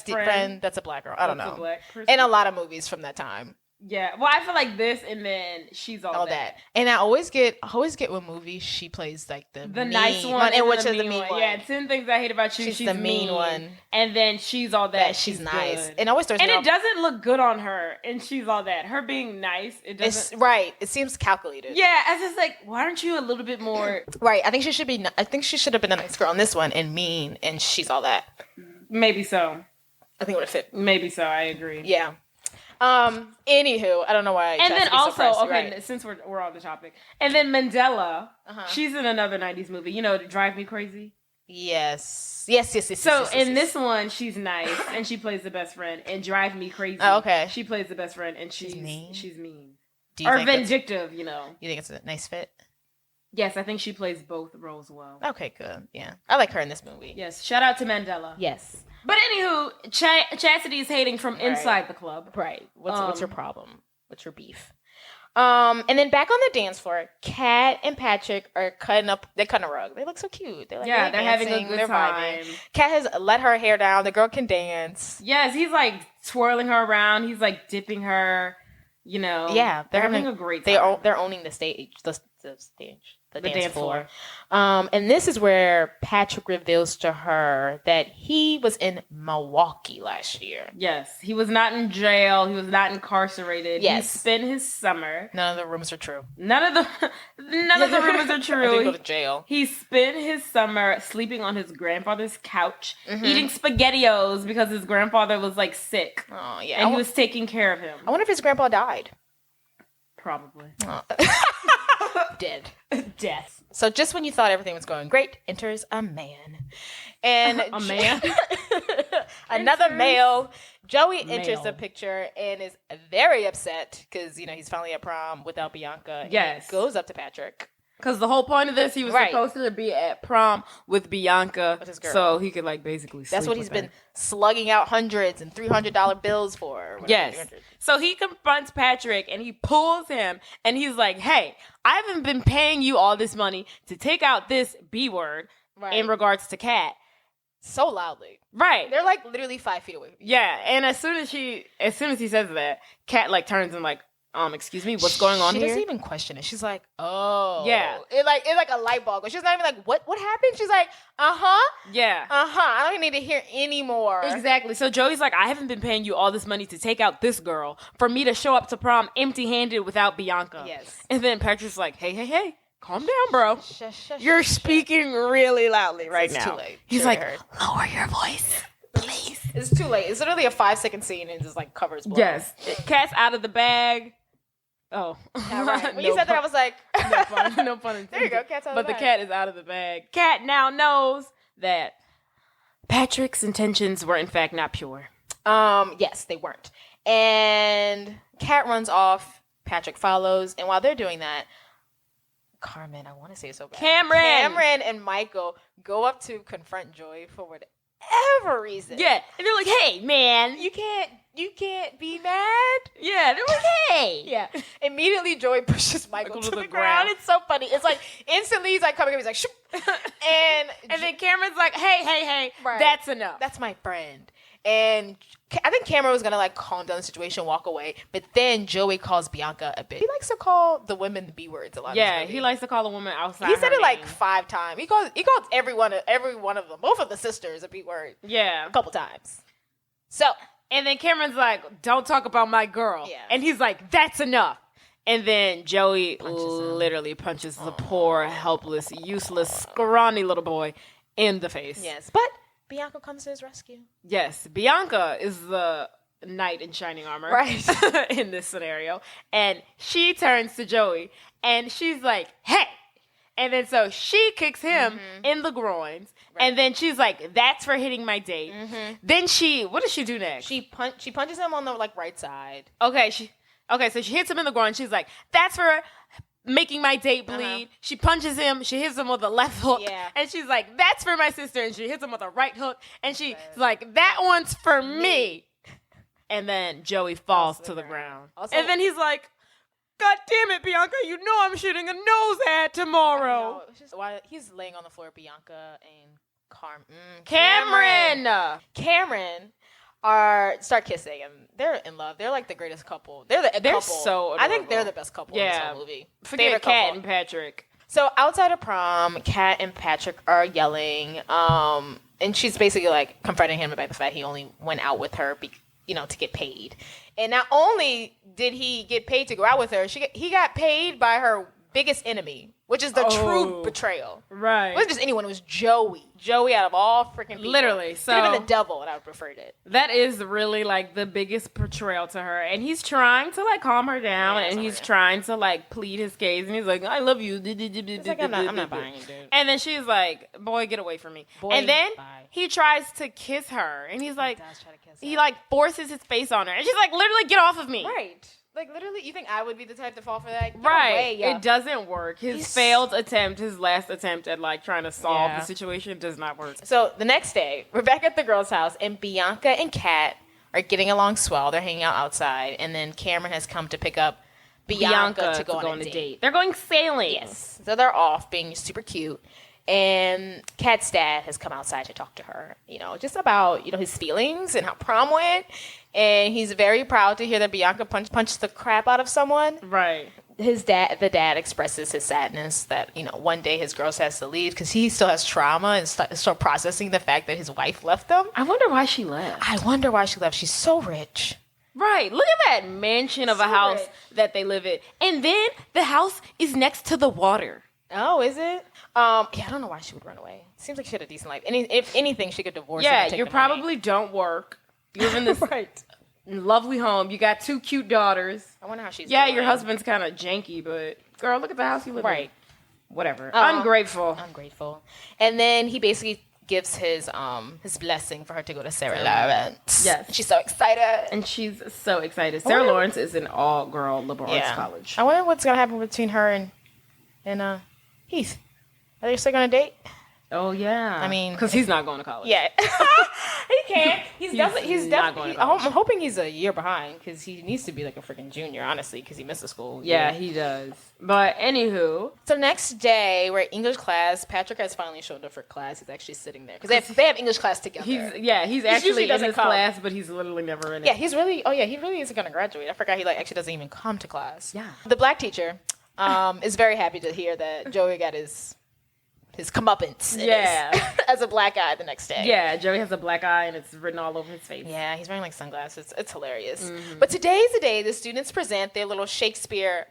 friend that's a black girl. I don't know. In a lot of movies from that time. Yeah. Well, I feel like this, and then she's all that. And I always get when movies she plays like the mean nice one, and which is the mean one. Yeah, 10 Things I Hate About You. She's the mean one, and then she's all that. She's nice, and always throws. And it doesn't look good on her, and she's all that. Her being nice, it doesn't. It's right. It seems calculated. Yeah, I was just like, why aren't you a little bit more? Right. I think she should be. I think she should have been a nice girl on this one and mean, and she's all that. Maybe so. I think it would have fit. Maybe so. I agree. Yeah. Anywho, I don't know why. And then also, since we're on the topic, and then Mandela, she's in another 90s movie, you know, Drive Me Crazy. Yes. So in this one, she's nice, and she plays the best friend, and Drive Me Crazy. Oh, okay. She plays the best friend, and she's mean. Or vindictive, you know. You think it's a nice fit? Yes, I think she plays both roles well. Okay, good. Yeah. I like her in this movie. Yes. Shout out to Mandela. Yes. But anywho, Chastity is hating from inside the club. Right. What's your problem? What's your beef? And then back on the dance floor, Kat and Patrick are cutting a rug. They look so cute. They're having a good time. Kat has let her hair down. The girl can dance. Yes, he's like twirling her around. He's like dipping her. You know. Yeah, they're having a great time. They're owning the stage. The stage. The dance floor. And this is where Patrick reveals to her that he was in Milwaukee last year. Yes. He was not in jail. He was not incarcerated. Yes. He spent his summer. None of the rumors are true. None of the rumors are true. I didn't go to jail. He spent his summer sleeping on his grandfather's couch, eating SpaghettiOs because his grandfather was like sick. Oh, yeah. And he was taking care of him. I wonder if his grandpa died. Probably. Oh. Dead. Death. So just when you thought everything was going great, enters a man. And a man? Another male. Joey enters the picture and is very upset because, you know, he's finally at prom without Bianca. Yes. And goes up to Patrick. Because the whole point of this, he was supposed to be at prom with Bianca, with his girl. So he could like basically sleep That's what he's been slugging out $100s and $300 bills for. Yes. 300. So he confronts Patrick and he pulls him and he's like, hey, I haven't been paying you all this money to take out this B word in regards to Kat. So loudly. Right. They're like literally 5 feet away. Yeah. And as soon as he says that, Kat like turns and like, excuse me, what's going on here? She doesn't even question it. She's like, oh. Yeah. It's like a light bulb. She's not even like, what happened? She's like, uh-huh. Yeah. Uh-huh. I don't even need to hear anymore. Exactly. So Joey's like, I haven't been paying you all this money to take out this girl for me to show up to prom empty-handed without Bianca. Yes. And then Patrick's like, hey, calm down, bro. You're speaking really loudly right now. It's too late. He's like, lower your voice, please. It's too late. It's literally a 5-second scene and just like covers blood. Yes. Cat's out of the bag. Oh. Yeah, right. When you said that, I was like... no pun intended. There you go, cat's out of the bag. But the cat is out of the bag. Cat now knows that Patrick's intentions were in fact not pure. Yes, they weren't. And Cat runs off. Patrick follows. And while they're doing that, Carmen, I want to say it so bad. Cameron and Michael go up to confront Joey for whatever reason. Yeah, and they're like, "Hey, man, You can't be mad. yeah." They're like, "Hey, Yeah. Immediately, Joey pushes Michael to the ground. It's so funny. It's like instantly he's like coming up. He's like, shoop. and then Cameron's like, "Hey, Right. that's enough." That's my friend. And I think Cameron was gonna like calm down the situation, walk away. But then Joey calls Bianca a bitch. He likes to call the women the B words a lot. Yeah, in this he movie. likes to call a woman outside. He said her it like name. 5 times. He called every one of them, both of the sisters, a B word Yeah. a couple times. So And then Cameron's like, "Don't talk about my girl." Yeah. And he's like, "That's enough." And then Joey literally punches the poor, helpless, useless, scrawny little boy in the face. yes, but Bianca comes to his rescue. Yes, Bianca is the knight in shining armor, Right. in this scenario, and she turns to Joey and she's like, "Hey!" And then so she kicks him in the groins, and then she's like, "That's for hitting my date." Then what does she do next? She punches him on the like right side. Okay, so she hits him in the groin. She's like, "That's for making my date bleed." She punches him. She hits him with a left hook. Yeah. And she's like, "That's for my sister." And she hits him with a right hook. And she's like, "That one's for me." And then Joey falls to the ground. Also- And then he's like, "God damn it, Bianca, you know I'm shooting a nose ad tomorrow." No, it's just why he's laying on the floor. Bianca and Cameron start kissing and they're in love. They're like the greatest couple. They're couple. so I think adorable. they're the best couple in this Yeah. whole movie. Forget Favorite Kat couple. and Patrick. So outside of prom, Kat and Patrick are yelling, and she's basically like confronting him about the fact he only went out with her, to get paid. And not only did he get paid to go out with her, he got paid by her biggest enemy, which is the true betrayal. Right. It wasn't just anyone; it was Joey. Joey out of all freaking people. Literally, Could have so- been the devil, and I would have preferred it. That is really like the biggest portrayal to her, and he's trying to like calm her down, Yeah, and calm he's her down. trying to like plead his case, and he's like, "I love you." It's like I'm not buying it, dude. And then she's like, "Boy, get away from me." Boy, and then bye. he tries to kiss her, and he's like, does try to kiss he her. like forces his face on her, and she's like, "Literally, get off of me!" Right. Like literally, you think I would be the type to fall for that? Get Right. away, yo. It doesn't work. His last attempt at like trying to solve Yeah. the situation does not work. So the next day, we're back at the girls' house, and Bianca and Kat are getting along swell. They're hanging out outside, and then Cameron has come to pick up Bianca to go on a date. They're going sailing. Yes. So they're off being super cute. And Kat's dad has come outside to talk to her, just about, his feelings and how prom went. And he's very proud to hear that Bianca punched the crap out of someone. Right. The dad expresses his sadness that, one day his girl has to leave because he still has trauma and still processing the fact that his wife left him. I wonder why she left. I wonder why she left. She's so rich. Right. Look at that mansion of a So house rich. that they live in. And then the house is next to the water. Oh, is it? Yeah, I don't know why she would run away. Seems like she had a decent life. If anything, she could divorce him Yeah, and take you the money. probably don't work. You live in this Right. lovely home. You got 2 cute daughters. I wonder how she's Yeah, doing. your husband's kind of janky, but girl, look at the house you live in. Right. Whatever. Ungrateful. Ungrateful. And then he basically gives his blessing for her to go to Sarah Lawrence. Yes. She's so excited. And she's so excited. Sarah Lawrence is an all-girl liberal arts college. I wonder what's gonna happen between her and Heath. Are they still gonna date? Oh, yeah. I mean, because he's not going to college. Yeah. He can't. He's not definitely. going to college. I'm hoping he's a year behind because he needs to be like a freaking junior, honestly, because he missed the school. Yeah, he does. But anywho, So next day, we're at English class. Patrick has finally showed up for class. He's actually sitting there because they have English class together. he's usually actually in doesn't his come. class, but he's literally never in it. Yeah, he really isn't going to graduate. I forgot he actually doesn't even come to class. Yeah. The black teacher is very happy to hear that Joey got his comeuppance. Yeah. As a black guy the next day. Yeah, Joey has a black eye and it's written all over his face. Yeah, he's wearing like sunglasses. It's hilarious. Mm-hmm. But today's the day the students present their little Shakespeare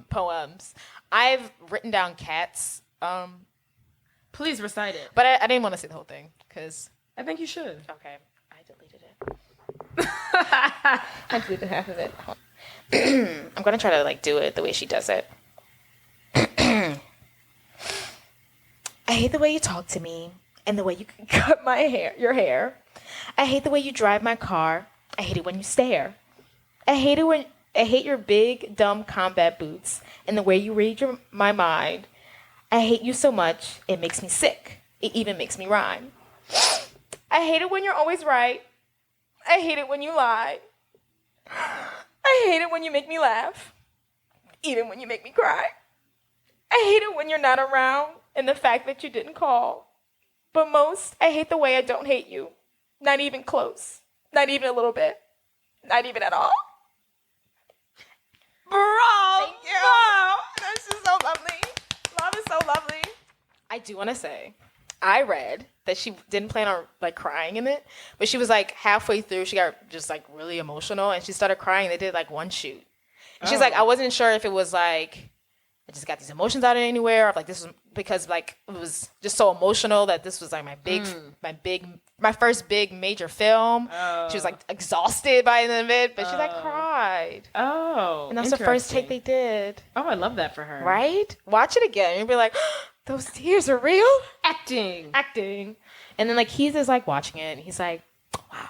poems. I've written down Kat's, Please recite it. but I didn't want to say the whole thing because I think you should. okay, I deleted it. I deleted half of it. I'm gonna try to like do it the way she does it. I hate the way you talk to me and the way you cut your hair. I hate the way you drive my car. I hate it when you stare. I hate your big dumb combat boots and the way you read my mind. I hate you so much it makes me sick. It even makes me rhyme. I hate it when you're always right. I hate it when you lie. I hate it when you make me laugh. Even when you make me cry. I hate it when you're not around and the fact that you didn't call. But most, I hate the way I don't hate you. Not even close. Not even a little bit. Not even at all. Bro, thank you. This is so lovely. Love is so lovely. I do want to say, I read that she didn't plan on like crying in it, but she was like halfway through, she got just like really emotional and she started crying. They did like one shoot. And she's like, I wasn't sure if it was like, I just got these emotions out of anywhere, or like this was because like it was just so emotional that this was like my first big major film. Oh. She was like exhausted by the end of it, but she like cried. Oh, and that's the first take they did. Oh, I love that for her. Right? Watch it again and you'll be like, those tears are real. Acting. And then like Keith is like watching it and he's like, wow.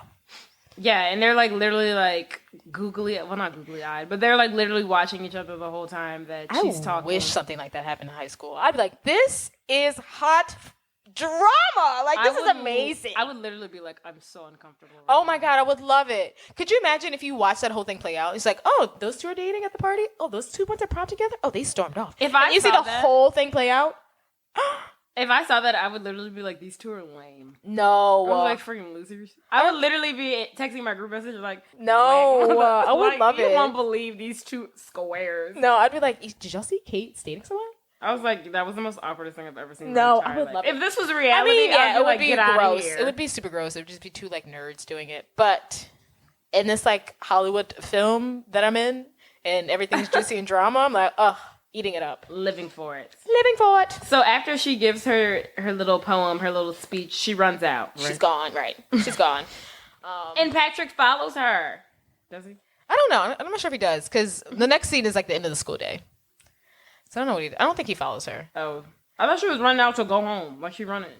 Yeah, and they're like literally like not googly eyed, but they're like literally watching each other the whole time that she's talking. I wish something like that happened in high school. I'd be like, this is hot drama. Like, this is amazing. I would literally be like, I'm so uncomfortable. Oh my God, I would love it. Could you imagine if you watched that whole thing play out? It's like, oh, those two are dating at the party? Oh, those two went to prom together? Oh, they stormed off. If you see the whole thing play out? If I saw that, I would literally be like, these two are lame. No. I'm like freaking losers. I would literally be texting my group message like, no. I would love it. You won't believe these two squares. No, I'd be like, did y'all see Kate dating someone? I was like, that was the most awkwardest thing I've ever seen. No, I would love it. If this was reality, it would be gross. It would be super gross. It would just be two like nerds doing it. But in this like Hollywood film that I'm in, and everything's juicy and drama, I'm like, ugh. Eating it up. Living for it. So after she gives her little poem, her little speech, she runs out. Right? She's gone, right. She's gone. And Patrick follows her. Does he? I don't know. I'm not sure if he does, because the next scene is like the end of the school day. So I don't know what he did. I don't think he follows her. Oh. I thought she was running out to go home. Like she running.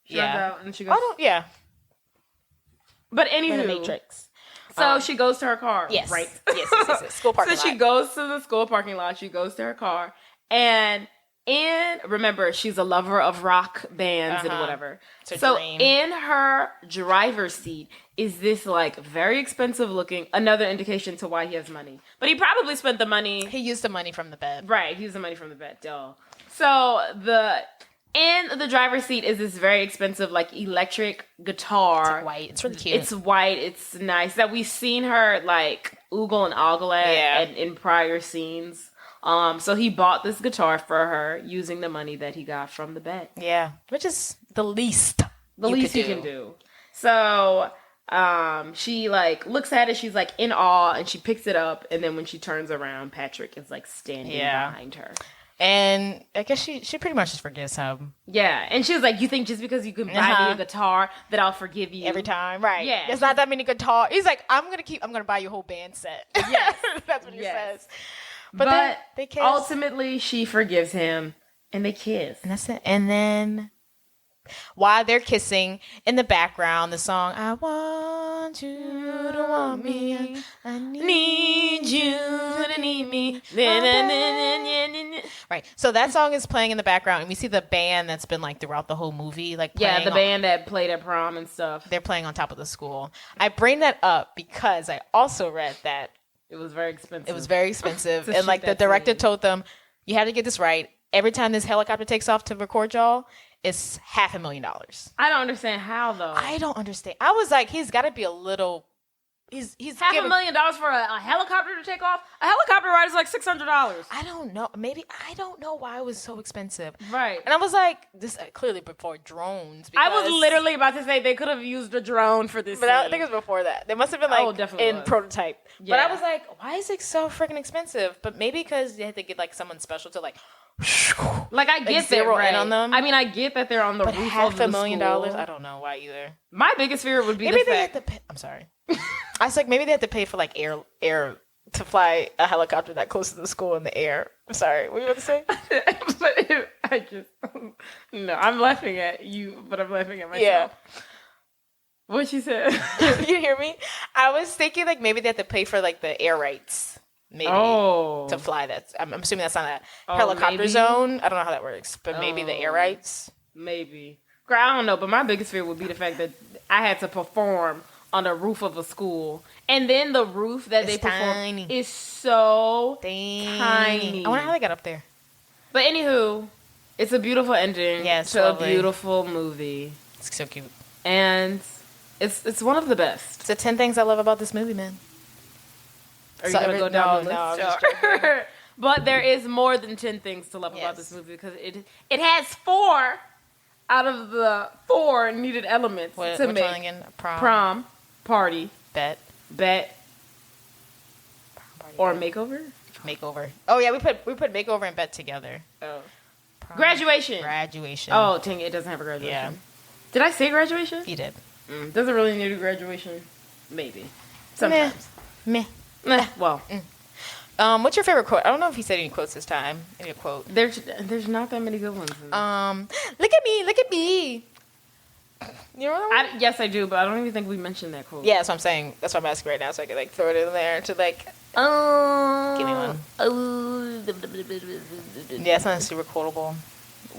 She runs out and she goes. Yeah. But anywho. The Matrix. So she goes to her car. Yes. Right? Yes. School parking lot. So she goes to the school parking lot. She goes to her car. And remember, she's a lover of rock bands and whatever. So in her driver's seat is this like very expensive looking, another indication to why he has money. But he probably spent the money. He used the money from the bed. Right. He used the money from the bed. Duh. So in the driver's seat is this very expensive, like, electric guitar. It's like white. It's really cute. It's white. It's nice. That we've seen her, like, oogle and ogle at in prior scenes. So he bought this guitar for her using the money that he got from the bet. Yeah. Which is the least he can do. So she, like, looks at it. She's, like, in awe, and she picks it up. And then when she turns around, Patrick is, like, standing behind her. And I guess she pretty much just forgives him. Yeah. And she was like, you think just because you can buy me a guitar that I'll forgive you? Every time. Right. Yeah. There's not that many guitars. He's like, I'm going to buy you a whole band set. Yes. That's what he says. But then they kiss. Ultimately, she forgives him and they kiss. And that's it. And then while they're kissing, in the background, the song, I want you to want me, I need you to need me. Right. So that song is playing in the background, and we see the band that's been like throughout the whole movie. Like the band that played at prom and stuff. They're playing on top of the school. I bring that up because I also read that it was very expensive. And like the director told them, you have to get this right. Every time this helicopter takes off to record y'all, it's $500,000. I don't understand how though. I don't understand. I was like, he's got to be a little. He's $500,000 for a helicopter to take off. A helicopter ride is like $600. I don't know. Maybe I don't know why it was so expensive. Right. And I was like, this clearly before drones. I was literally about to say they could have used a drone for this. But I think it was before that. They must have been like in prototype. Yeah. But I was like, why is it so freaking expensive? But maybe because they had to get like someone special to like I get zero in on them. I mean, I get that they're on the roof of the $500,000. I don't know why either. My biggest fear would be maybe they had to pay. I'm sorry. I was like, maybe they had to pay for like air to fly a helicopter that close to the school in the air. I'm sorry. What were you about to say? No, I'm laughing at you, but I'm laughing at myself. Yeah. What she said? You hear me? I was thinking like maybe they had to pay for like the air rights. Maybe to fly that. I'm assuming that's not a helicopter zone. I don't know how that works, but maybe the air rights. Maybe. Girl, I don't know, but my biggest fear would be the fact that I had to perform on the roof of a school, and then the roof that they perform is so tiny. I wonder how they got up there. But anywho, it's a beautiful ending to lovely. a beautiful movie, It's so cute. and it's one of the best. So 10 things I love about this movie, man. Are you gonna go down the list? No, I'm just joking. But there is more than 10 things to love about Yes. this movie because it has 4 out of the 4 needed elements to Which make one again? prom, party, Bet. bet, Party, or bet. makeover. Makeover. Oh yeah, we put makeover and bet together. Oh, Prom, graduation. Graduation. Oh, dang it! It doesn't have a graduation. Yeah. Did I say graduation? You did. Does it really need a graduation? Maybe. Sometimes. Meh. Well, What's your favorite quote? I don't know if he said any quotes this time. Any quote? there's not that many good ones. Look at me. You know what? Yes, I do, but I don't even think we mentioned that quote. Yeah, that's what I'm saying. That's what I'm asking right now, so I can like throw it in there to like. Give me one. Yeah, it's not super quotable.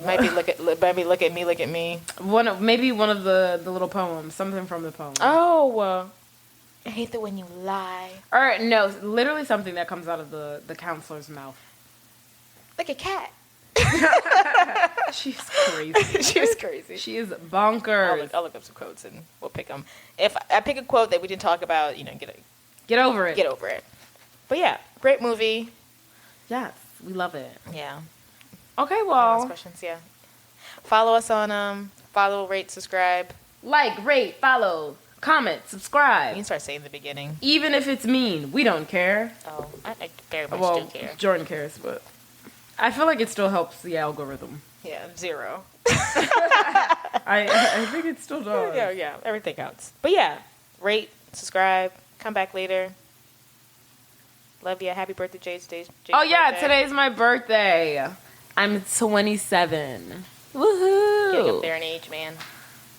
Maybe look at me. Maybe one of the little poems, something from the poem. Oh, I hate that when you lie. Or no, literally something that comes out of the counselor's mouth. Like a cat. She's crazy. She was crazy. She is bonkers. I'll look up some quotes and we'll pick them. If I pick a quote that we didn't talk about, Get over it. get over it. But yeah, great movie. Yes, we love it. Yeah. Okay, Last well, questions. Yeah. Follow us on follow, rate, subscribe. like, rate, follow, comment, You subscribe. can start saying the beginning. Even if it's mean, we don't care. Oh, I very much Well, do care. Jordan cares, but I feel like it still helps the algorithm. Yeah, 0. I think it still does. Yeah, everything counts. But yeah, rate, subscribe, come back later. Love you. Happy birthday, Jade's Oh yeah, birthday. today's my birthday. I'm 27. Woohoo! Getting up there in age, man.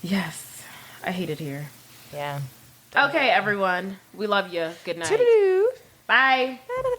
Yes, I hate it here. Yeah. Okay, everyone, we love you. Good night. Toodaloo. Bye. Bye.